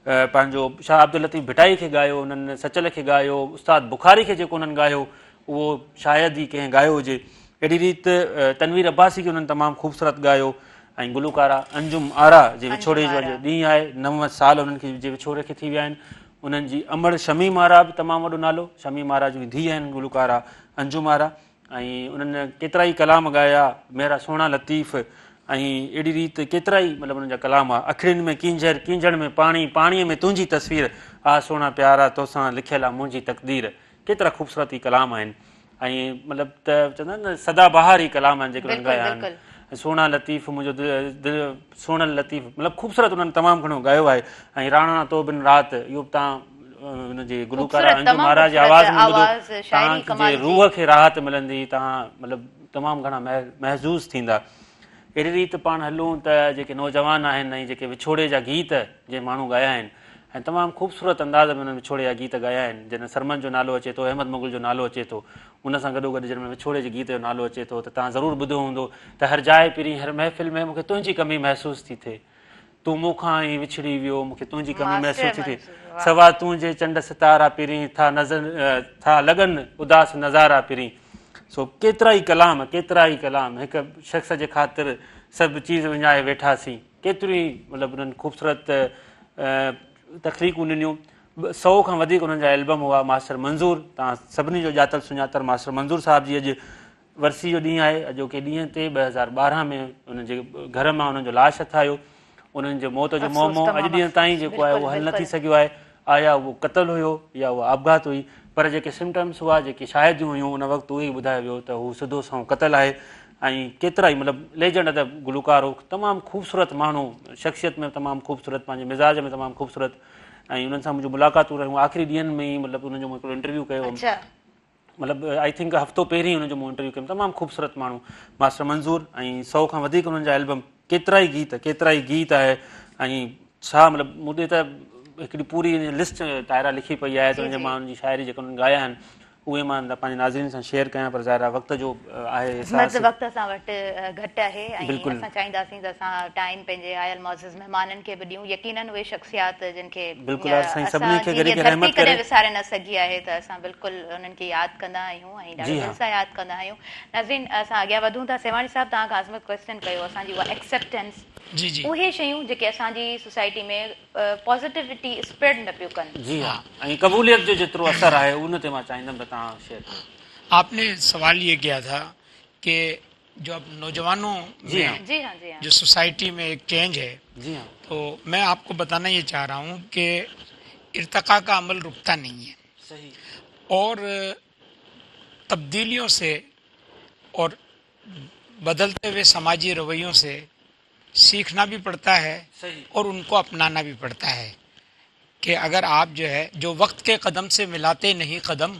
पंहिंजो शाह अब्दुल लतीफ़ भिटाई खे ॻायो, उन्हनि सचल खे ॻायो, उस्ताद बुखारी खे जेको उन्हनि ॻायो उहो शायदि ई कंहिं ॻायो हुजे। अहिड़ी रीति तनवीर अब्बासी खे उन्हनि तमामु ख़ूबसूरत ॻायो ऐं गुलूकारा अंजुम आरा जे विछोड़े जो अॼु ॾींहुं आहे। 9 साल उन्हनि खे जे विछोड़े खे थी विया आहिनि। उन्हनि जी अमड़ शमीम आरा बि तमामु वॾो नालो। शमीम आरा जूं धीउ आहिनि गुलूकारा अंजुम आरा ऐं उन्हनि केतिरा ई कलाम ॻाया, मेरा सोना लतीफ़ ऐं अहिड़ी रीति केतिरा ई मतिलबु उन्हनि जा कलाम। अखियुनि में कींझर, कींझड़ में पाणी, पाणीअ में तुंहिंजी तस्वीर, आ सोना प्यारा तोसां लिखियलु आहे मुंहिंजी तक़दीर। केतिरा ख़ूबसूरत ई कलाम आहिनि ऐं मतिलबु त चवंदा आहिनि न सदाबहार ई कलाम आहिनि जेके उन्हनि ॻाया आहिनि। सोना लतीफ़ मुंहिंजो दिलि सोनल लतीफ़, मतिलबु ख़ूबसूरत उन्हनि तमामु घणो ॻायो आहे। ऐं राणा तो बिन राति, इहो बि तव्हां हुनजे गुलूकारा अंजुम आरा जी आवाज़ में ॿुधो, तव्हांजे रूह खे राहत मिलंदी, तव्हां मतिलबु तमामु घणा महज़ूज़ थींदा। अहिड़ी रीति पाण हलूं त जेके नौजवान आहिनि ऐं जेके विछोड़े जा गीत जे माण्हू ॻाया आहिनि ऐं तमामु ख़ूबसूरत अंदाज़ में उन्हनि विछोड़े जा गीत ॻाया आहिनि। जॾहिं सरमन जो नालो अचे थो, अहमद मुग़ल जो नालो अचे थो, उन सां गॾोगॾु जॾहिं विछोड़े जे गीत जो नालो अचे थो त तव्हां ज़रूरु ॿुधो हूंदो त हर जाइ पिरी हर महफ़िल में मूंखे तुंहिंजी कमी महसूसु थी थिए, तूं मूंखां ई विछड़ी वियो मूंखे तुंहिंजी कमी महसूसु थी थिए, सवा तुंहिंजे चंड सितारा पिरी था नज़र था लॻनि उदास नज़ारा पिरी। सो केतिरा ई कलाम, केतिरा ई कलाम हिकु शख़्स जे ख़ातिर सभु चीज़ विञाए वेठासीं। केतिरियूं ई मतिलबु उन्हनि ख़ूबसूरत तख़लीक़ूं ॾिनियूं। 100 खां वधीक उन्हनि जा एल्बम हुआ। मास्टर मंज़ूर, तव्हां सभिनी जो ॼातल सुञातल मास्टर मंज़ूर साहिब जी अॼु वरसी जो ॾींहुं आहे। अॼोके ॾींहं ते 2012 में उन्हनि जे घर मां उन्हनि जो लाश हथायो। उन्हनि जे मौत जो मोह अॼु ॾींहं ताईं जेको आहे उहो हल न थी सघियो आहे। आया उहो क़तलु हुयो या उहा आपघात हुई, पर जेके सिम्टम्स हुआ, जेके शाहिदियूं हुयूं उन वक़्तु उहे ई ॿुधायो वियो त हू सिधो सओं क़तलु आहे। ऐं केतिरा ई मतिलबु लेजेंड अदब गुलूकार हो, तमामु ख़ूबसूरत माण्हू, शख़्सियत में तमामु ख़ूबसूरत, पंहिंजे मिज़ाज में तमामु ख़ूबसूरत। ऐं उन्हनि सां मुंहिंजूं मुलाक़ातूं रहियूं। आख़िरी ॾींहंनि में ई मतिलबु उन्हनि जो हिकिड़ो इंटरव्यू कयो मतिलबु आई थिंक हफ़्तो पहिरीं हुनजो मूं इंटरव्यू कयुमि, तमामु ख़ूबसूरत माण्हू मास्टर मंज़ूर, ऐं 100 खां वधीक हुननि जा एल्बम, केतिरा ई गीत आहे, ऐं छा मतिलबु मूं ॾे त हिकिड़ी पूरी लिस्ट तायरा लिखी पई आहे, त हुनजे माण्हुनि जी शाइरी जेके हुननि ॻाया आहिनि उहे मां पंहिंजे नाज़रीन सां शेयर कयां, पर ज़ाहिर आहे वक़्त जो आहे, वक़्तु असां वटि घटि आहे, ऐं असां चाहींदासीं त असां टाइम पंहिंजे आयल मौज़िज़ महिमाननि खे बि ॾियूं, यकीनन उहे शख़्सियात जिन खे धरती कॾहिं विसारे न सघी आहे, त असां बिल्कुलु उन्हनि खे यादि कंदा आहियूं ऐं ॾाढो दिलि सां यादि कंदा आहियूं। नाज़रीन, असां अॻियां वधूं था। सेवाणी साहिबु, तव्हां आज़मत क्वेश्चन कयो असांजी उहा एक्सेप्टेंस, उहे शयूं जेके असांजी सोसाइटी में पॉज़िटिविटी स्प्रेड न पियूं कनि। जी हाँ, ऐं क़बूलियत जो जेतिरो असर आहे उन ते मां चाहींदुमि त तव्हां शेयर कयो। आपने सवाल ये किया था कि जो अब नौजवानों में जो सोसाइटी में एक चेंज है, तो मैं आपको बताना ये चाह रहा हूँ कि इर्तिका का अमल रुकता नहीं है, और तब्दीलियों से और बदलते हुए समाजी रवैयों से सीखना भी पड़ता है और उनको अपनाना भी पड़ता है कि अगर आप जो है जो वक्त के कदम से मिलाते नहीं कदम,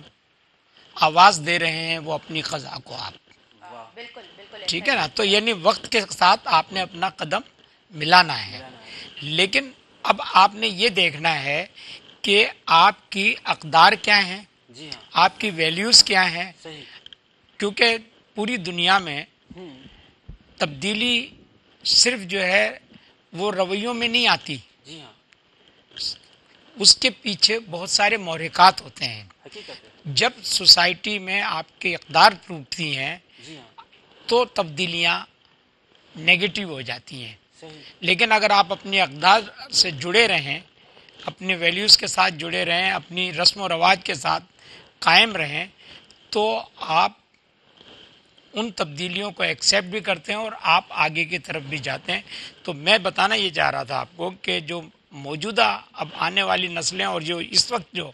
आवाज़ दे रहे हैं वो अपनी क़ज़ा को आप, ठीक है ना। तो यानी वक्त के साथ आपने अपना कदम मिलाना है, लेकिन अब आपने ये देखना है कि आपकी अक़दार क्या हैं, आपकी वैल्यूज़ क्या हैं, क्योंकि पूरी दुनिया में तब्दीली सिर्फ जो है वो रवैयों में नहीं आती, उसके पीछे बहुत सारे महरिकात होते हैं। जब सोसाइटी में आपके इक़दार टूटती हैं तो तब्दीलियाँ नेगेटिव हो जाती हैं, लेकिन अगर आप अपने इक़दार से जुड़े रहें, अपने वैल्यूज़ के साथ जुड़े रहें, अपनी रस्म व रवाज के साथ कायम रहें, तो आप उन तब्दीलियों को एक्सेप्ट भी करते हैं और आप आगे की तरफ भी जाते हैं। तो मैं बताना ये चाह रहा था आपको कि जो मौजूदा अब आने वाली नस्लें और जो इस वक्त जो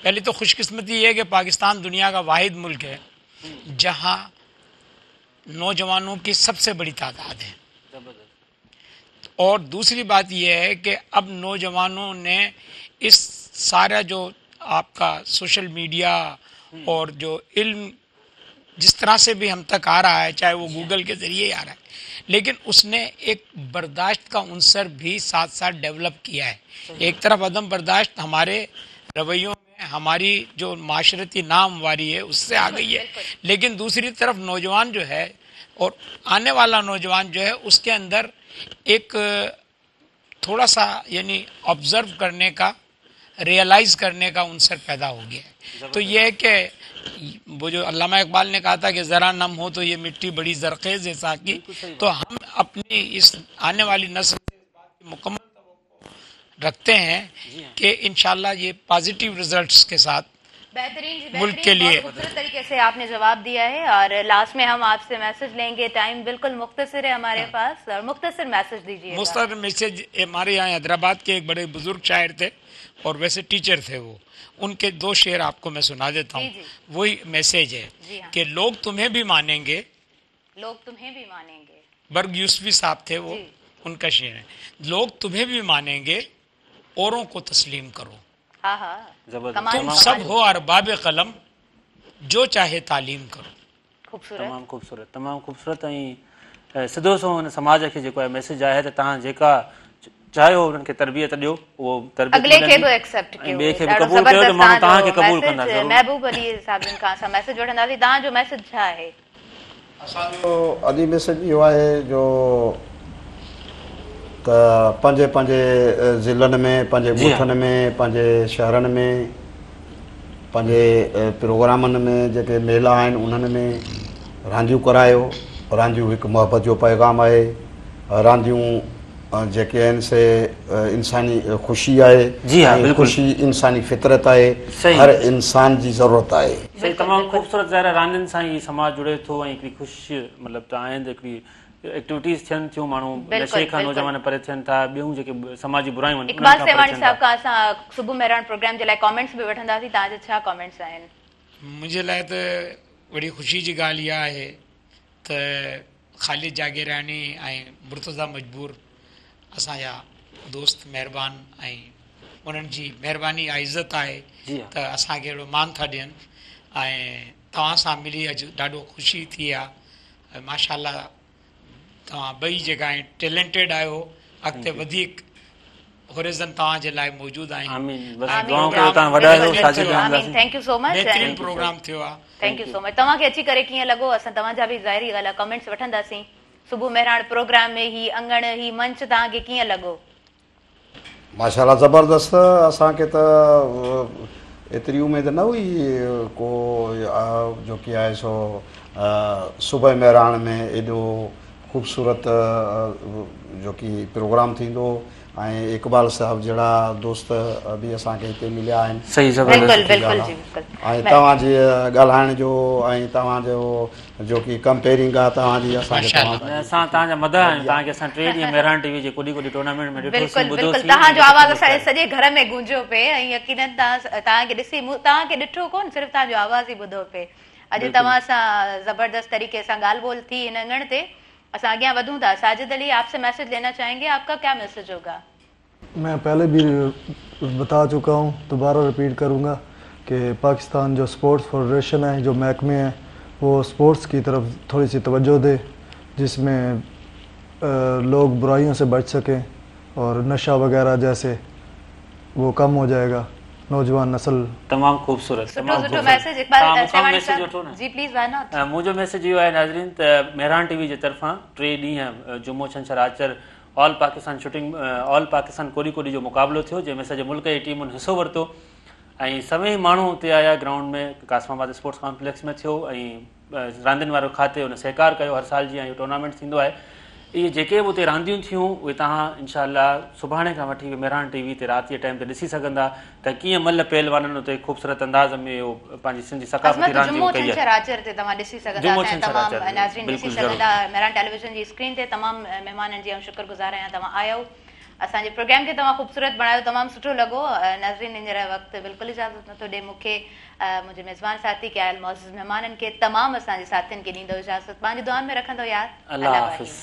पहले तो खुशकिस्मती ये है कि पाकिस्तान दुनिया का वाहिद मुल्क है जहां नौजवानों की सबसे बड़ी तादाद है, और दूसरी बात यह है कि अब नौजवानों ने इस सारा जो आपका सोशल मीडिया और जो इल्म जिस तरह से भी हम तक आ रहा है, चाहे वो गूगल के ज़रिए आ रहा है, लेकिन उसने एक बर्दाश्त का उनसर भी साथ साथ डेवलप किया है। एक तरफ अदम बर्दाश्त हमारे रवैयों में, हमारी जो माशरती नामवारी है उससे आ गई है, लेकिन दूसरी तरफ नौजवान जो है और आने वाला नौजवान जो है उसके अंदर एक थोड़ा सा यानी ऑब्ज़र्व करने का, रियलाइज़ करने का उनसर पैदा हो गया है। तो ये है कि वो जो अल्लामा इकबाल ने कहा था कि ज़रा नम हो तो ये मिट्टी बड़ी ज़रख़ेज़ है साकी, तो हम अपनी इस आने वाली नस्ल से इस बात की मुकम्मल रखते हैं कि इंशाल्लाह ये पॉजिटिव रिजल्ट्स के साथ बेहतरीन मुल्क के लिए खूबसूरत तरीके से आपने जवाब दिया है। और लास्ट में हम आपसे मैसेज लेंगे, टाइम बिल्कुल मुख्तसर है हमारे पास, और मुख्तसर मैसेज दीजिए। मुख्तसर मैसेज, हमारे यहाँ हैदराबाद के एक बड़े बुजुर्ग शायर थे और वैसे टीचर थे, वो उनके 2 शेर आपको मैं सुना देता हूँ। वही मैसेज है कि लोग तुम्हें भी मानेंगे, लोग तुम्हें भी मानेंगे। बर्ग यूसुफी साहब थे वो, उनका शेर है, लोग तुम्हें भी मानेंगे औरों को तस्लीम करो, तुम सब हो अरबाब कलम जो चाहे तालीम करो। तमामु ख़ूबसूरत, तमामु ख़ूबसूरत। ऐं सिधो सो हुन समाज खे जेको आहे मैसेज आहे त तव्हां जेका चाहियो उन्हनि खे तरबियत ॾियो, उहो तरबियत अगले खे बि एक्सेप्ट कयो, ॿिए खे बि क़बूल कयो, त माण्हू तव्हांखे क़बूल कंदा। महबूब अली साहिबनि खां असां मैसेज वठंदासीं, तव्हांजो मैसेज छा आहे? असांजो अॼु मैसेज इहो आहे जो त पंहिंजे पंहिंजे ज़िलनि में, पंहिंजे ॻोठनि में, पंहिंजे शहरनि में, पंहिंजे प्रोग्रामनि में जेके मेला आहिनि उन्हनि में रांदियूं करायो। रांदियूं हिकु मोहबत जो पैगाम आहे। रांदियूं जेके आहिनि से इंसानी ख़ुशी आहे, ख़ुशी इंसानी फितरत आहे, हर इंसान जी ज़रूरत आहे। तमामु ख़ूबसूरत ज़ाहिर रांदियुनि सां ई समाज जुड़े थो ऐं हिकिड़ी ख़ुशी मतिलबु त आहिनि, हिकिड़ी एक्टिविटीज़ थियनि थियूं, माण्हू नशे खां नौजवान परे थियनि था, ॿियूं जेके समाजी बुरायूं आहिनि। इकबाल सेवाणी साहब खां असां सुबुह मेहरान प्रोग्राम जे लाइ कमेंट्स बि वठंदासीं, तव्हांजा छा कमेंट्स आहिनि? मुंहिंजे लाइ त वॾी ख़ुशी जी ॻाल्हि इहा आहे त ख़ालिद जागीरानी ऐं मुर्तज़ा मजबूर असांजा दोस्त महिरबान, ऐं उन्हनि जी महिरबानी ऐं इज़त आहे त असांखे अहिड़ो मान था ॾियनि। ऐं तव्हां सां मिली अॼु ॾाढो ख़ुशी थी आहे। माशाल्लाह तव्हां ॿई जेका आहिनि टैलेंटेड आहियो, अॻिते वधीक होरिज़न तव्हांजे लाइ मौजूदु आहिनि। थैंक यू सो मच, बहितरीन प्रोग्राम थियो आहे। Thank you so much. तव्हांखे अची करे कीअं लॻो? असां तव्हांजा बि ज़ाहिरी ॻाल्हि आहे कमेंट्स वठंदासीं। सुबुह मेहराण प्रोग्राम में ही अंगण ही मंच तव्हांखे कीअं लॻो? माशाल्लाह ज़बरदस्त। असांखे त एतिरी उमेद न हुई को जो की आहे सो सुबह मेहराण में एॾो ख़ूबसूरत जो की प्रोग्राम थींदो ऐं इकबाल साहब जहिड़ा दोस्त बि असांखे हिते मिलिया आहिनि। ऐं तव्हांजे ॻाल्हाइण जो ऐं तव्हांजो जो की कंपेयरिंग आहे तव्हांजी असांखे असां तव्हांजा मदह आहियूं। तव्हांखे असां 3 ॾींहं मेहरान टीवी जे कोॾी कोॾी टूर्नामेंट में तव्हांजो आवाज़ असांजे सॼे घर में गूंजियो पिए ऐं यकीनन तव्हांखे ॾिसी तव्हांखे ॾिठो कोन, सिर्फ़ु तव्हांजो आवाज़ ई ॿुधो पिए। अॼु तव्हां सां ज़बरदस्त तरीक़े सां ॻाल्हि ॿोल थी हिन अंगण ते। असां अॻियां वधूं था। साजिद अली आपसे मैसेज लेना चाहेंगे, आपका क्या मैसेज होगा? मैं पहले भी बता चुका हूँ, दोबारा रिपीट करूँगा कि पाकिस्तान जो स्पोर्ट्स फेडरेशन है, जो महकमे हैं, वो स्पोर्ट्स की तरफ थोड़ी सी तवज्जो दे, जिसमें लोग बुराइयों से बच सकें और नशा वगैरह जैसे वो कम हो जाएगा। नौजवान नस्ल तमाम खूबसूरत message Iqbal ji please why not. मुझो मैसेज यो है नाज़रीन त मेहरान टीवी जे तरफा 3 ॾींहं जुमो छंछर आचर all Pakistan shooting all Pakistan कोडी कोडी जो मुक़ाबलो थियो, जंहिंमें सॼे मुल्क जी टीमुनि हिसो वरितो ऐं सभई माण्हू हुते आया। ग्राउंड में कासमाबाद स्पोर्ट्स कॉम्प्लेक्स में थियो ऐं रांदियुनि वारो खाते हुन सहकार कयो। हर साल जीअं इहो टूर्नामेंट थींदो आहे, इहे जेके बि उते रांदियूं थियूं उहे तव्हां इंशाअल्लाह सुभाणे खां वठी मेहरान टीवी ते राति जे टाइम ते ॾिसी सघंदा त कीअं मल्ल पहलवाननि उते ख़ूबसूरत अंदाज़ में इहो पंहिंजी सिंधी सकाफ़ती रांदियूं कई आहे। तव्हां ॾिसी सघंदा, तमामु नाज़रीन ॾिसी सघंदा मेहरान टेलीविजन जी स्क्रीन ते। तमामु महिमाननि जी ऐं शुक्रगुज़ार आहियां तव्हां आयो, असांजे प्रोग्राम खे तव्हां ख़ूबसूरत बणायो, तमामु सुठो लॻो। नाज़रीन हींअर वक़्तु बिल्कुलु इजाज़त नथो ॾिए मूंखे, मुंहिंजे मेज़बान साथी के आयल मौजूद महिमाननि खे, तमामु असांजे साथियुनि खे ॾींदो इजाज़त। पंहिंजी दुआनि में रखंदो यार। अल्लाह हाफ़िज़।